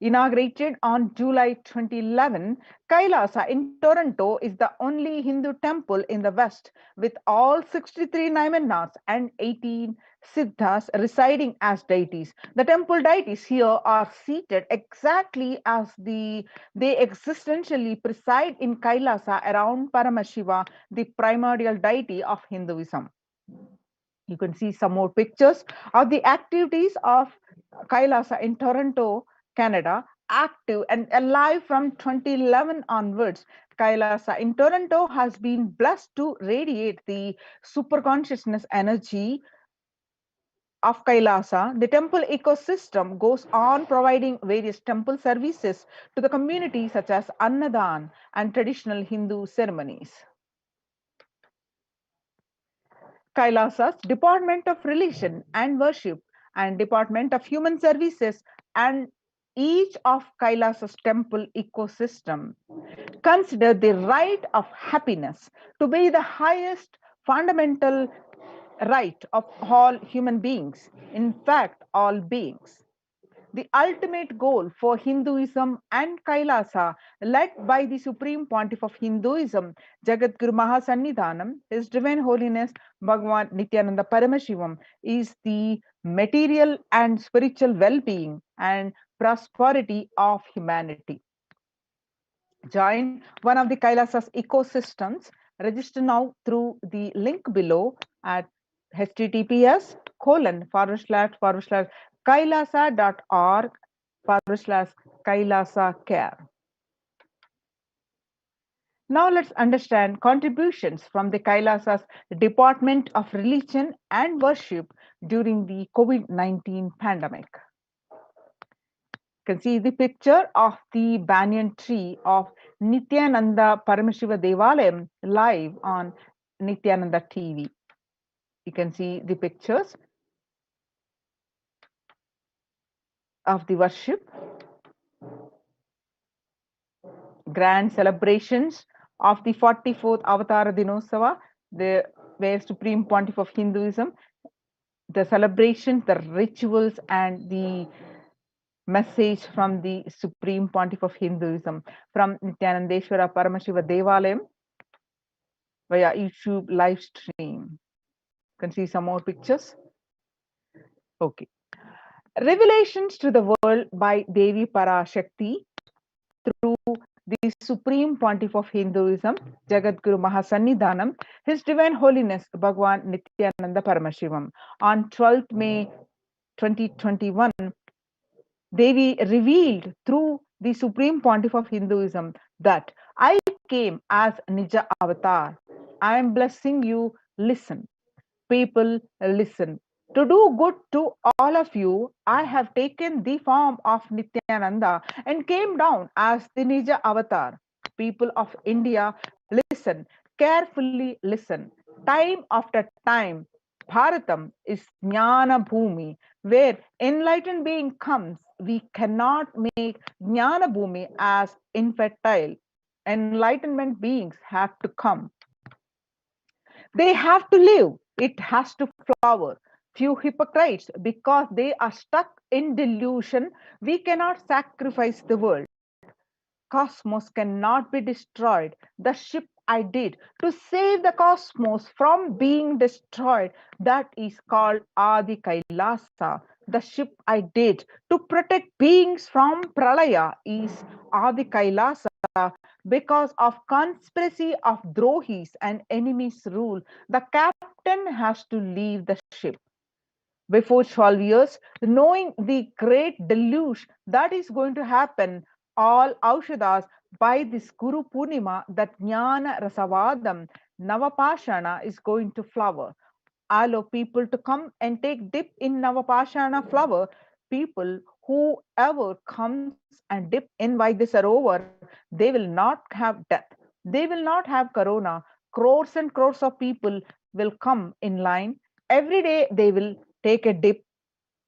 Inaugurated on July 2011, Kailasa in Toronto is the only Hindu temple in the West with all 63 Naimanas and 18 Siddhas residing as deities. The temple deities here are seated exactly as they existentially preside in Kailasa around Paramashiva, the primordial deity of Hinduism. You can see some more pictures of the activities of Kailasa in Toronto, Canada, active and alive from 2011 onwards. Kailasa in Toronto has been blessed to radiate the super consciousness energy of Kailasa. The temple ecosystem goes on providing various temple services to the community, such as Annadan and traditional Hindu ceremonies. Kailasa's Department of Religion and Worship and Department of Human Services and each of Kailasa's temple ecosystem consider the right of happiness to be the highest fundamental right of all human beings, in fact, all beings. The ultimate goal for Hinduism and Kailasa, led by the Supreme Pontiff of Hinduism, Jagadguru Mahasannidhanam, His Divine Holiness Bhagavan Nithyananda Paramashivam, is the material and spiritual well-being and prosperity of humanity. Join one of the Kailasa's ecosystems. Register now through the link below at https://kailasa.org/kailasa care. Now let's understand contributions from the Kailasa's Department of Religion and Worship during the COVID-19 pandemic. You can see the picture of the banyan tree of Nithyananda Paramashiva Devalayam live on Nithyananda TV. You can see the pictures of the worship, grand celebrations of the 44th Avatara Dinosava, where Supreme Pontiff of Hinduism, the celebrations, the rituals, and the message from the Supreme Pontiff of Hinduism from Nithyanandeshwara Paramashiva Devalayam via YouTube live stream. You can see some more pictures. Okay. Revelations to the world by Devi Parashakti through the Supreme Pontiff of Hinduism, Jagadguru Mahasannidhanam, His Divine Holiness Bhagavan Nithyananda Paramashivam. On 12th May 2021, Devi revealed through the Supreme Pontiff of Hinduism that I came as Nija Avatar. I am blessing you. Listen. People, listen. To do good to all of you, I have taken the form of Nithyananda and came down as the Nija Avatar. People of India, listen. Carefully listen. Time after time, Bharatam is Jnana Bhumi, where enlightened being comes. We cannot make Jnana Bhumi as infertile. Enlightenment beings have to come. They have to live. It has to flower. Few hypocrites, because they are stuck in delusion, we cannot sacrifice the world. Cosmos cannot be destroyed. The ship I did to save the cosmos from being destroyed, that is called Adi Kailasa. The ship I did to protect beings from Pralaya is Adi Kailasa. Because of conspiracy of Drohis and enemies rule, the captain has to leave the ship. Before 12 years, knowing the great deluge that is going to happen, all Aushadas by this Guru Purnima, that Jnana Rasavadam Navapashana is going to flower. Allow people to come and take dip in Navapashana flower. People whoever comes and dip in Vaidyasarovar, they will not have death. They will not have corona. Crores and crores of people will come in line. Every day they will take a dip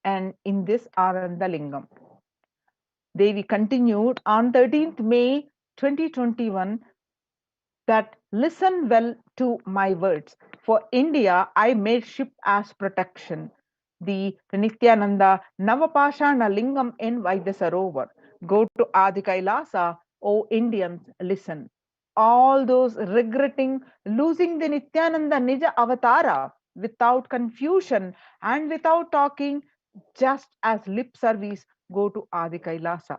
and in this Ananda Lingam. Devi continued on 13th May 2021 that listen well to my words. For India, I made ship as protection. The Nithyananda Navapashana Lingam in Vaidyasarovar. Go to Adi Kailasa, O Indians, listen. All those regretting losing the Nithyananda Nija Avatara without confusion and without talking, just as lip service, go to Adi Kailasa.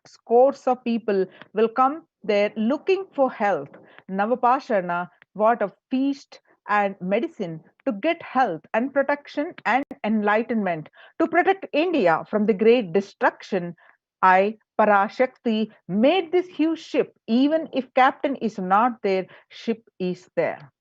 Scores of people will come there looking for health. Navapashana, what a feast and medicine to get health and protection and enlightenment, to protect India from the great destruction. I, Parashakti, made this huge ship. Even if captain is not there, ship is there.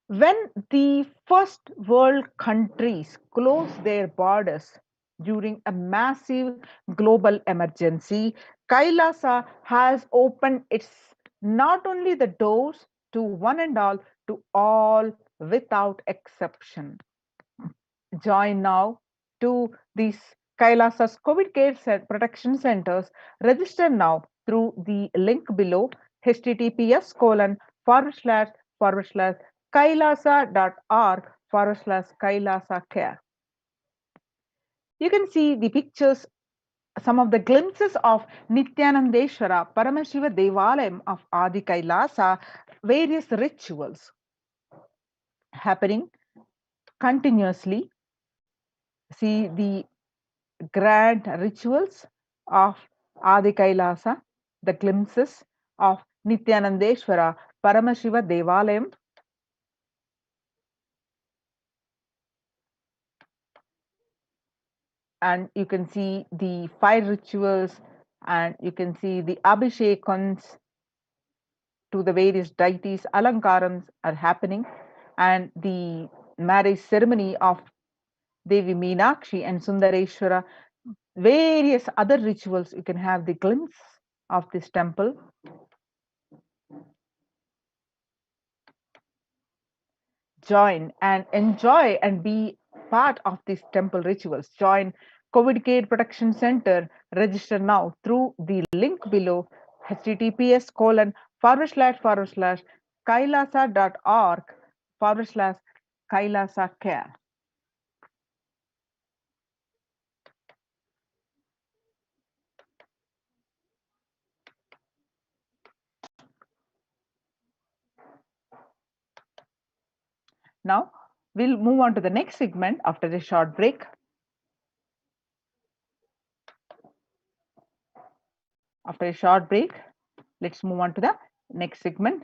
When the first world countries closed their borders during a massive global emergency, Kailasa has opened its not only the doors to one and all without exception. Join now to these Kailasa's COVID care protection centers. Register now through the link below, https://kailasa.org/Kailasa care. You can see the pictures, some of the glimpses of Nithyanandeshwara Paramashiva Devalayam of Adi Kailasa, various rituals happening continuously. See the grand rituals of Adi Kailasa, the glimpses of Nithyanandeshwara Paramashiva Devalayam. And you can see the fire rituals, and you can see the abhishekans to the various deities. Alankarams are happening, and the marriage ceremony of Devi Meenakshi and Sundareshwara, various other rituals. You can have the glimpse of this temple. Join and enjoy and be part of these temple rituals. Join COVID Care Protection Center. Register now through the link below, https://kailasa.org/Kailasa care. Now we'll move on to the next segment after a short break. After a short break, let's move on to the next segment.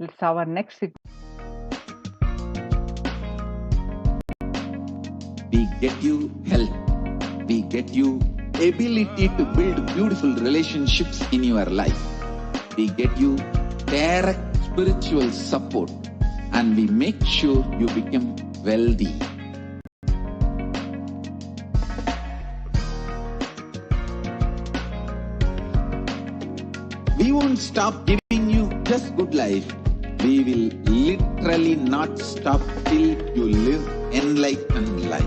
Let's have our next segment. We get you health. We get you ability to build beautiful relationships in your life. We get you direct spiritual support, and we make sure you become wealthy. We won't stop giving you just good life. We will literally not stop till you live enlightened life.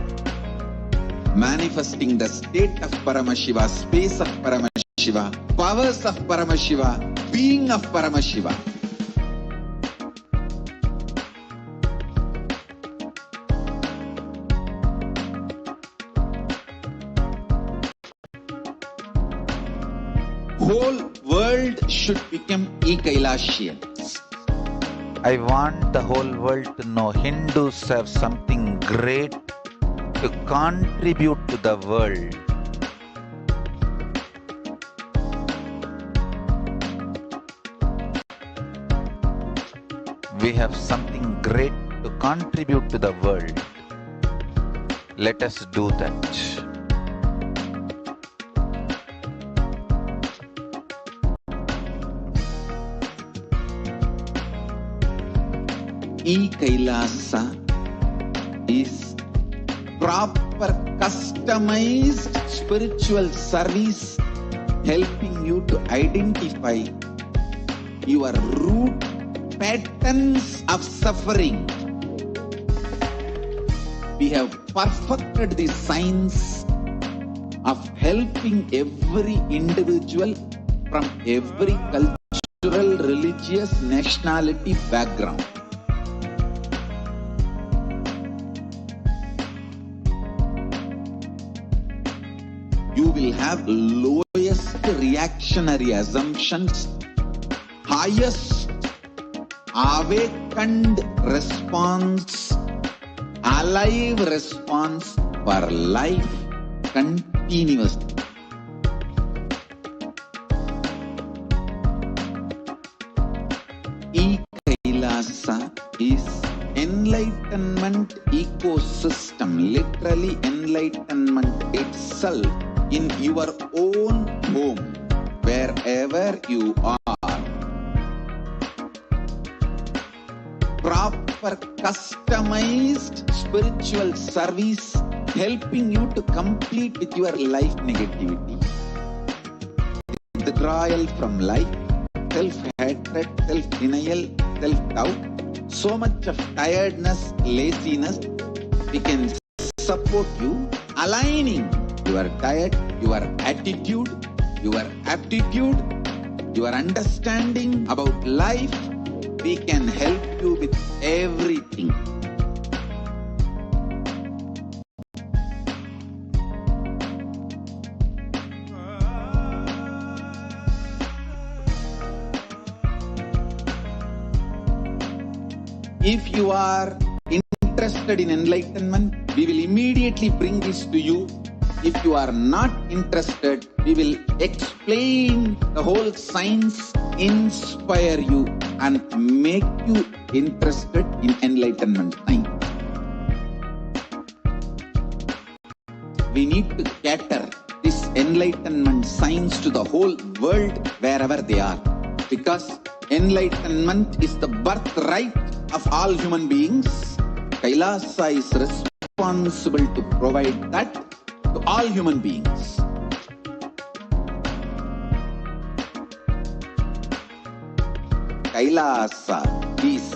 Manifesting the state of Paramashiva, space of Paramashiva, powers of Paramashiva, being of Paramashiva. Whole world should become Kailasians. I want the whole world to know Hindus have something great to contribute to the world. We have something great to contribute to the world. Let us do that. Kailasa is proper customized spiritual service, helping you to identify your root patterns of suffering. We have perfected the science of helping every individual from every cultural, religious, nationality background. You will have lowest reactionary assumptions, highest awakened response, alive response for life continuously. Kailasa is enlightenment ecosystem, literally enlightenment itself in your own home, wherever you are. Proper customized spiritual service helping you to complete with your life negativity. Withdrawal from life, self-hatred, self-denial, self-doubt, so much of tiredness, laziness, we can support you aligning your diet, your attitude, your aptitude, your understanding about life. We can help you with everything. If you are interested in enlightenment, we will immediately bring this to you. If you are not interested, we will explain the whole science, inspire you, and make you interested in enlightenment science. We need to cater this enlightenment science to the whole world wherever they are, because enlightenment is the birthright of all human beings. Kailasa is responsible to provide that to all human beings. Kailasa is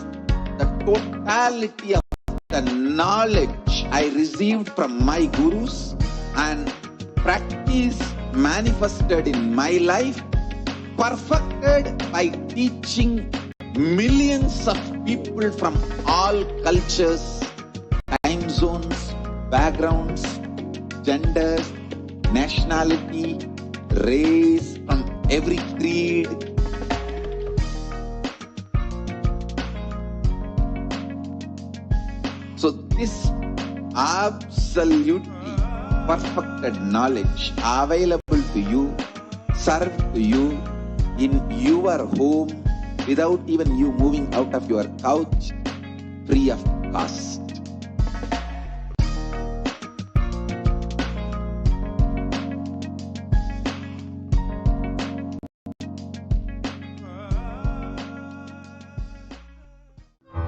the totality of the knowledge I received from my gurus and practice manifested in my life, perfected by teaching millions of people from all cultures, time zones, backgrounds, genders, nationality, race, from every creed. So this absolutely perfected knowledge available to you, served to you in your home without even you moving out of your couch, free of cost.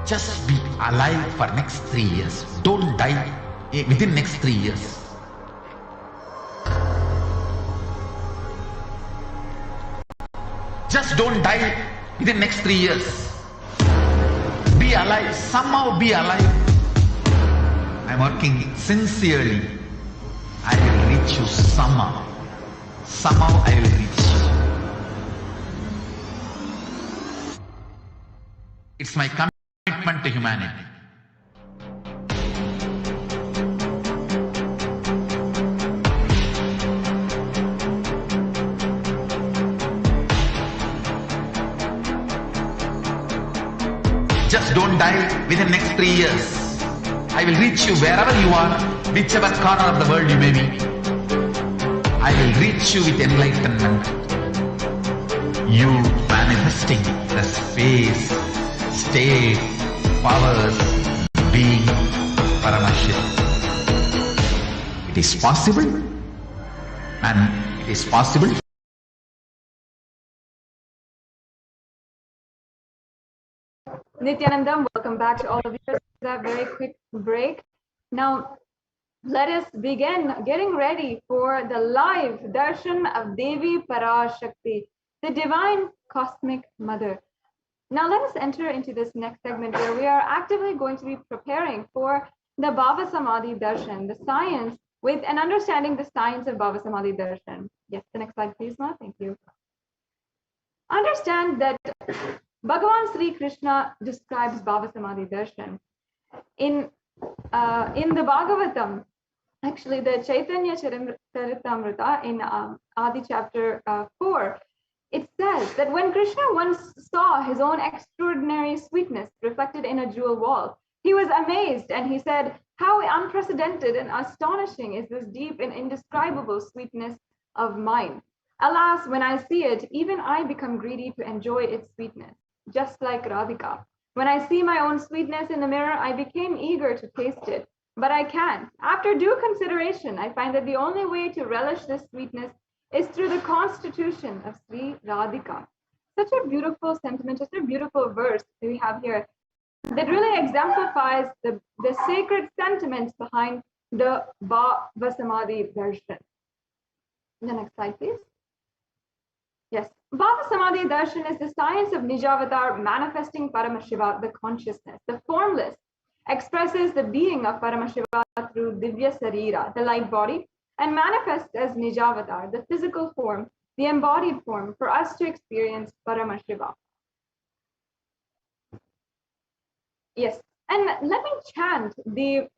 Just be alive for next 3 years. Don't die within next 3 years. Just don't die within next 3 years. Be alive. Somehow be alive. I'm working sincerely. I will reach you somehow. Somehow I will reach you. It's my commitment to humanity. Just don't die within the next 3 years. I will reach you wherever you are, whichever corner of the world you may be. I will reach you with enlightenment. You manifesting the space, state, powers, being Paramashivoham. It is possible, and it is possible. Nithyanandam, welcome back to all of you. That very quick break. Now, let us begin getting ready for the live darshan of Devi Parashakti, the divine cosmic mother. Now, let us enter into this next segment where we are actively going to be preparing for the Bhava Samadhi Darshan, the science with and understanding the science of Bhava Samadhi Darshan. Yes, the next slide, please, Ma. Thank you. Understand that Bhagavan Sri Krishna describes Bhava Samadhi Darshan in the Bhagavatam. Actually, the Chaitanya Charitamrita in Adi chapter 4, it says that when Krishna once saw his own extraordinary sweetness reflected in a jewel wall, he was amazed and he said, "How unprecedented and astonishing is this deep and indescribable sweetness of mine. Alas, when I see it, even I become greedy to enjoy its sweetness, just like Radhika. When I see my own sweetness in the mirror, I became eager to taste it, but I can't. After due consideration, I find that the only way to relish this sweetness is through the constitution of Sri Radhika." Such a beautiful sentiment, such a beautiful verse we have here that really exemplifies the sacred sentiments behind the Bhava Samadhi Darshan. The next slide, please. Yes, Bhava Samadhi Darshan is the science of Nijavatar manifesting Paramashiva, the consciousness. The formless expresses the being of Paramashiva through Divya Sarira, the light body, and manifests as Nijavatar, the physical form, the embodied form, for us to experience Paramashiva. Yes, and let me chant the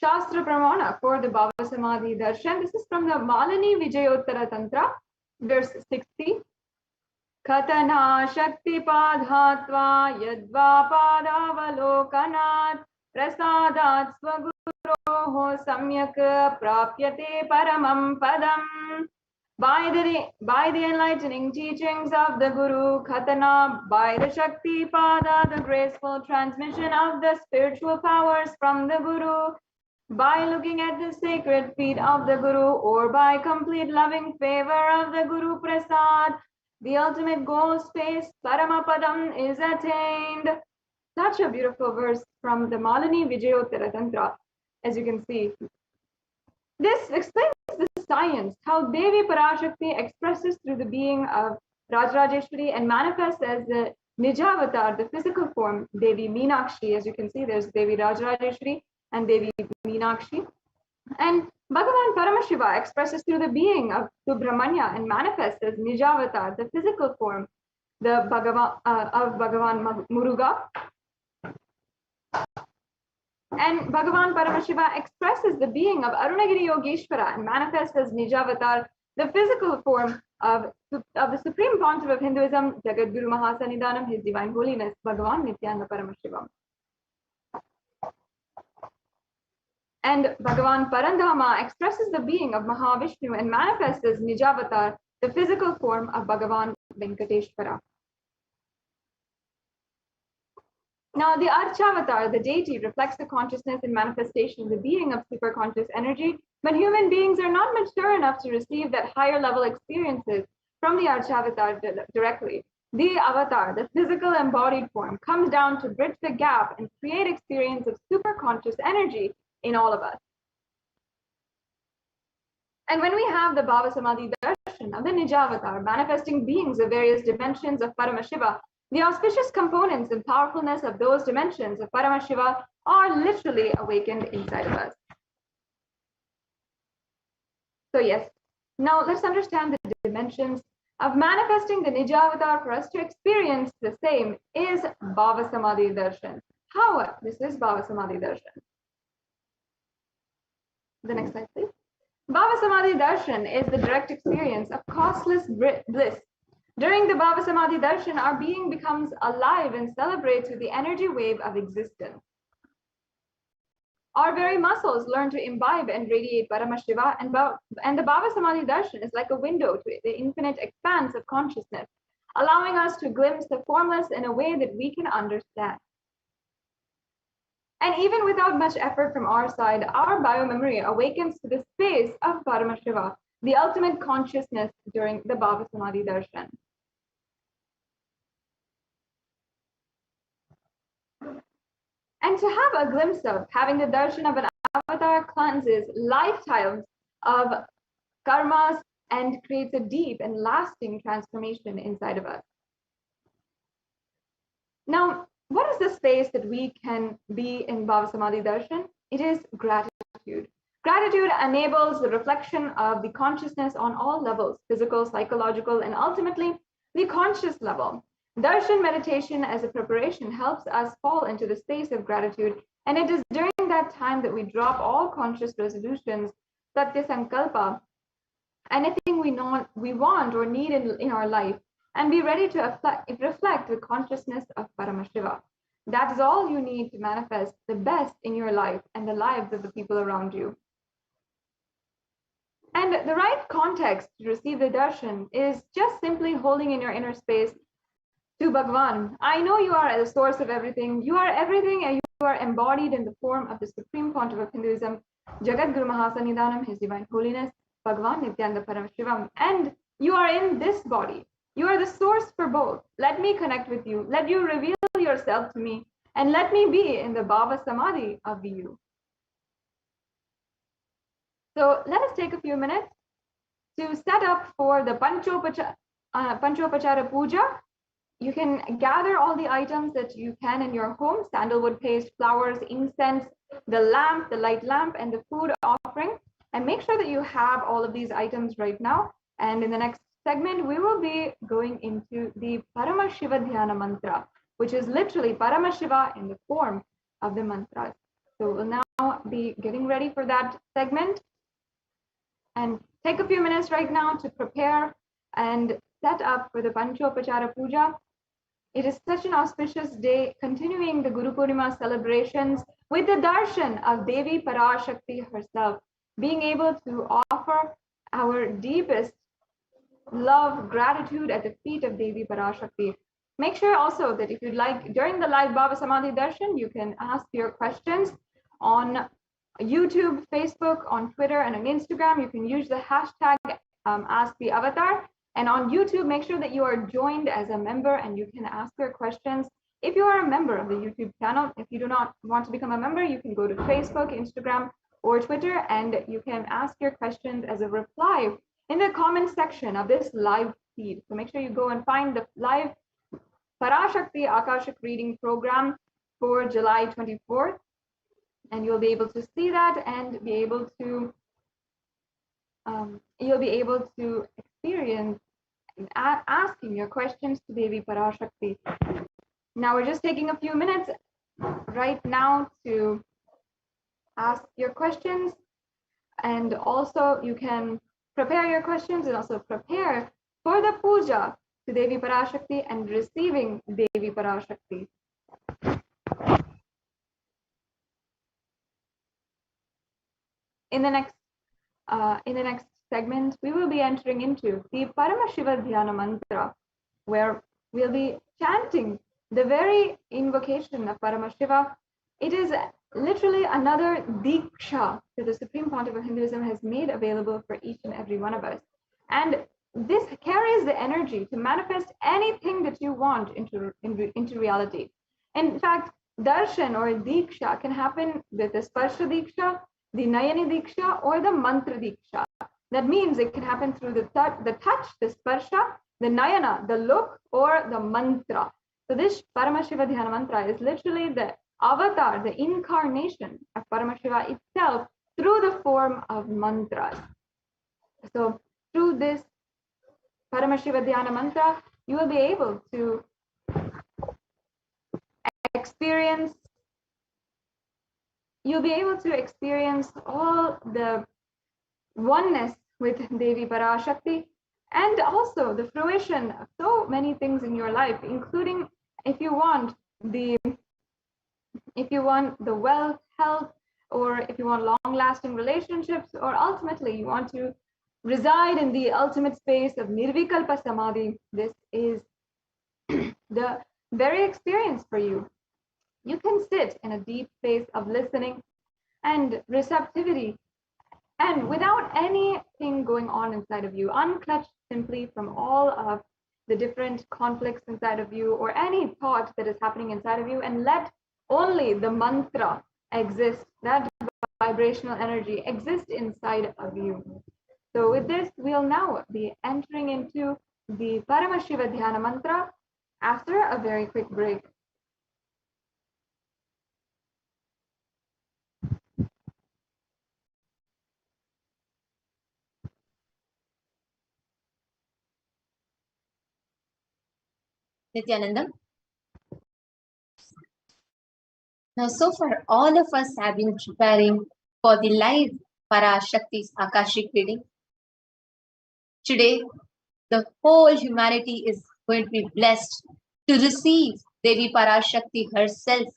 Shastra Pramana for the Bhava Samadhi Darshan. This is from the Malini Vijayottara Tantra, verse 60. Katana Shakti Padhatva Yadva Padavalokanat Prasadat Swaguroho Samyak Prapyate Paramam Padam. By the enlightening teachings of the Guru Khatana, by the Shakti Pada, the graceful transmission of the spiritual powers from the Guru, by looking at the sacred feet of the Guru, or by complete loving favor of the Guru Prasad, the ultimate goal space, Paramapadam, is attained. Such a beautiful verse from the Malini Vijayottara Tantra, as you can see. This explains the science, how Devi Parashakti expresses through the being of Rajarajeshwari and manifests as the Nijavatar, the physical form, Devi Meenakshi. As you can see, there's Devi Rajarajeshwari and Devi Meenakshi. And Bhagavan Paramashiva expresses through the being of Subramanya and manifests as Nijavatar, the physical form, the of Bhagavan Muruga. And Bhagavan Paramashiva expresses the being of Arunagiri Yogeshwara and manifests as Nijavatar, the physical form of the Supreme Pontiff of Hinduism, Jagadguru Mahasannidhanam, His Divine Holiness, Bhagavan Nithyananda Paramashivam. And Bhagavan Parandhama expresses the being of Mahavishnu and manifests as Nijavatar, the physical form of Bhagavan Venkateshwara. Now, the Archavatar, the deity, reflects the consciousness and manifestation, the being of superconscious energy, but human beings are not mature enough to receive that higher level experiences from the Archavatar directly. The avatar, the physical embodied form, comes down to bridge the gap and create experience of superconscious energy in all of us. And when we have the Bhava Samadhi Darshan of the Nijavatar, manifesting beings of various dimensions of Paramashiva, the auspicious components and powerfulness of those dimensions of Paramashiva are literally awakened inside of us. So yes, now let's understand the dimensions of manifesting the Nijavatar. For us to experience the same is Bhava Samadhi Darshan. How? This is Bhava Samadhi Darshan. The next slide, please. Bhava Samadhi Darshan is the direct experience of costless bliss. During the Bhava Samadhi Darshan, our being becomes alive and celebrates with the energy wave of existence. Our very muscles learn to imbibe and radiate Paramashiva, and the Bhava Samadhi Darshan is like a window to the infinite expanse of consciousness, allowing us to glimpse the formless in a way that we can understand. And even without much effort from our side, our biomemory awakens to the space of Paramashiva, the ultimate consciousness during the Bhava Samadhi Darshan. And to have a glimpse of having the darshan of an avatar cleanses lifetimes of karmas and creates a deep and lasting transformation inside of us. Now, what is the space that we can be in Bhava Samadhi Darshan? It is gratitude. Gratitude enables the reflection of the consciousness on all levels, physical, psychological, and ultimately the conscious level. Darshan meditation as a preparation helps us fall into the space of gratitude, and it is during that time that we drop all conscious resolutions, satya sankalpa, anything we want or need in our life, and be ready to reflect the consciousness of Paramashiva. That is all you need to manifest the best in your life and the lives of the people around you. And the right context to receive the darshan is just simply holding in your inner space to Bhagwan. I know you are the source of everything. You are everything, and you are embodied in the form of the Supreme Pontiff of Hinduism, Jagat Guru Mahasannidhanam, His Divine Holiness, Bhagwan Nithyananda Paramashivam. And you are in this body. You are the source for both. Let me connect with you. Let you reveal yourself to me, and let me be in the Bhava Samadhi of you. So let us take a few minutes to set up for the Panchopachara Puja. You can gather all the items that you can in your home: sandalwood paste, flowers, incense, the lamp, the light lamp, and the food offering. And make sure that you have all of these items right now. And in the next segment, we will be going into the Paramashiva Dhyana Mantra, which is literally Paramashiva in the form of the mantras. So we'll now be getting ready for that segment. And take a few minutes right now to prepare and set up for the Panchopachara Puja. It is such an auspicious day, continuing the Guru Purnima celebrations with the darshan of Devi Parashakti herself, being able to offer our deepest love, gratitude at the feet of Devi Parashakti. Make sure also that if you'd like, during the live Bhava Samadhi darshan, you can ask your questions on YouTube, Facebook, on Twitter, and on Instagram. You can use the hashtag #AskTheAvatar. And on YouTube, make sure that you are joined as a member and you can ask your questions. If you are a member of the YouTube channel, if you do not want to become a member, you can go to Facebook, Instagram, or Twitter, and you can ask your questions as a reply in the comment section of this live feed. So make sure you go and find the live Parashakti Akashic reading program for July 24th. And you'll be able to see that and be able to experience asking your questions to Devi Parashakti. Now we're just taking a few minutes right now to ask your questions, and also you can prepare your questions and also prepare for the puja to Devi Parashakti and receiving Devi Parashakti. In the next segment, we will be entering into the Paramashiva Dhyana Mantra, where we'll be chanting the very invocation of Paramashiva. It is literally another Diksha that the Supreme Pontiff of Hinduism has made available for each and every one of us. And this carries the energy to manifest anything that you want into reality. In fact, darshan or Diksha can happen with the Sparsha Diksha, the Nayani Diksha, or the Mantra Diksha. That means it can happen through the touch, the Sparsha, the Nayana, the look, or the Mantra. So this Paramashiva Dhyana Mantra is literally the avatar, the incarnation of Paramashiva itself through the form of mantras. So through this Paramashiva Dhyana Mantra, you will be able to experience all the oneness with Devi Parashakti, and also the fruition of so many things in your life, including if you want the wealth, health, or if you want long-lasting relationships, or ultimately you want to reside in the ultimate space of Nirvikalpa Samadhi. This is the very experience for you. You can sit in a deep space of listening and receptivity, and without anything going on inside of you, unclutched simply from all of the different conflicts inside of you or any thought that is happening inside of you, and let only the mantra exist, that vibrational energy exist inside of you. So with this, we'll now be entering into the Paramashiva Dhyana Mantra after a very quick break. Nithyananda. Now, so far, all of us have been preparing for the live Parashakti's Akashic reading. Today, the whole humanity is going to be blessed to receive Devi Parashakti herself,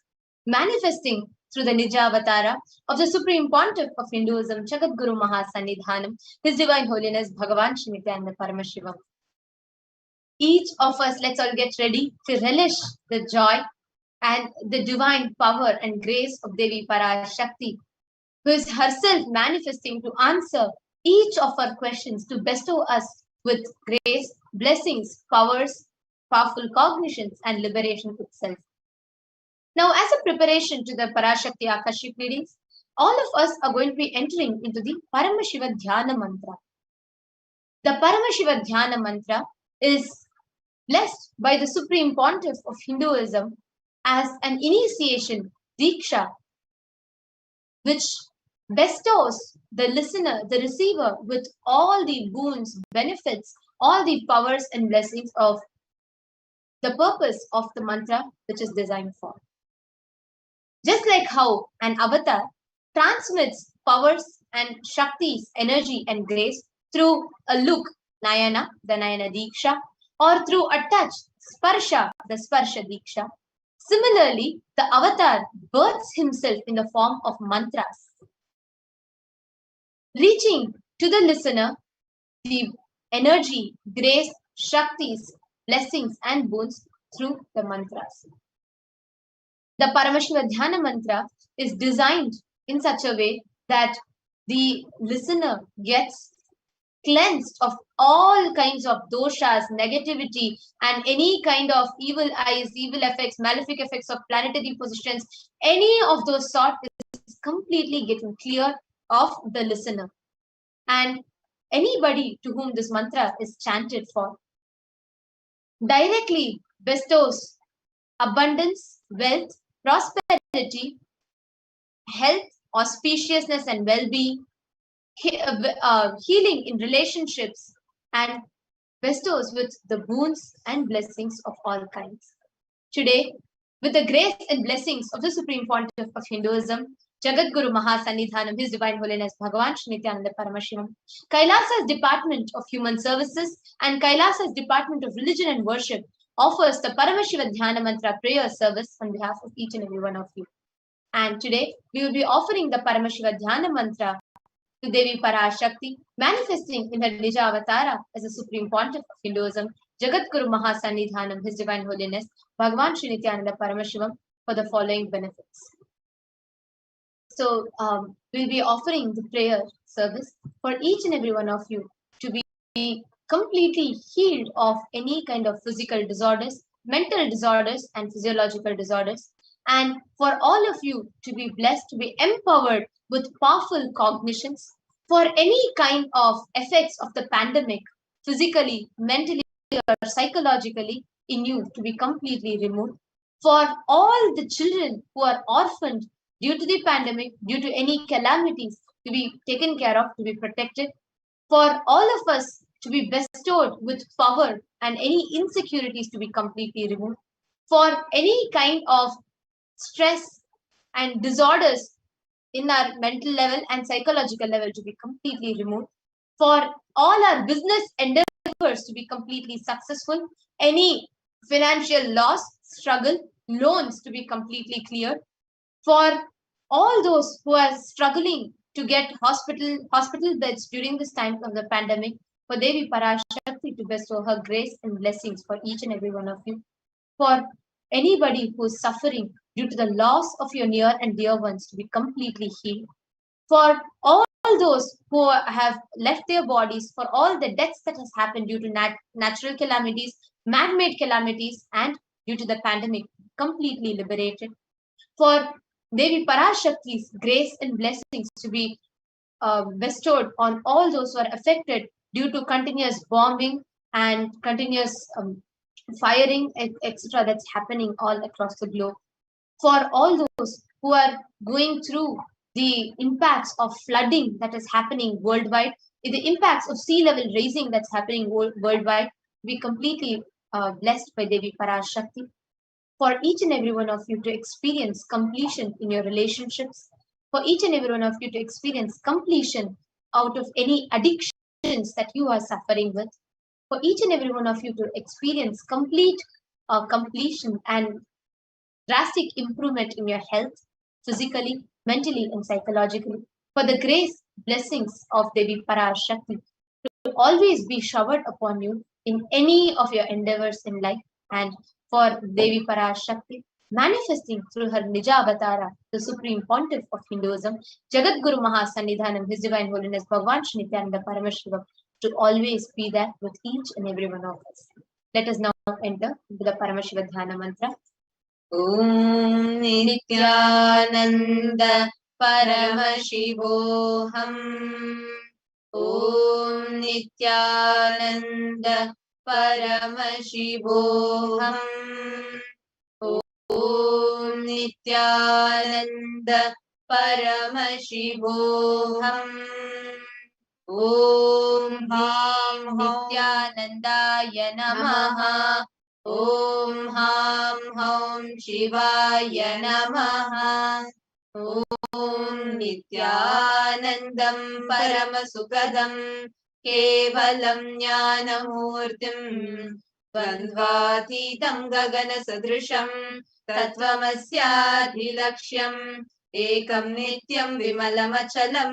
manifesting through the Nija Avatara of the Supreme Pontiff of Hinduism, Jagat Guru Mahasannidhanam, His Divine Holiness Bhagavan Shri Nithyananda Paramashivam. Each of us, let's all get ready to relish the joy and the divine power and grace of Devi Parashakti, who is herself manifesting to answer each of our questions, to bestow us with grace, blessings, powers, powerful cognitions, and liberation itself. Now, as a preparation to the Parashakti Akashic readings, all of us are going to be entering into the Paramashiva Dhyana Mantra. The Paramashiva Dhyana Mantra is blessed by the Supreme Pontiff of Hinduism as an initiation, Diksha, which bestows the listener, the receiver, with all the boons, benefits, all the powers and blessings of the purpose of the mantra which is designed for. Just like how an avatar transmits powers and Shakti's energy and grace through a look, Nayana, the Nayana Diksha, or through a touch, Sparsha, the Sparsha Diksha. Similarly, the avatar births himself in the form of mantras, reaching to the listener the energy, grace, Shaktis, blessings, and boons through the mantras. The Paramashiva Dhyana Mantra is designed in such a way that the listener gets cleansed of all kinds of doshas, negativity, and any kind of evil eyes, evil effects, malefic effects of planetary positions. Any of those sort is completely getting clear of the listener. And anybody to whom this mantra is chanted for directly bestows abundance, wealth, prosperity, health, auspiciousness, and well-being, healing in relationships, and bestows with the boons and blessings of all kinds. Today, with the grace and blessings of the Supreme Pontiff of Hinduism, Jagat Guru Mahasannidhanam, His Divine Holiness Bhagavan Shri Nithyananda Paramashivam, Kailasa's Department of Human Services and Kailasa's Department of Religion and Worship offers the Paramashiva Dhyana Mantra prayer service on behalf of each and every one of you. And today, we will be offering the Paramashiva Dhyana Mantra to Devi Parashakti, manifesting in her Nija Avatara as the Supreme Pontiff of Hinduism, Jagat Guru Mahasannidhanam, His Divine Holiness Bhagavan Shri Nithyananda Paramashivam, for the following benefits. So, we'll be offering the prayer service for each and every one of you to be completely healed of any kind of physical disorders, mental disorders, and physiological disorders. And for all of you to be blessed, to be empowered with powerful cognitions for any kind of effects of the pandemic, physically, mentally, or psychologically, in you to be completely removed. For all the children who are orphaned due to the pandemic, due to any calamities, to be taken care of, to be protected. For all of us to be bestowed with power and any insecurities to be completely removed. For any kind of stress and disorders in our mental level and psychological level to be completely removed. For all our business endeavors to be completely successful, any financial loss, struggle, loans to be completely cleared. For all those who are struggling to get hospital beds during this time of the pandemic, for Devi Parashakti to bestow her grace and blessings for each and every one of you. For anybody who is suffering due to the loss of your near and dear ones to be completely healed. For all those who have left their bodies, for all the deaths that has happened due to natural calamities, man-made calamities, and due to the pandemic, completely liberated. For Devi Parashakti's grace and blessings to be bestowed on all those who are affected due to continuous bombing and continuous firing, etc., that's happening all across the globe. For all those who are going through the impacts of flooding that is happening worldwide, the impacts of sea level raising that's happening worldwide, be completely blessed by Devi Parashakti. For each and every one of you to experience completion in your relationships, for each and every one of you to experience completion out of any addictions that you are suffering with, for each and every one of you to experience completion and drastic improvement in your health, physically, mentally, and psychologically, for the grace, blessings of Devi Parashakti to always be showered upon you in any of your endeavors in life, and for Devi Parashakti manifesting through her Nija Avatara, the Supreme Pontiff of Hinduism, Jagat Guru Mahasannidhanam, His Divine Holiness Bhagavan Shri Nithyananda Paramashivam, to always be there with each and every one of us. Let us now enter the Paramashiva Dhyana Mantra. Om Nithyananda Paramashivoham. Om Nithyananda Paramashivoham. Om Nithyananda Paramashivoham. Om Ham Nithyanandaya Namaha. Om Ham Hom Shivaya Namaha. Om Nithyanandam Paramasukadam Kevalam Jnanamurtim Dvandvatitam Gagana Sadrisham Tattvamasyaadhilaksham Ekam Nityam Vimalamachalam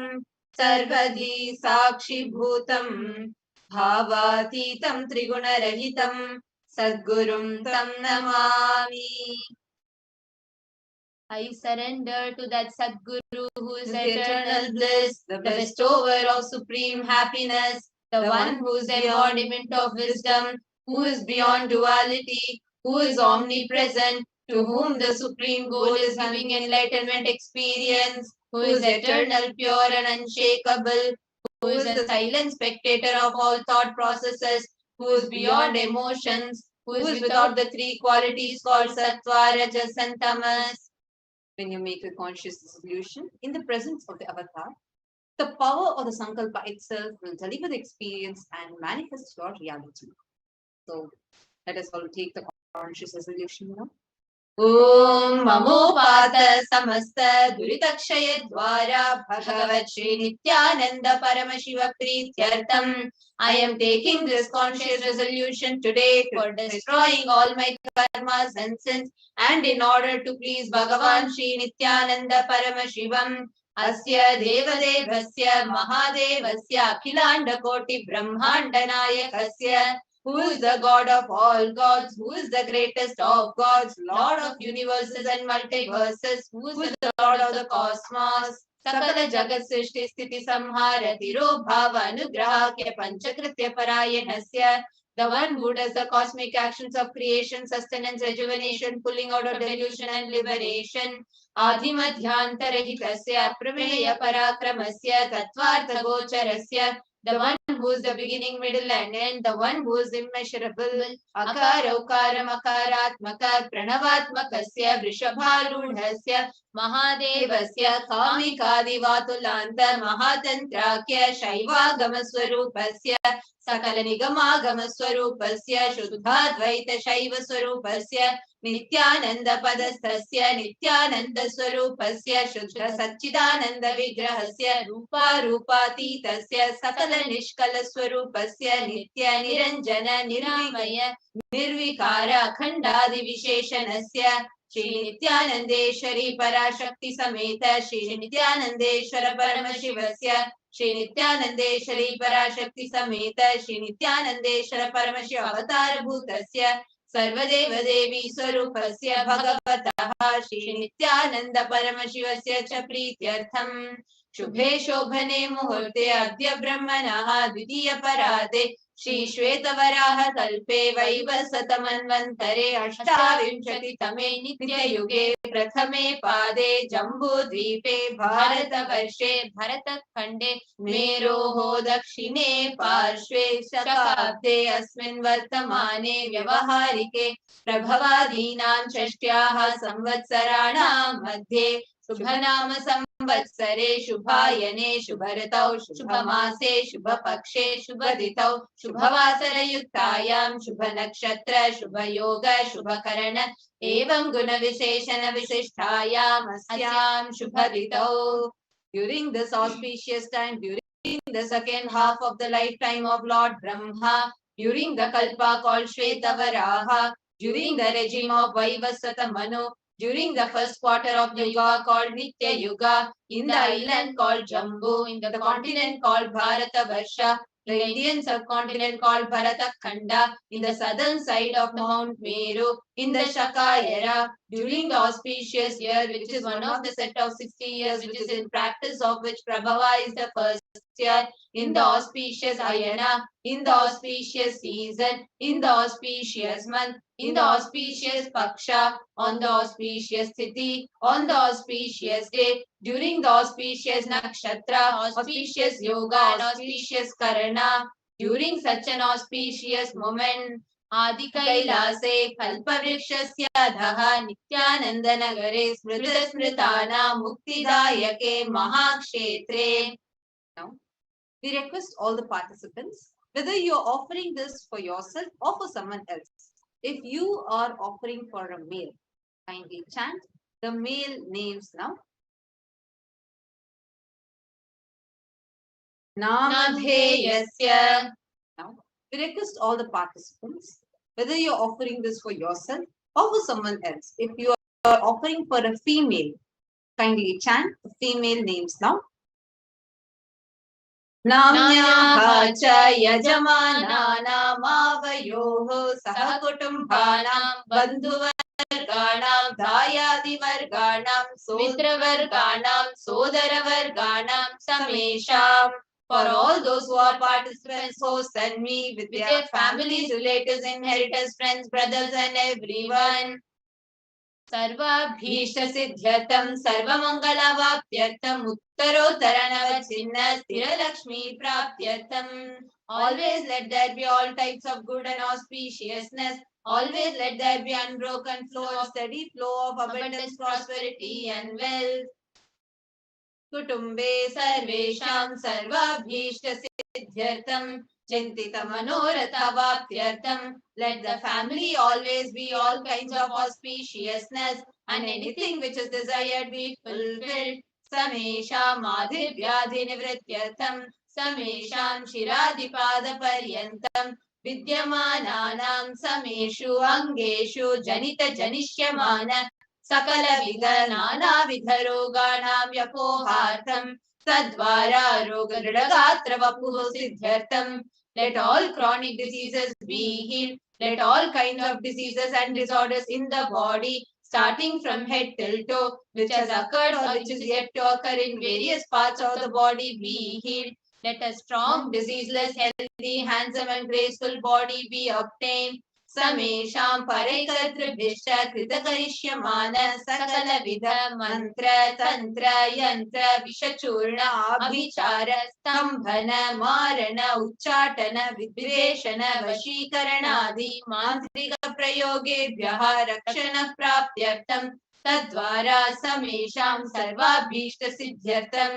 Sarvadi Sakshi Bhutam Bhavatitam Trigunarahitam Sadgurum Tam Namami. I surrender to that Sadguru who is eternal bliss, the bestower of supreme happiness, the one who is embodiment of wisdom, who is beyond duality, who is omnipresent, to whom the supreme goal is giving enlightenment experience, who is eternal, pure and unshakable, who is a silent spectator of all thought processes, who is beyond emotions, who is without the three qualities called Sattva, Rajas and Tamas. When you make a conscious resolution in the presence of the avatar, the power of the Sankalpa itself will deliver the experience and manifest your reality. So let us all take the conscious resolution now. Om Mamopata Samasta Duritakshaya Dwara Bhagavat Shri Nithyananda Paramashiva Prityartham. I am taking this conscious resolution today for destroying all my karmas and sins, and in order to please Bhagavan Shri Nithyananda Paramashivam. Asya Devadevasya Mahadevasya Akhilanda Koti Brahmanda Nayakasya, who is the God of all gods, who is the greatest of gods, Lord of universes and multiverses, who is the Lord of the cosmos. Sakala Jagat Srishti Sthiti Samhara Tiro Bhava Anugrahakya Panchakritya Parayanasya, the one who does the cosmic actions of creation, sustenance, rejuvenation, pulling out of delusion and liberation. Adhimadhyantarahitasya Prameya Parakramasya Tattvartha Gocharasya, the one who is the beginning, middle and end, the one who is immeasurable. Akara Ukara Makaratmaka Pranavatmakasya Vrishabharudhasya Mahadevasya Kamikadivatulanta Mahatantrakya Shaivagama Swarupasya Sakala Nigamagama Swarupasya Shuddhadvaita Shaiva Swarupasya Nityananda Padastasya Nityananda Swarupasya Shuddha Satchidananda Vigrahasya Rupa Rupatitasya Sakala Nishkala Swarupasya Nitya Niranjana Niramaya Nirvikara Khandadi Visheshanasya Shri Nithyanandeshwari Parashakti Sameta Shri Nithyanandeshwara Paramashivasya Shri Nithyanandeshwari Parashakti Sameta Shri Nithyanandeshwara Paramashiva Avatar Bhutasya Sarvadeva Devi Swarupasya Bhagavatah Shri Nithyananda Paramashivasya cha Prityartham Shubhe Shobhane Muhurte Adya Brahmanaha Dvitiya Parade Shri Shvetavaraha Kalpe Vaivasatamanvantare Ashtavimshati Tame Nitya Yuge Prathame Pade Jambu Dvipe Bharata Varshe Bharata Khande Meroho Dakshine Parshve Shakabde Asmin Vartamane Vyavaharike Prabhavadinam Shashtyaha Samvatsaranam Madhye Shubhanama संवत्सरे शुभायने शुभऋतौ शुभमासे शुभपक्षे शुभतिथौ शुभवासरयुक्तायां शुभनक्षत्र शुभयोग शुभकरण एवं गुणविशेषण विशिष्टायाम् अस्यां शुभतिथौ. During this auspicious time, during the second half of the lifetime of Lord Brahma, during the Kalpa called Shvetavaraha, during the regime of Vaivasata Manu, during the first quarter of Yuga called Nitya Yuga, in the island called Jambu, in the continent called Bharata Varsha, the Indian subcontinent called Bharata Khanda, in the southern side of Mount Meru, in the Shaka era, during the auspicious year, which is one of the set of 60 years, which is in practice of which Prabhava is the first year, in the auspicious Ayana, in the auspicious season, in the auspicious month, in the auspicious Paksha, on the auspicious Tithi, on the auspicious day, during the auspicious Nakshatra, auspicious Yoga, and auspicious Karana, during such an auspicious moment, Adi Kailase Kalpavrikshasya Dhaha Nithyananda Smrita Smritana Muktidayake Mahakshetre. Now, we request all the participants, whether you are offering this for yourself or for someone else. If you are offering for a male, kindly chant the male names now. Namadheyasya. Now, we request all the participants, whether you're offering this for yourself or for someone else. If you are offering for a female, kindly chant the female names now. Namnyaha cha yajamanana mavayoho sahakutumbhanam bandhuvarganam dayadivarganam somitravarganam sodaravarganam samesham. For all those who are participants, hosts and me, with their families, relatives, inheritors, friends, brothers and everyone. Sarvabhishasiddhyatam sarvamangalavapyatam uttarottaranavatsinna sthiralakshmi prapyatam. Always let there be all types of good and auspiciousness. Always let there be unbroken flow of steady flow of abundance, prosperity and wealth. Kutumbe sarvesham sarvabhishasiddhyartam Chintita-manoratha-vaptyartham. Let the family always be all kinds of auspiciousness, and anything which is desired be fulfilled. Samesham adhivyadhi-nivrityartham Samesham shiradipada-paryantam Vidyamananam Sameshu Angeshu Janita-janishyamana Sakala-vida nana-vidharoganam Vyapohartham Tadvara rogadridagatra vapuho siddhyartham. Let all chronic diseases be healed. Let all kinds of diseases and disorders in the body, starting from head till toe, which has occurred or which is yet to occur in various parts of the body, be healed. Let a strong, diseaseless, healthy, handsome and graceful body be obtained. Samesham parekadribhishta kritakarishymana sakala vidha mantra tantra yantra vishachurna abhichara stambhana marana uchchatana vidveshana vashikaranaadi mantrika prayogebhyaha rakshana praptyartham tadvara samesham sarvabhishta siddhyartham.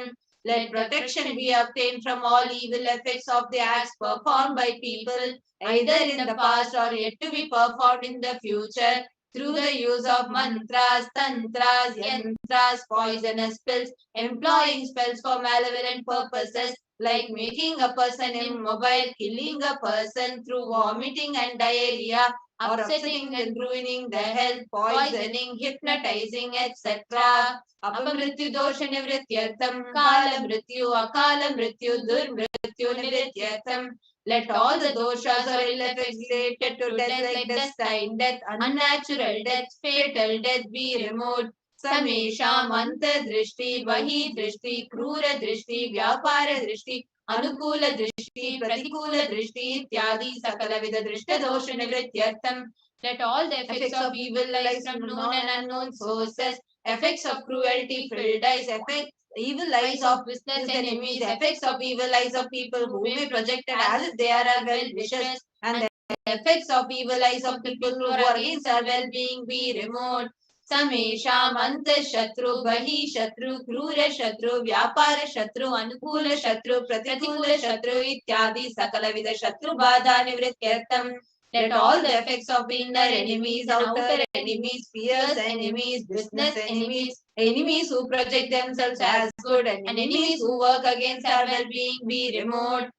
Let protection be obtained from all evil effects of the acts performed by people, either in the past or yet to be performed in the future, through the use of mantras, tantras, yantras, poisonous spells, employing spells for malevolent purposes, like making a person immobile, killing a person through vomiting and diarrhea, upsetting and ruining the health, poisoning, hypnotizing, etc. Apamrityu dosha nivrityartham, kala mrityu, akala mrityu, durmrityu nivrityartham. Let all the doshas or ill effects related to death, like destined death, unnatural death, fatal death, be removed. Samesham anta drishti, vahi drishti, krura drishti, vyapara drishti, anukula drishti, pratikula drishti, ityadi sakala vida drishta dosha nivrityartham. Let all the effects of evil eyes from known and unknown sources, effects of cruelty, filled eyes, effects evil eyes of business enemies, effects of evil eyes of people who may be projected as if they are our well-wishers, and the effects of evil eyes of people who are against our well-being be removed. समेषाम् अन्तःशत्रु बहिःशत्रु क्रूरशत्रु व्यापारशत्रु अनुकूलशत्रु प्रतिकूलशत्रु इत्यादि सकलविध शत्रुबाधा निवृत्त्यर्थम्. Let all the effects of inner enemies, outer enemies, fierce enemies, business enemies, enemies who project themselves as good, and enemies who work against our well-being be removed.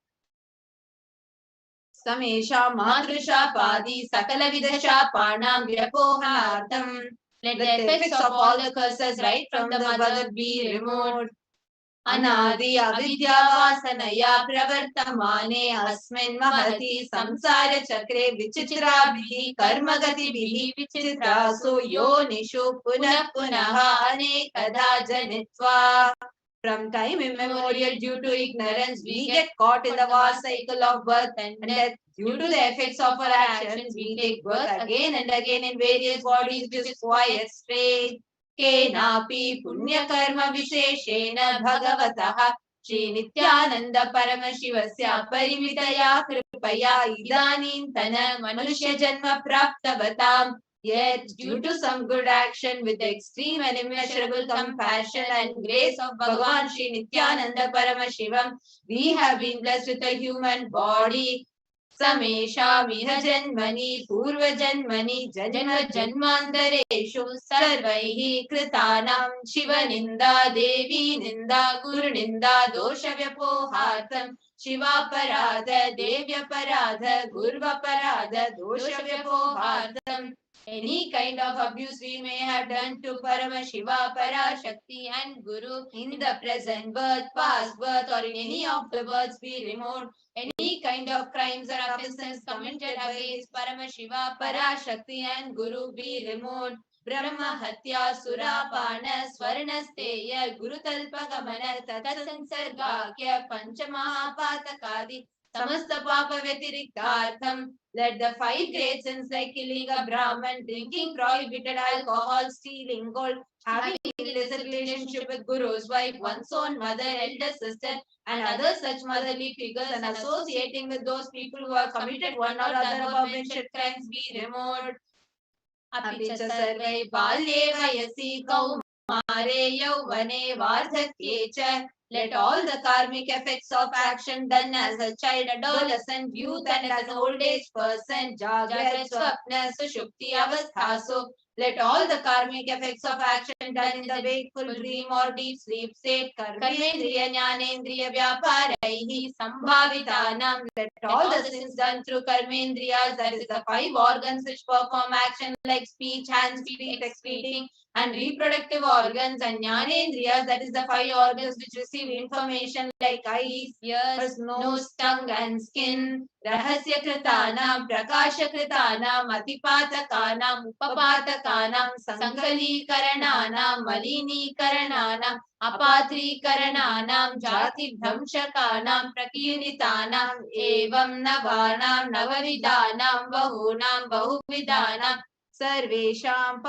Samesha Madrishapadi Sakalavidashapānam Vyapohārtam. Let the effects of all the curses right from the mother be removed. Anadi avidya vasanaya pravartamane asmin mahati samsara chakre vichitrabhihi karmagatibihi vichitrasu yonishu punah punaha anekadha janitva. From time immemorial, due to ignorance, we get caught in the vast cycle of birth and death. Due to the effects of our actions, we take birth again and again in various bodies, which is quite strange. Kenapi punya karma visheshena bhagavataha Shri Nithyananda Paramashivasya Parimitaya Kripaya Idanintana Manushya Janma Praptavatam. Yet, due to some good action with the extreme and immeasurable compassion and grace of Bhagavan Shri Nithyananda Paramashivam, we have been blessed with a human body. Sameshamiha janmani purva janmani janma janmantareshu sarvaihi kritanam shiva ninda devi ninda guru ninda dosha vyapohartam shiva parada devya parada gurva parada dosha vyapohartam. Any kind of abuse we may have done to Paramashiva, Parashakti and Guru in the present birth, past birth or in any of the births be removed. Any kind of crimes or offences committed against Paramashiva, Parashakti and Guru be removed. Brahma Hatya Surapana Swarnasteya Guru Talpagamana Tatsansargakya Panchamahapatakadi Samasta Papa Vetiriktartham. Let the 5 great sins like killing a Brahman, drinking prohibited alcohol, stealing gold, having illicit relationship with Guru's wife, one's own mother, elder sister, and other such motherly figures, and associating with those people who have committed one or other above mentioned crimes be removed. Apicha sarvai balye vayasi kaumare yauvane vardhakye cha. Let all the karmic effects of action done as a child, adolescent, youth, and as an old age person, Jagrat, Swapna, Sushupti, Avasthaso. Let all the karmic effects of action done in the wakeful dream or deep sleep state, Karmendriya, Jnanendriya, Vyaparaihi, Sambhavitanam. Let all the sins done through Karmendriyas, that is the 5 organs which perform action like speech, hands, feet, excreting, and reproductive organs, and Jnanendriyas, that is the 5 organs which receive information like eyes, ears, nose, tongue, and skin. Rahasya kritanam, prakasha kritanam, atipatakanam, upapatakanam, sangali karananam, malini karananam, apatri karananam, jati bhamshakanam, prakiritanam, evam navanam, navavidanam, bahunam, bahuvidanam, sarvesham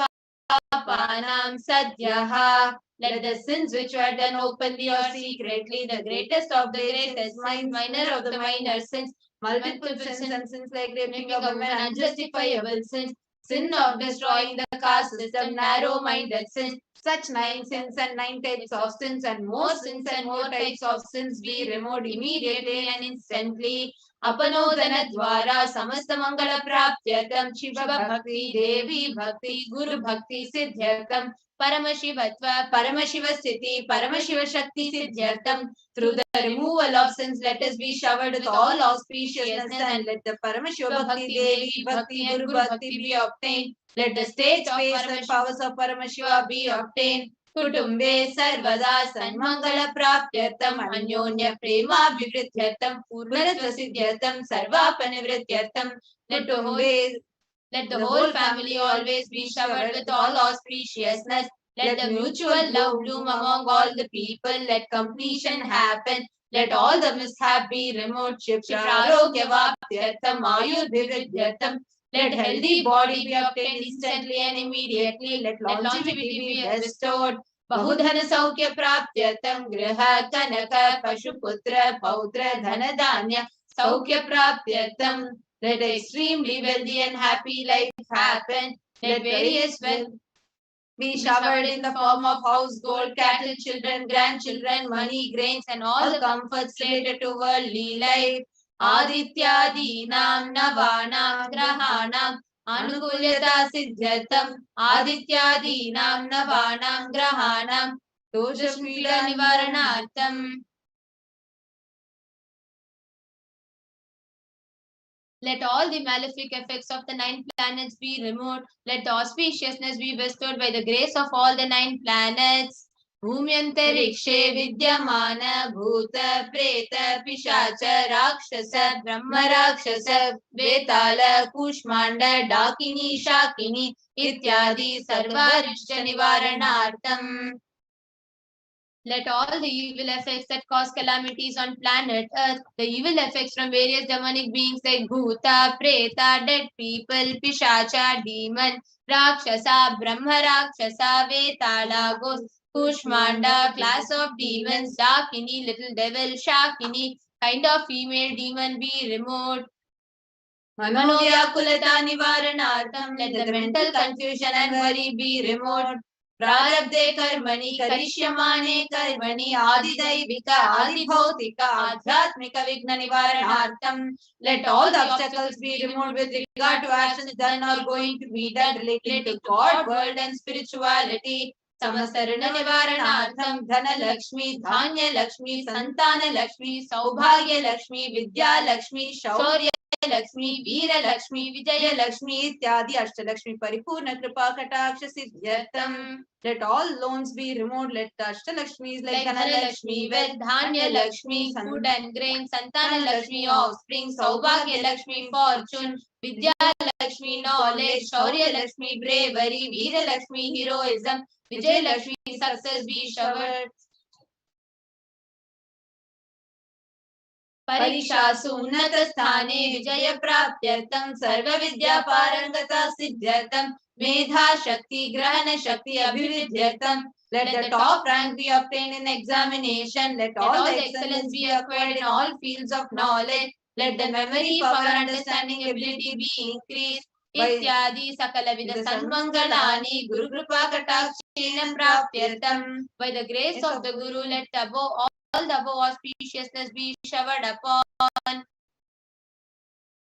papanam sadhyaha. Let the sins which were done openly or secretly, the greatest of the greatest, minor of the minor sins, multiple sins and sins like raping a woman, unjustifiable sins, sin of destroying the caste system, narrow-minded sins, such 9 sins and 9 types of sins, and more sins and more types of sins be removed immediately and instantly. Apanodana dwara samasta mangala praptyatam Shiva bhakti, Devi bhakti, Guru bhakti siddhyartam Paramashivatva, Paramashiva sthiti, Paramashiva shakti siddhyartam. Through the removal of sins, let us be showered with all auspiciousness, and let the Paramashiva bhakti, Devi bhakti, Guru bhakti be obtained. Let the state, space, and powers of Paramashiva be obtained. Kutumbe sarvada sanmangala praptyartam anyonya prema vivrityartam purvaratva siddhyartam sarvapanivrityartam. Let the whole family always be showered with all auspiciousness. Let the mutual love bloom among all the people. Let completion happen. Let all the mishap be removed. Shiprarogya-vaptyartam ayur-vividyartam. Let healthy body be obtained instantly and immediately. Let longevity be restored. Bahudhana saukya praptyartam griha kanaka pashuputra pautra dhanadanya saukya praptyartam. Let extremely wealthy and happy life happen. Let various wealth be showered in the form of house gold, cattle, children, grandchildren, money, grains, and all the comforts related to worldly life. Adityadinam navanam grahanam anukulyata siddhyatam Adityadinam navanam grahanam doshapida nivaranartham. Let all the malefic effects of the 9 planets be removed. Let the auspiciousness be bestowed by the grace of all the 9 planets. Bhumyantarikshe vidyamana bhuta preta pishacha rakshasa brahma rakshasa vetala kushmanda dakini shakini ityadi sarvarishya nivaranartham. Let all the evil effects that cause calamities on planet Earth, the evil effects from various demonic beings like Bhuta, Preta, dead people, Pishacha, demon, Rakshasa, Brahma Rakshasa, Vetala, ghost, Kushmanda, class of demons, Dakini, little devil, Shakini, kind of female demon be removed. Manovyakulata nivaranartham, let the mental confusion and worry be removed. Prarabdhe karmani karishyamane karmani adidaivika adibhautika adhyatmika vigna nivaranartham. Let all the obstacles be removed with regard to actions done or going to be done related to God, world and spirituality. Samasarana nivaranartham dhana lakshmi, dhanya lakshmi, santana lakshmi, saubhagya lakshmi, vidya lakshmi, shaurya Lakshmi, Veera Lakshmi, Vijaya Lakshmi, Ityadi Ashtalakshmi, Paripurna Kripa Kataksh Siddhyartham. Let all loans be removed. Let the Ashtalakshmis like Dhana Lakshmi, wealth, Dhanya Lakshmi, food and grain, Santana Lakshmi, offspring, Saubhagya Lakshmi, fortune, Vidya Lakshmi, knowledge, Shaurya Lakshmi, bravery, Veera Lakshmi, heroism, Vijaya Lakshmi, success be showered. परीक्षासु उन्नतस्थाने विजयप्राप्त्यर्थं सर्वविद्यापारंगता सिद्ध्यर्थं मेधाशक्ति ग्रहणशक्ति अभिवृद्ध्यर्थं. Let the top rank be obtained in examination. Let all the excellence be acquired in all fields of knowledge. Let the memory, power, understanding, ability be increased. Ityadi sakalavidha sanmangalani Guru Kripa Katakshena Praptyartham. By the grace of the Guru, let above all the above auspiciousness be showered upon.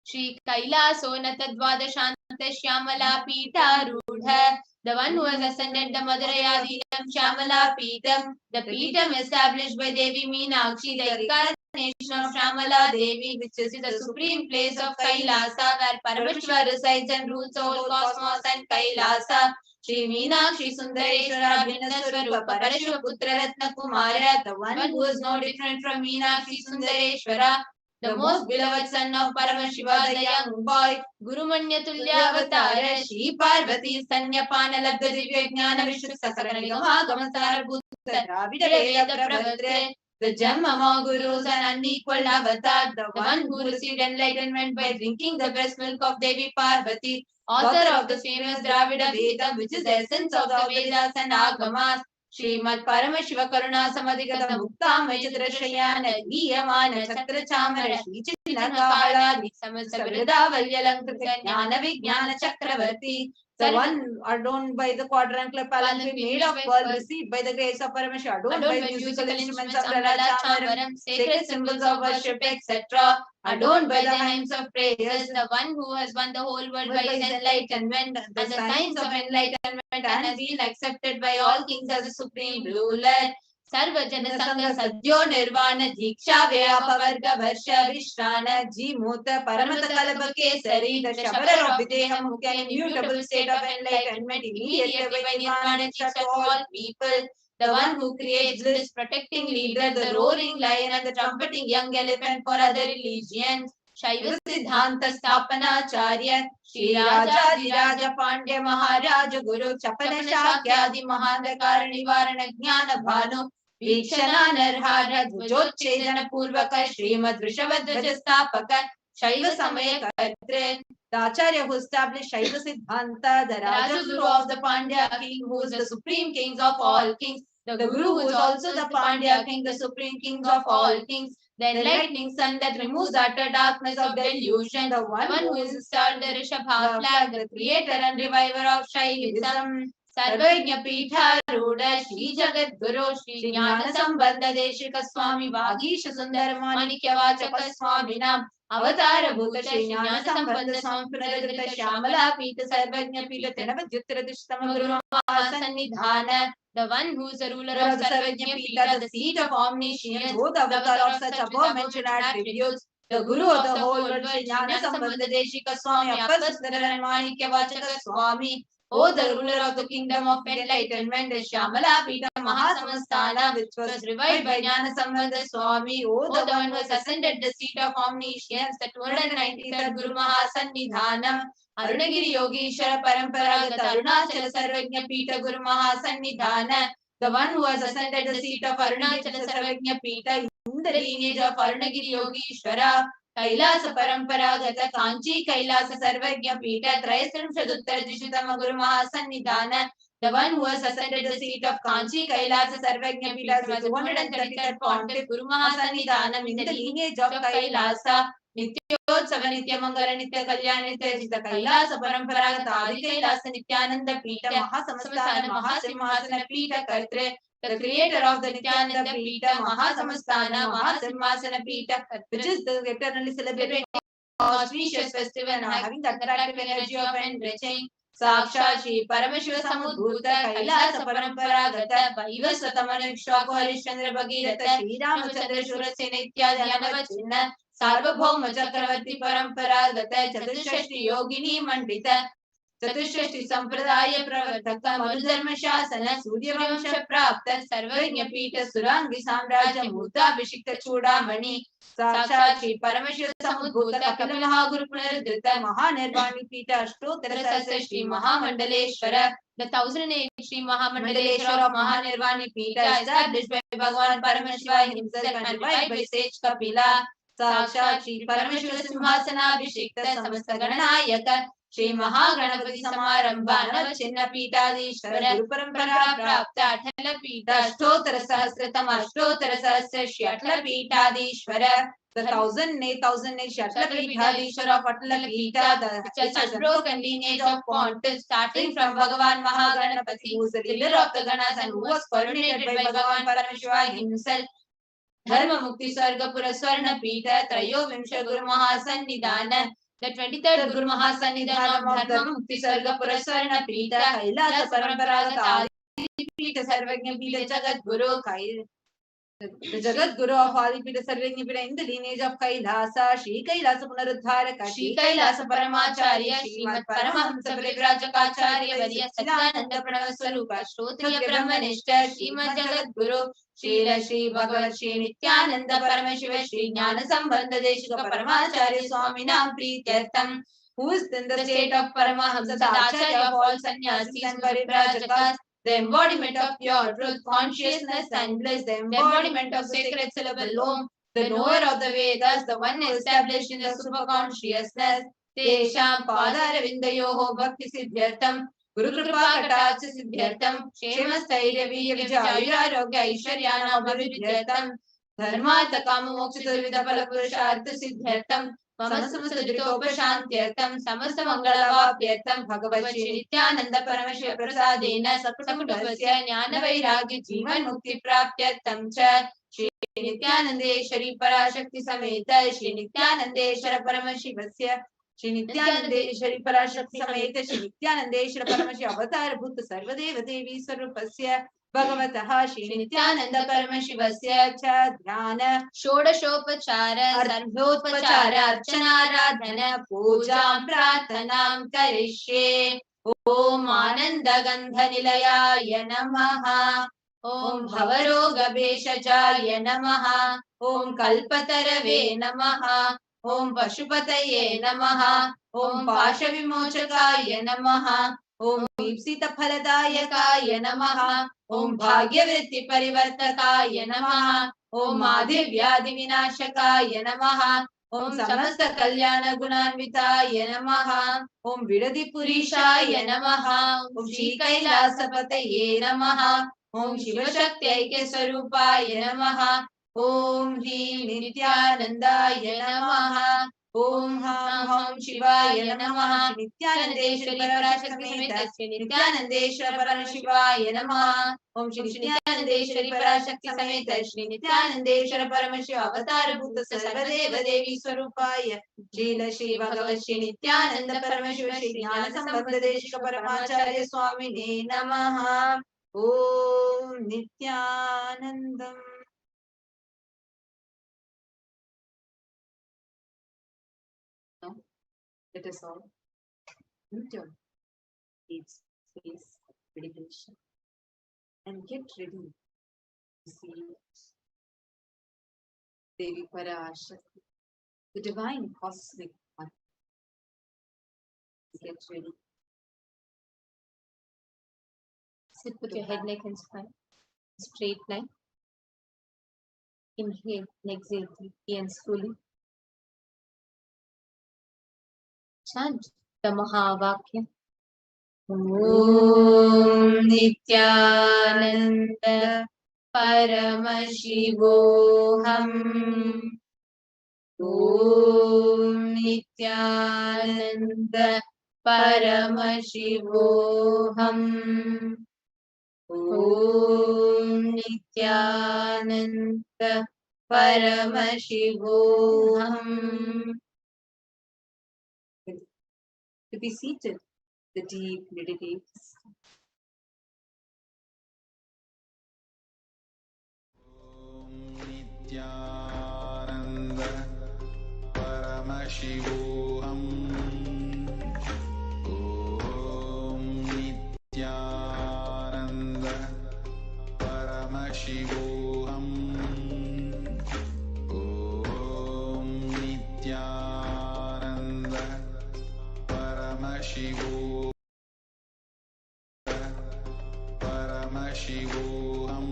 Shri Kailaso Natadvadashanta Shyamala Pita Rudha, the one who has ascended the Madarayadinam Shyamala Pitam, the Pitam established by Devi Meenakshi, the incarnation of Shyamala Devi, which is the supreme place of Kailasa, where Paramashiva resides and rules the whole cosmos and Kailasa. Shri Meenakshi Sundareshwara Bhinnaswarupa Parashiva Putra Ratna Kumara, the one who is no different from Meenakshi Sundareshwara, the most beloved son of Paramashiva, the young boy, Guru Manya Tulya Avatara, Shri Parvati Sanyapana Labdha Divya Jnana Vishnu Sakara Nigama Gamasara Bhuta Dravida Veda Pravatre, the gem among gurus and unequaled avatar, the one who received enlightenment by drinking the breast milk of Devi Parvati, author of the famous Dravida Vedam, which is the essence of the Vedas and Agamas. Srimad Paramashiva Karuna Samadhigata Mukta Machitra Shayana Giyamana Chakra Chamara Shri Chinnakahala Samasa Vrida Valyalankrita Jnana Vijnana Chakravarti, the one adorned by the quadrangular palanquin made of pearl, received by the grace of Paramashiva, adorned by musical instruments of Rala Chamaram, sacred symbols of worship, etc., adorned by the hymns of praises, the one who has won the whole world by his enlightenment, and the signs of enlightenment, and has been accepted by all kings as the supreme ruler. Sarva Jana Sangha Sadhyo Nirvana Diksha Vyapa Varga Varsha Vishrana Jimuta Paramata Kalaba Kesari, the Shabara of Videha Mukha, immutable state of enlightenment, immediately by Nirvana Diksha to all people. The one who creates bliss, protecting leader, the roaring lion and the trumpeting young elephant for other religions. Shaiva Siddhanta Stapana Acharya, Shri Raja Diraja Pandya Maharaja Guru, Chapana Shakyadi Mahandakara Nivarana Jnana Bhanu, Vikshana Narhara Dvajotchedana Purvaka, Srimad Vrishabhadvaja Stapaka, Shaiva Samaya Kartre, the Acharya who established Shaiva Siddhanta, the Raja Guru of the Pandya king, who is the supreme king of all kings, the Guru who is also the Pandya king, the supreme king of all kings, the enlightening sun that removes the utter darkness of delusion, the one who is installed the Rishabha flag, the creator and reviver of Shaivism. सर्वज्ञ पीठारूढ़ श्री जगद्गुरु श्री ज्ञान संबंध देशिक स्वामी वागीश सुंदर माणिक्य वाचक स्वामिनाम अवतार भूत श्री ज्ञान संबंध स्वामी पुनरुद्धृत श्यामला पीठ सर्वज्ञ पीठ तेनवद्युत्तरदिष्टम गुरु महासन्निधान the one who is the ruler of Sarvajna Pita, the seat of omniscience, both avatar of such above mentioned attributes, the Guru of the whole world, Shri Jnana Sambandha Deshika Swami, Appar Sundaran Manikya Vachaka Swami, O the ruler of the kingdom of enlightenment, the Shyamala Pita Mahasamastana, which was revived by Jnana Sambandha Swami, O the one who has ascended the seat of omniscience, the 293rd Guru Mahasannidhanam, Arunagiri Yogeshwara Paramparaga Arunachala Sarvajna Pita Guru Mahasannidhana, the one who has ascended the seat of Arunachala Sarvajna Pita in the lineage of Arunagiri Yogeshwara, Kailasa Paramparagata Kanchi Kailasa Sarvajna Pita Trayastrimshaduttar Dishitama Guru Mahasannidhana, the one who has ascended the seat of Kanchi Kailasa Sarvajna Pita as 233rd pontiff Guru Mahasannidhanam in the lineage of Kailasa, Nityotsav Nitya Mangala Nitya Kalyan Nitya Jita Kailasa Paramparagata Adi Kailasa Nithyananda Pita Mahasamastana Mahasimhasana Pita Kartre, the creator of the Nithyananda Pita Mahasamastana Mahasimhasana Pita, which is the eternally celebrated auspicious festival and having the attractive energy of enriching. Sakshat Shri Paramashivoham Udbhuta Kailasa Paramparagata Vaivasvatamanikshaku Harishchandra Bhagirata Shri Ramachandra Shurasena Ityadi Anavachinna Sarvabhauma Chakravarti Paramparagata Chatushashti Yogini Mandita Chatushashti Sampradaya Pravartaka Manudharma Shasana Suryavamsha Prapta Sarvajna Pita Surangi Samraja Murta Vishikta Chudamani Sakshat Shri Paramashivoham Udbhuta Kapila Mahaguru Punaruddhita Mahanirvani Pita Ashtottara Sahasra Shri Mahamandaleshwara, the 1008 Shri Mahamandaleshwara of Mahanirvani Pita established by Bhagavan Paramashivoham himself and revived by sage Kapila. Sakshat Shri Paramashiva Simhasana Abhishekta Samasta Gananayaka Shri Mahaganapati Samarambha Navachinna Pitadishwara Guru Parampara Prapta Athala Pita Ashtottara Sahasratama Ashtottara Sahasra Shri Athala Pitadishwara, the 1008 Shri Athala Pitadishwara of Athala Pita, which has unbroken lineage of pontiffs starting from Bhagavan Mahaganapati, who is the leader of the Ganas and who was coronated by Bhagavan Paramashivoham himself. Dharma Mukti Sargapura Swarna Pita Trayo Vimsha Guru Mahasannidhana, the 23rd Guru Mahasannidhanam of Dharma Mukti Sargapura Swarna Pita Kailasa Paramparagata Adi Pita Sarvajna Pita Jagat Guru the Jagat Guru of Adi Pita Sarvajna Pita in the lineage of Kailasa, Shri Kailasa Punaruddharaka, Shri Kailasa Paramacharya, Srimad Paramahamsa Parivrajakaacharya Varya Satyananda Pranavaswarupa, Shrotriya Brahmanishta, Srimad Jagat Guru, Shri Shri Bhagavat Shri Nithyananda Paramashiva Shri Jnana Sambandha Deshika Paramacharya Swaminam Prityartham, who is in the state of Paramahamsa, the Acharya of all sannyasis and Parivrajakaas, the embodiment of pure truth, consciousness and bliss, the embodiment of sacred syllable Om, the knower of the Vedas, the one established in the superconsciousness, Tesham Padaravindayoho Bhakti Siddhyartham, Guru Kripa Katacha Siddhyartham, Shema Stairya Virya Vijayurarogya Aishwaryanam Abhividyartham, Dharmartha Kama Moksha Vidha Phala Purushartha Siddhyartham, Samastamasta Dritopashantyartham, Samasta Mangalavapyartham, Bhagavat Shri Nithyananda Paramashiva Prasadena Saptakutavasya Jnana Vairagya Jivan Mukti Praptyartham Cha Shri Nithyanandeshwari Parashakti Sameta Shri Nithyanandeshwara Paramashivasya Shri Nithyanandeshwari Parashakti Sameta Shri Nithyanandeshwara Paramashiva Avatar Bhuta Sarvadeva Devi Sarupasya Bhagavataha Shri Nithyananda Paramashivasya Cha Dhyana Shodashopachara Sarvotpachara Archanaradhana Pujam Prathanam Karishye Om Ananda Gandha Nilayaya Namaha Om Bhavaroga Beshacharya Namaha Om Kalpatarave Namaha Om Pashupataye Namaha Om Pashavimochakaya Namaha Om Ipsita Phaladayakaya Namaha Om Bhagyavritti Parivartakaya Namaha Om Adhivyadi Vinashakaya Namaha Om Samasta Kalyana Gunanvitaya Namaha Om Vidadi Purishaya Namaha Om Shri Kailasapataye Namaha Om Shiva Shakti Aike Swarupaya Namaha Om Hri Nithyanandaya Namaha Om Ham Ham Shivaya Namaha. Nityanandeshwari Parashakti Sameta Shri Nityanandeshwara Paramashivoham Namaha. Om Shri Nityanandeshwari Parashakti Sameta Shri Nityanandeshwara Paramashivoham Avatar Bhuta Sarvadeva Devi Swarupaya Jila Shri Bhagavat Shri Nityananda Paramashiva Shri Jnana Sambandha Deshika Paramacharya Swamine Namaha. Om Nityanandam. Now, let us all enter its space meditation and get ready to see Devi Parashakti, the divine cosmic mother. Get ready. Sit with your head, neck, and spine. Straight line. Inhale and exhale deeply and slowly. Chant the Mahavakya. Om Nityananda Paramashivoham. Om Nityananda Paramashivoham. Om Nityananda Paramashivoham. To be seated, the deep meditates. Nityananda Paramashivoham. Om Nityananda Paramashivoham. Om Nityananda Paramashivoham. Paramashivoham.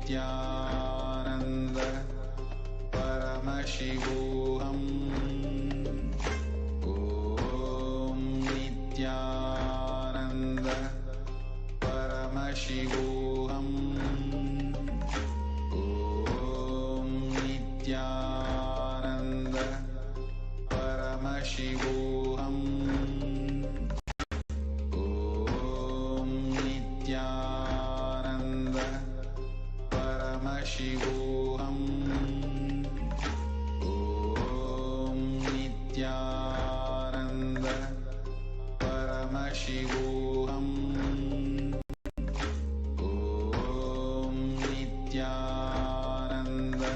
Nityananda Paramashivoham. Om Nityananda Paramashivoham. Om Nityananda Paramashivoham. Om Nityananda Paramashivoham. Om Nityananda Paramashivoham. Om Nityananda Paramashivoham. Om Nityananda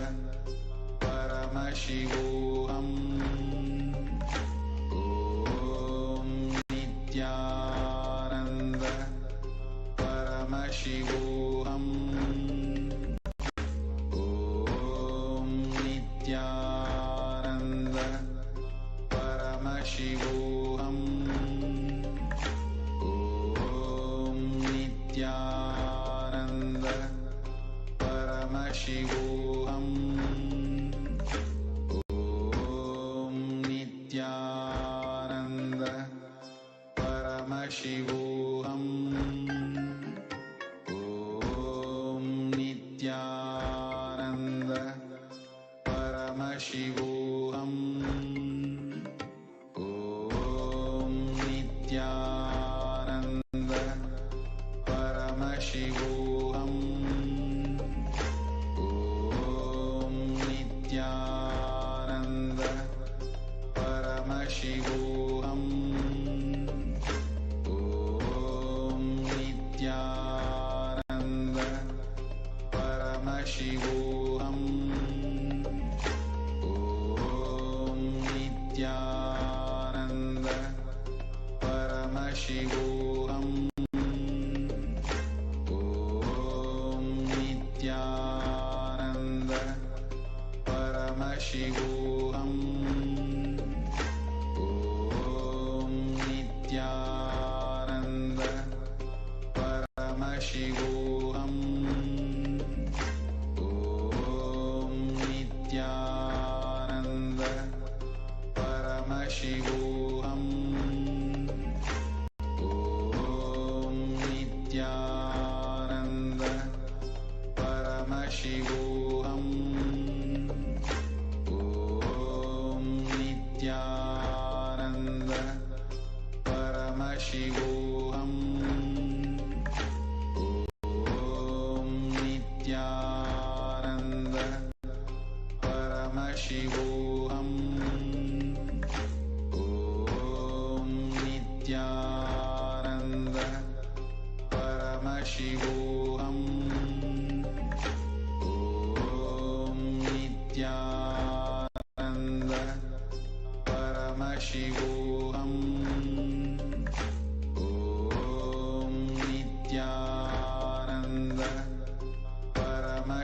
Paramashivoham. Om Nityananda Paramashivoham. Om Nityananda Paramashivoham. Om Nityananda Paramashivoham. Om Nityananda Paramashivoham. Om Nityananda Paramashivoham. Om Nityananda Paramashivoham. Om Nityananda Paramashivoham. Om Nityananda Paramashivoham. Om Nityananda Paramashivoham. Om Nityananda Paramashivoham. Om Nityananda Paramashivoham. Om Nityananda Paramashivoham.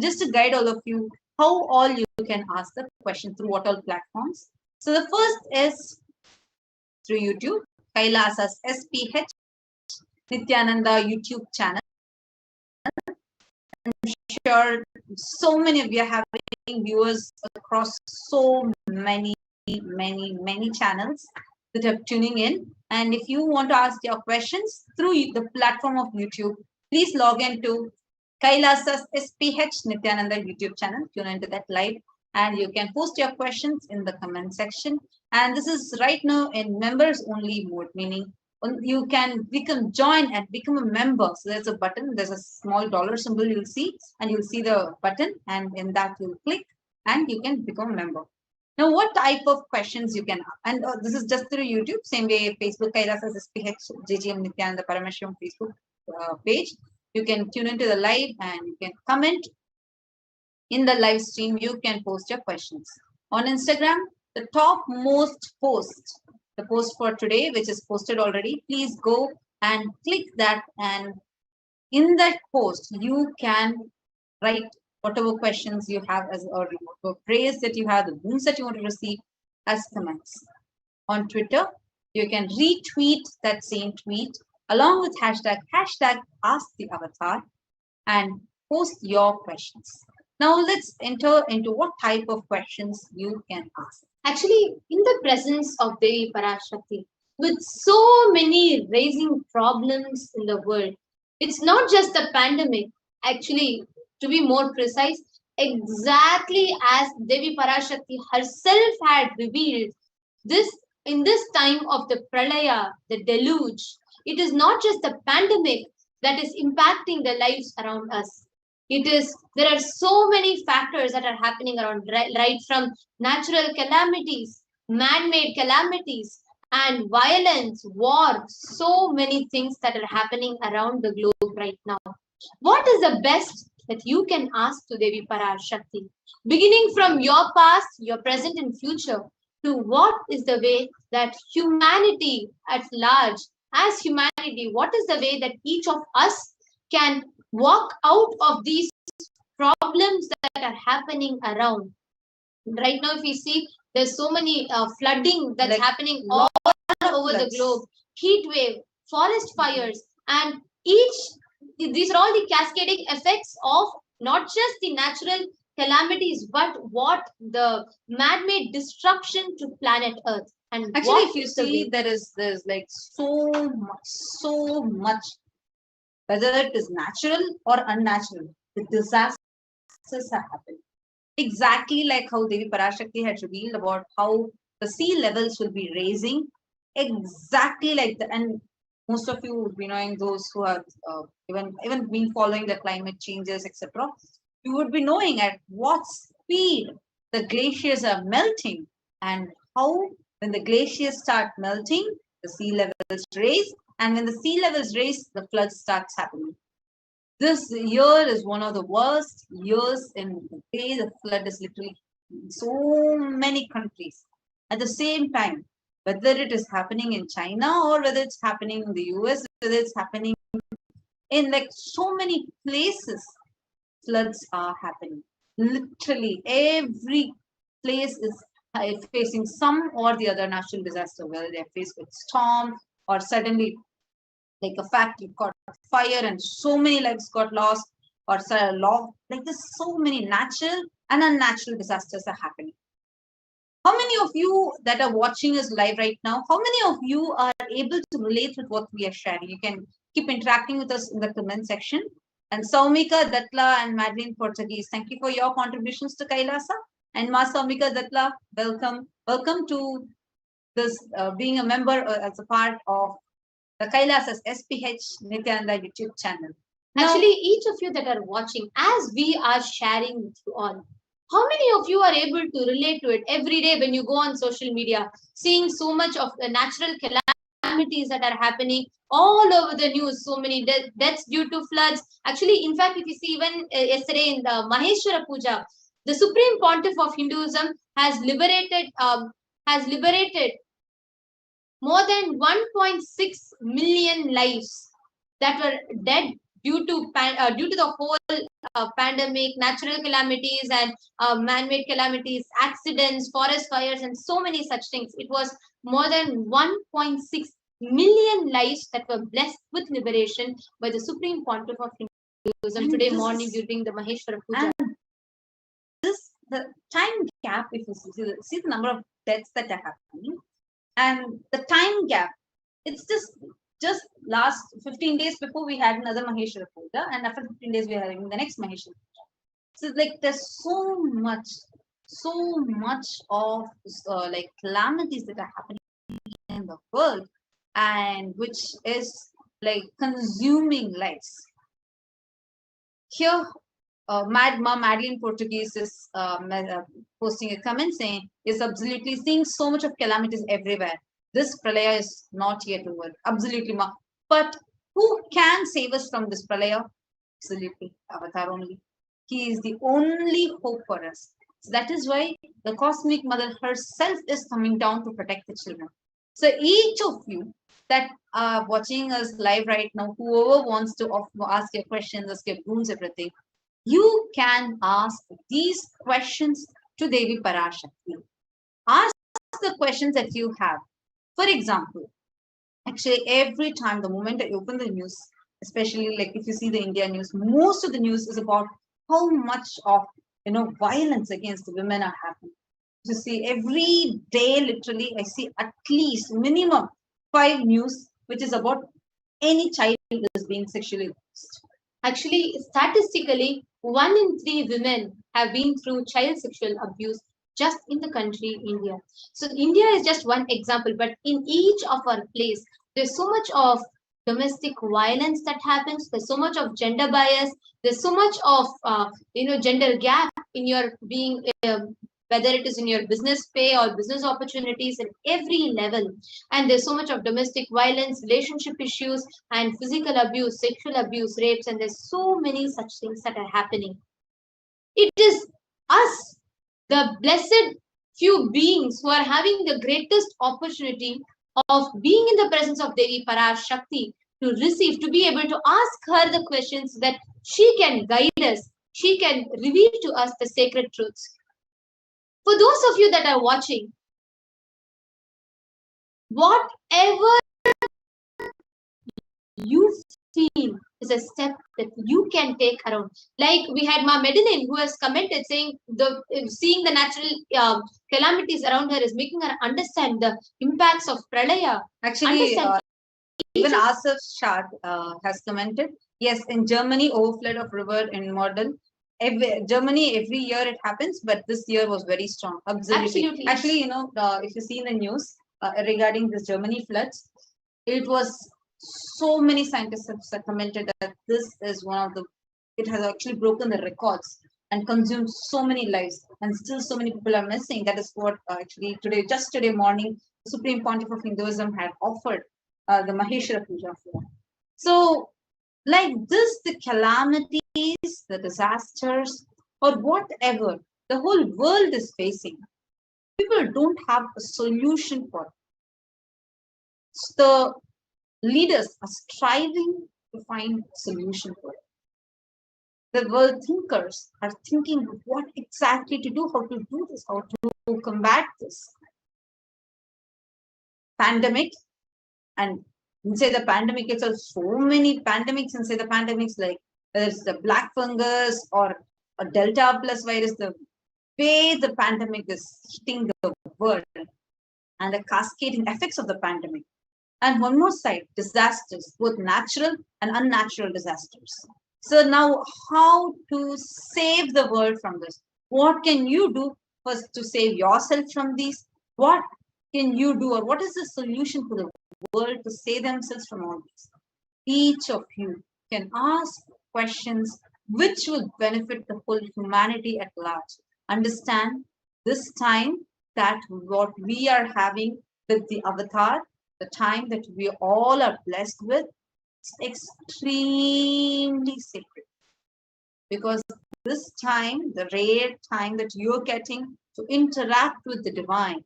just to guide all of you how all you can ask the question through what all platforms. So the first is through YouTube, Kailasa's SPH Nithyananda YouTube channel. I'm sure so many of you are having viewers across so many channels that are tuning in. And if you want to ask your questions through the platform of YouTube, please log into Kailasa's SPH Nithyananda YouTube channel. Tune into that live and you can post your questions in the comment section. And this is right now in members only mode, meaning you can join and become a member. So there's a button, there's a small dollar symbol you'll see, and you'll see the button, and in that you'll click and you can become a member. Now, what type of questions you can, and this is just through YouTube, same way Facebook, Kailasa's SPH JGM Nithyananda Paramashivam Facebook page. You can tune into the live and you can comment in the live stream. You can post your questions. On Instagram, the top most post, the post for today, which is posted already, please go and click that, and in that post, you can write whatever questions you have as or praise that you have, the boons that you want to receive as comments. On Twitter, you can retweet that same tweet along with hashtag ask the avatar and post your questions. Now let's enter into what type of questions you can ask. Actually, in the presence of Devi Parashakti, with so many raising problems in the world, it's not just the pandemic. Actually, to be more precise, exactly as Devi Parashakti herself had revealed, this in this time of the pralaya, the deluge, it is not just the pandemic that is impacting the lives around us. There are so many factors that are happening around, right from natural calamities, man-made calamities, and violence, war, so many things that are happening around the globe right now. What is the best that you can ask to Devi Parashakti? Beginning from your past, your present and future, to what is the way that humanity at large, as humanity, what is the way that each of us can walk out of these problems that are happening around? Right now, if we see, there's so many flooding that's happening all over the globe, heat wave, forest fires, and these are all the cascading effects of not just the natural calamities, but what the man-made destruction to planet Earth. And actually, if you see, there's like so much, whether it is natural or unnatural, the disasters are happening. Exactly like how Devi Parashakti had revealed about how the sea levels will be raising, exactly like that. And most of you would be knowing, those who have even been following the climate changes, etc. You would be knowing at what speed the glaciers are melting, and how when the glaciers start melting, the sea levels raise, and when the sea levels raise, the floods starts happening. This year is one of the worst years in the way the flood is literally in so many countries at the same time. Whether it is happening in China or whether it's happening in the US, whether it's happening in like so many places, floods are happening. Literally every place is facing some or the other natural disaster, whether they're faced with storm or suddenly like a factory caught fire and so many lives got lost, or like there's so many natural and unnatural disasters are happening. How many of you that are watching us live right now, how many of you are able to relate with what we are sharing? You can keep interacting with us in the comment section. And Saumika Datla and Madeline Portuguese, thank you for your contributions to Kailasa. And Ma Saumika Datla, welcome. Welcome to this being a member as a part of the Kailasa's SPH Nithyananda YouTube channel. Now, actually, each of you that are watching, as we are sharing with you all, how many of you are able to relate to it every day when you go on social media, seeing so much of the natural calamities that are happening all over the news, so many deaths due to floods. Actually, in fact, if you see even yesterday in the Maheshwara Puja, the Supreme Pontiff of Hinduism has liberated more than 1.6 million lives that were dead due to the whole pandemic, natural calamities, and man-made calamities, accidents, forest fires, and so many such things. It was more than 1.6 million lives that were blessed with liberation by the Supreme Pontiff of Hinduism today morning during the Maheshwara Puja. And the time gap, if you see the number of deaths that are happening, and the time gap, it's just last 15 days before we had another Maheshwara Puja, and after 15 days we are having the next Maheshwara Puja. So like there's so much of like calamities that are happening in the world, and which is like consuming lives. Here, Madeline Portuguese is posting a comment saying, is absolutely seeing so much of calamities everywhere. This pralaya is not yet over. Absolutely, ma. But who can save us from this pralaya? Absolutely, Avatar only. He is the only hope for us. So that is why the Cosmic Mother herself is coming down to protect the children. So each of you that are watching us live right now, whoever wants to ask your questions, ask your boons, everything, you can ask these questions to Devi Parashakti. Ask the questions that you have. For example, actually every time, the moment I open the news, especially like if you see the India news, most of the news is about how much of violence against the women are happening. You see every day, literally, I see at least minimum 5 news which is about any child is being sexually abused. Actually, statistically, 1 in 3 women have been through child sexual abuse just in the country India. So India is just one example, but in each of our place, there's so much of domestic violence that happens. There's so much of gender bias. There's so much of gender gap in your being. Whether it is in your business pay or business opportunities at every level. And there's so much of domestic violence, relationship issues, and physical abuse, sexual abuse, rapes, and there's so many such things that are happening. It is us, the blessed few beings who are having the greatest opportunity of being in the presence of Devi Parashakti to receive, to be able to ask her the questions that she can guide us, she can reveal to us the sacred truths. For those of you that are watching, whatever you feel is a step that you can take around. Like we had Ma Medellin who has commented saying seeing the natural calamities around her is making her understand the impacts of pralaya. Actually, even Asaf Shah has commented, yes, in Germany, overflood of river in model. Germany, every year it happens, but this year was very strong. Absolutely. Actually, if you see in the news regarding this Germany floods, it was so many scientists have commented that this is it has actually broken the records and consumed so many lives, and still so many people are missing. That is what actually just today morning, the Supreme Pontiff of Hinduism had offered the Maheshwara Puja for. So, like this, the calamities, the disasters, or whatever the whole world is facing, people don't have a solution for it. So the leaders are striving to find a solution for it. The world thinkers are thinking of what exactly to do, how to do this, how to combat this pandemic. And inside the pandemic itself, so many pandemics inside the pandemics, like whether it's the black fungus or a Delta plus virus, the way the pandemic is hitting the world and the cascading effects of the pandemic. And one more side, disasters, both natural and unnatural disasters. So now, how to save the world from this? What can you do first to save yourself from these? What can you do, or what is the solution for the world to save themselves from all this? Each of you can ask questions which will benefit the whole humanity at large. Understand this time that what we are having with the avatar, the time that we all are blessed with, is extremely sacred. Because this time, the rare time that you're getting to interact with the divine,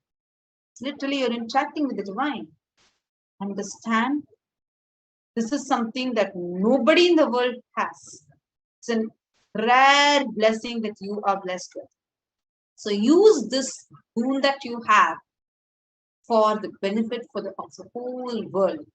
literally you're interacting with the divine. Understand, this is something that nobody in the world has. It's an rare blessing that you are blessed with. So use this boon that you have for the benefit of the whole world.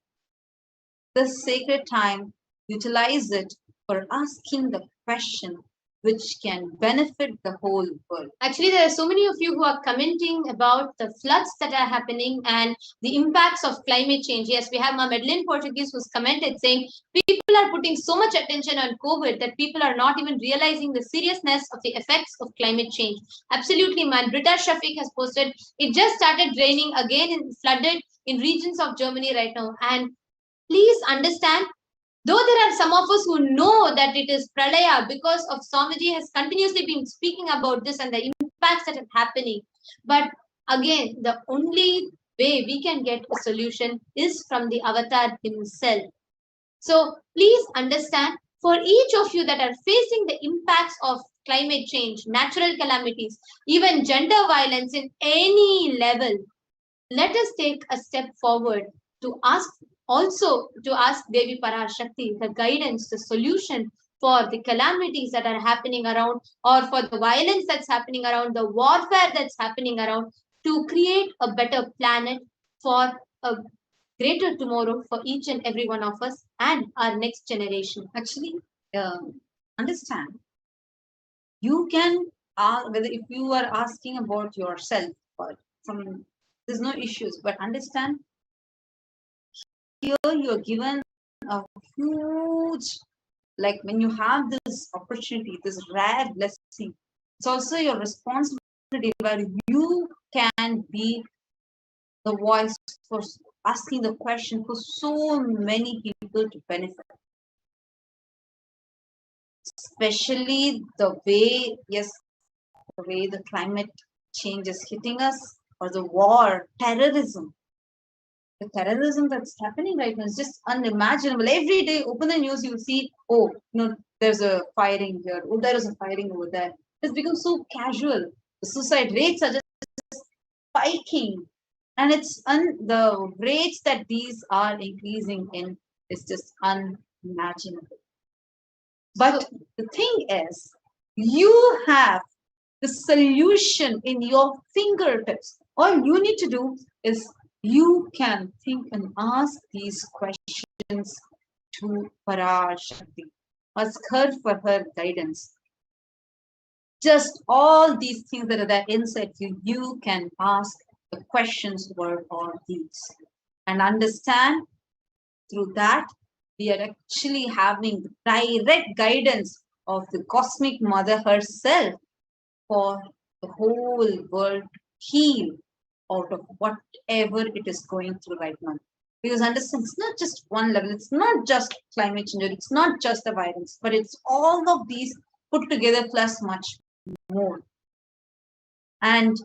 This sacred time, utilize it for asking the question which can benefit the whole world. Actually, there are so many of you who are commenting about the floods that are happening and the impacts of climate change. Yes, we have Madeline Portuguese who's commented saying people are putting so much attention on COVID that people are not even realizing the seriousness of the effects of climate change. Absolutely, man. Britta Shafiq has posted, it just started raining again and flooded in regions of Germany right now. And please understand, though there are some of us who know that it is pralaya because of Swamiji has continuously been speaking about this and the impacts that are happening. But again, the only way we can get a solution is from the avatar himself. So please understand, for each of you that are facing the impacts of climate change, natural calamities, even gender violence in any level, let us take a step forward to ask Devi Parashakti the guidance, the solution for the calamities that are happening around, or for the violence that's happening around, the warfare that's happening around, to create a better planet for a greater tomorrow for each and every one of us and our next generation. Actually, understand, you can, whether if you are asking about yourself or some, there's no issues, but understand, here you are given a huge, like when you have this opportunity, this rare blessing, it's also your responsibility where you can be the voice for asking the question for so many people to benefit. Especially the way, yes, the way the climate change is hitting us, or the war, terrorism. The terrorism that's happening right now is just unimaginable. Every day, open the news, you'll see, oh, there's a firing here, oh, there is a firing over there. It's become so casual. The suicide rates are just spiking. And it's the rates that these are increasing in is just unimaginable. But the thing is, you have the solution in your fingertips. All you need to do is you can think and ask these questions to Parashakti. Ask her for her guidance. Just all these things that are there inside you, you can ask the questions were all these. And understand, through that, we are actually having direct guidance of the cosmic mother herself for the whole world to heal out of whatever it is going through right now. Because understand, it's not just one level, it's not just climate change, it's not just the virus, but it's all of these put together plus much more. And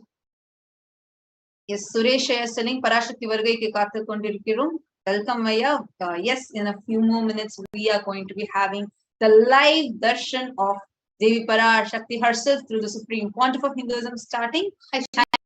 yes, Suresh is telling Parashakti Vargai ke kaathu kondirukkirom. Welcome, Maya. Yes, in a few more minutes, we are going to be having the live darshan of Devi Parashakti herself through the Supreme Pontiff of Hinduism starting.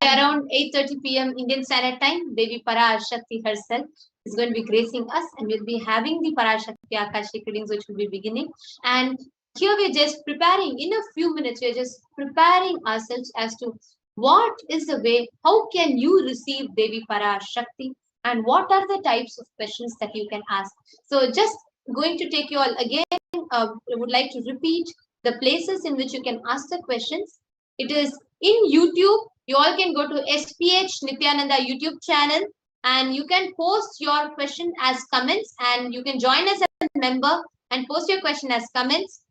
Around 8:30 p.m. Indian Standard Time, Devi Parashakti herself is going to be gracing us, and we'll be having the Parashakti Akashic readings, which will be beginning. And here we're just preparing, in a few minutes, we're just preparing ourselves as to what is the way, how can you receive Devi Parashakti, and what are the types of questions that you can ask. So just going to take you all again, I would like to repeat the places in which you can ask the questions. It is in YouTube. You all can go to HDH Nithyananda YouTube channel, and you can post your question as comments, and you can join as a member and post your question as comments.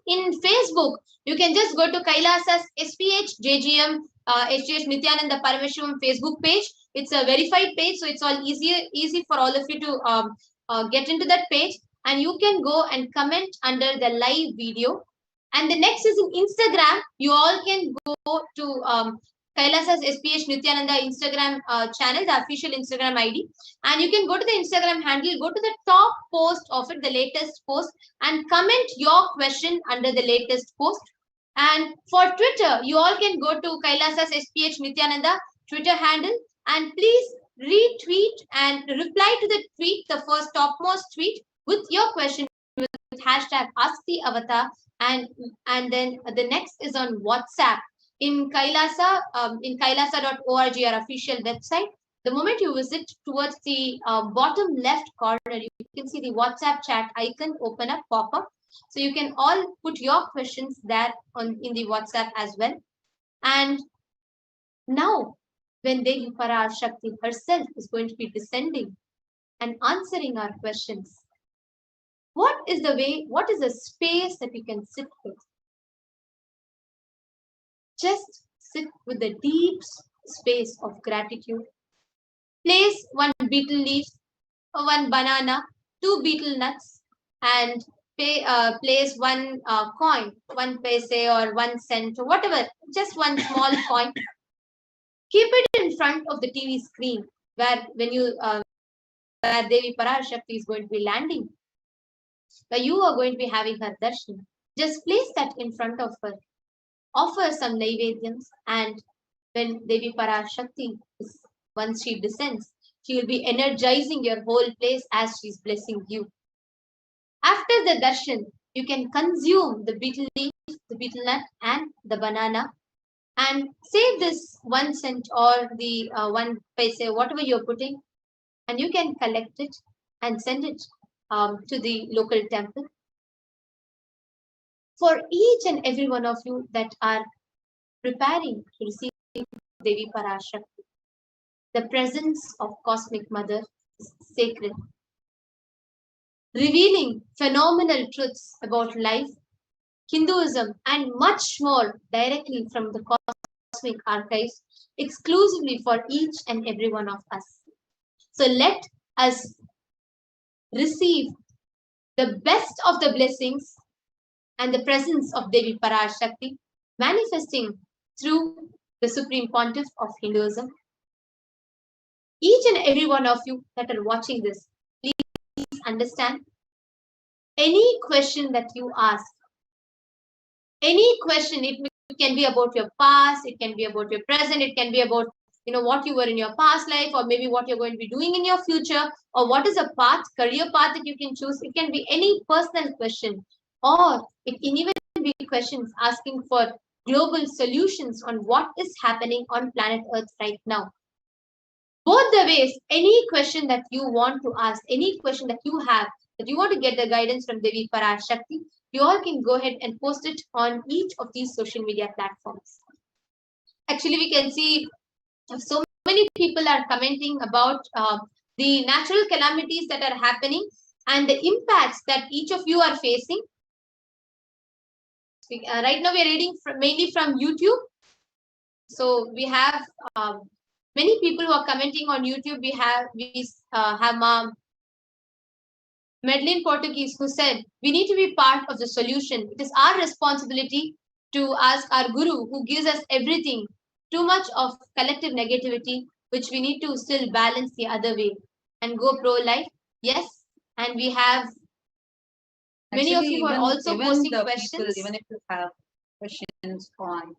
In Facebook, you can just go to Kailasa's SPH JGM HDH Nithyananda Paramashivam Facebook page. It's a verified page, so it's all easy for all of you to get into that page, and you can go and comment under the live video. And the next is in Instagram. You all can go to Kailasa's SPH Nithyananda Instagram channel, the official Instagram ID. And you can go to the Instagram handle, go to the top post of it, the latest post, and comment your question under the latest post. And for Twitter, you all can go to Kailasa's SPH Nithyananda Twitter handle, and please retweet and reply to the tweet, the first topmost tweet, with your question, with with hashtag #AskTheAvatar, and then the next is on WhatsApp in Kailasa, in kailasa.org, our official website. The moment you visit towards the bottom left corner, you can see the WhatsApp chat icon open up, pop up. So you can all put your questions there in the WhatsApp as well. And now, when Devi Parashakti herself is going to be descending and answering our questions, what is the space that we can sit with? Just sit with the deep space of gratitude. Place one betel leaf, one banana, 2 betel nuts, and place one coin, 1 paise or 1 cent or whatever, just one small coin. Keep it in front of the TV screen where Devi Parashakti is going to be landing, where you are going to be having her darshan. Just place that in front of her. Offer some naivedyams, and when Devi Parashakti, once she descends, she will be energizing your whole place as she's blessing you. After the darshan, you can consume the betel leaf, the betel nut, and the banana, and save this 1 cent or the 1 paise, whatever you're putting, and you can collect it and send it to the local temple. For each and every one of you that are preparing to receive Devi Parashakti, the presence of Cosmic Mother is sacred, revealing phenomenal truths about life, Hinduism, and much more directly from the cosmic archives, exclusively for each and every one of us. So let us receive the best of the blessings and the presence of Devi Parashakti manifesting through the Supreme Pontiff of Hinduism. Each and every one of you that are watching this, please understand, any question that you ask, any question, it can be about your past, it can be about your present, it can be about what you were in your past life, or maybe what you're going to be doing in your future, or what is a path, career path that you can choose. It can be any personal question, or it can even be questions asking for global solutions on what is happening on planet Earth right now. Both the ways, any question that you want to ask, any question that you have, that you want to get the guidance from Devi Parashakti, you all can go ahead and post it on each of these social media platforms. Actually, we can see so many people are commenting about the natural calamities that are happening and the impacts that each of you are facing. Right now, we are reading mainly from YouTube. So we have many people who are commenting on YouTube. We have Madeline Portuguese, who said, we need to be part of the solution. It is our responsibility to ask our Guru, who gives us everything, too much of collective negativity, which we need to still balance the other way and go pro-life. Yes, and we have many of you who are also posting questions. Even if you have questions on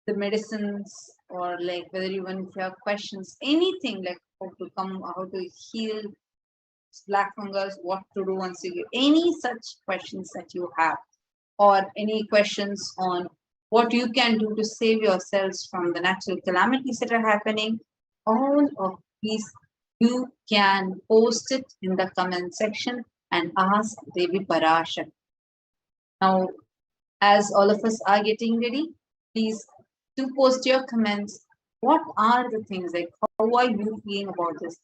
the medicines, or like whether even if you have questions, anything like how to heal black fungus, what to do once you get any such questions that you have, or any questions on what you can do to save yourselves from the natural calamities that are happening, all of these you can post it in the comment section and ask Devi Parashakti. Now, as all of us are getting ready, please do post your comments. What are the things, like how are you feeling about this?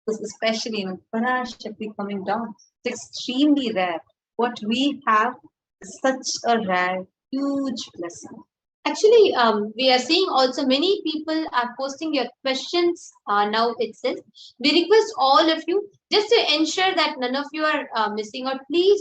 Because especially Parashakti coming down, it's extremely rare. What we have is such a rare, huge blessing. Actually, we are seeing also many people are posting your questions now itself. We request all of you, just to ensure that none of you are missing out, please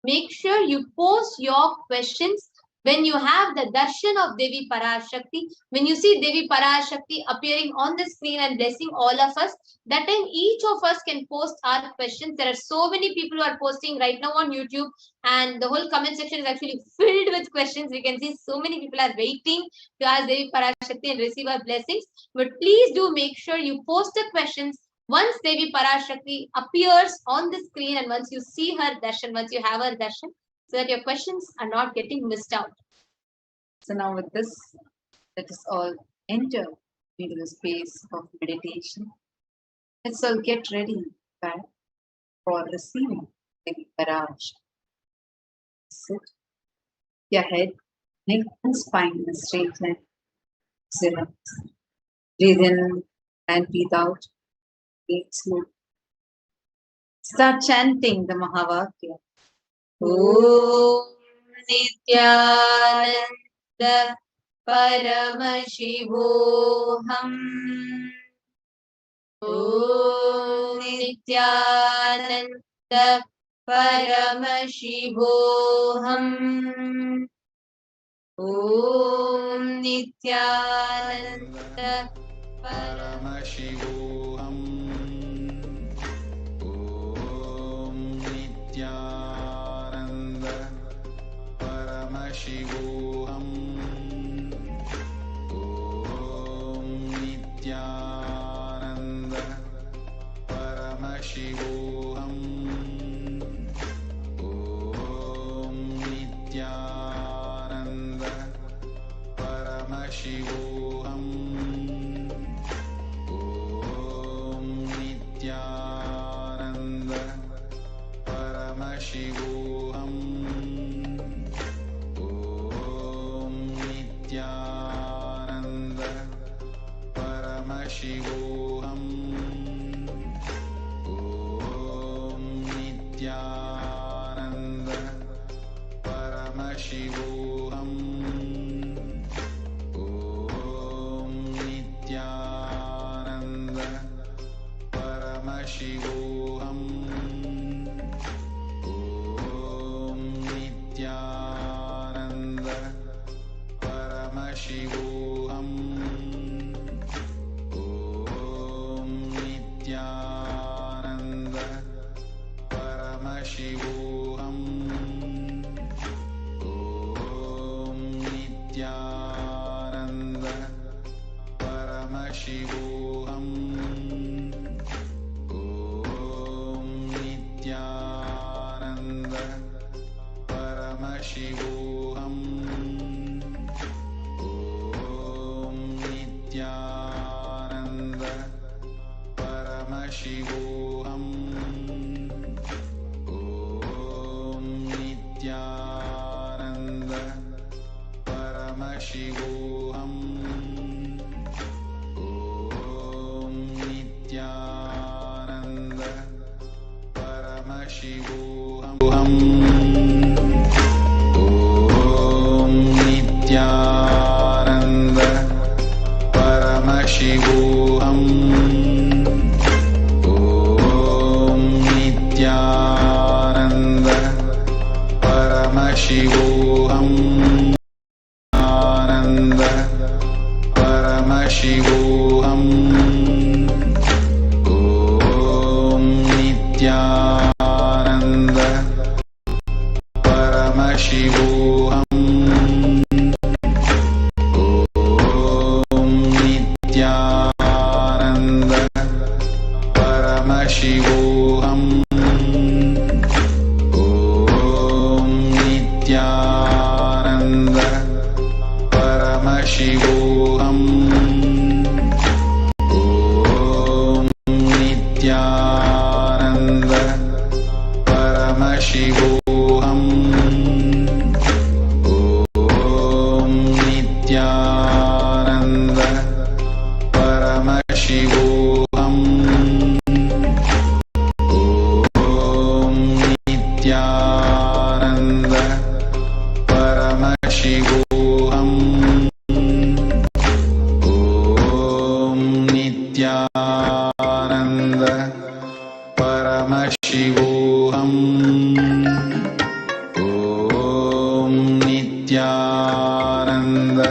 make sure you post your questions when you have the darshan of Devi Parashakti. When you see Devi Parashakti appearing on the screen and blessing all of us, that time each of us can post our questions. There are so many people who are posting right now on YouTube, and the whole comment section is actually filled with questions. We can see so many people are waiting to ask Devi Parashakti and receive our blessings. But please do make sure you post the questions Once Devi Parashakti appears on the screen and once you see her darshan, once you have her darshan, so that your questions are not getting missed out. So now with this, let us all enter into the space of meditation. Let's all get ready for receiving Devi Parashakti. Sit, your head, neck and spine in a straight line. Relax. Breathe in and breathe out. Breathe slow. Start chanting the Mahavakya. Om Nithyananda Paramashivoham. Om Nithyananda Paramashivoham. Om Nithyananda Paramashivoham. Om Nithyananda Paramashivoham. Om Nithyananda Paramashivoham. Om Nithyananda Paramashivoham. Om Nithyananda Paramashivoham. Om Nithyananda Paramashivoham. Om Nithyananda Paramashivoham. Om Nithyananda Paramashivoham. Om Nithyananda Paramashivoham. Om Nithyananda Paramashivoham. Om Nithyananda Paramashivoham. Om Nithyananda Paramashivoham. Om Nithyananda Paramashivoham. Om Nithyananda Paramashivoham. Om Nithyananda Paramashivoham. Om Nithyananda Paramashivoham. Om Nithyananda Paramashivoham. Ananda Paramashivoham. Om Nithyananda Paramashivoham. Om Nithyananda Paramashivoham. Om Nithyananda Paramashivoham. Om Nithyananda Paramashivoham. Om Nithyananda Paramashivoham. Om Nithyananda Paramashivoham. Om Nithyananda Paramashivoham. Om Nithyananda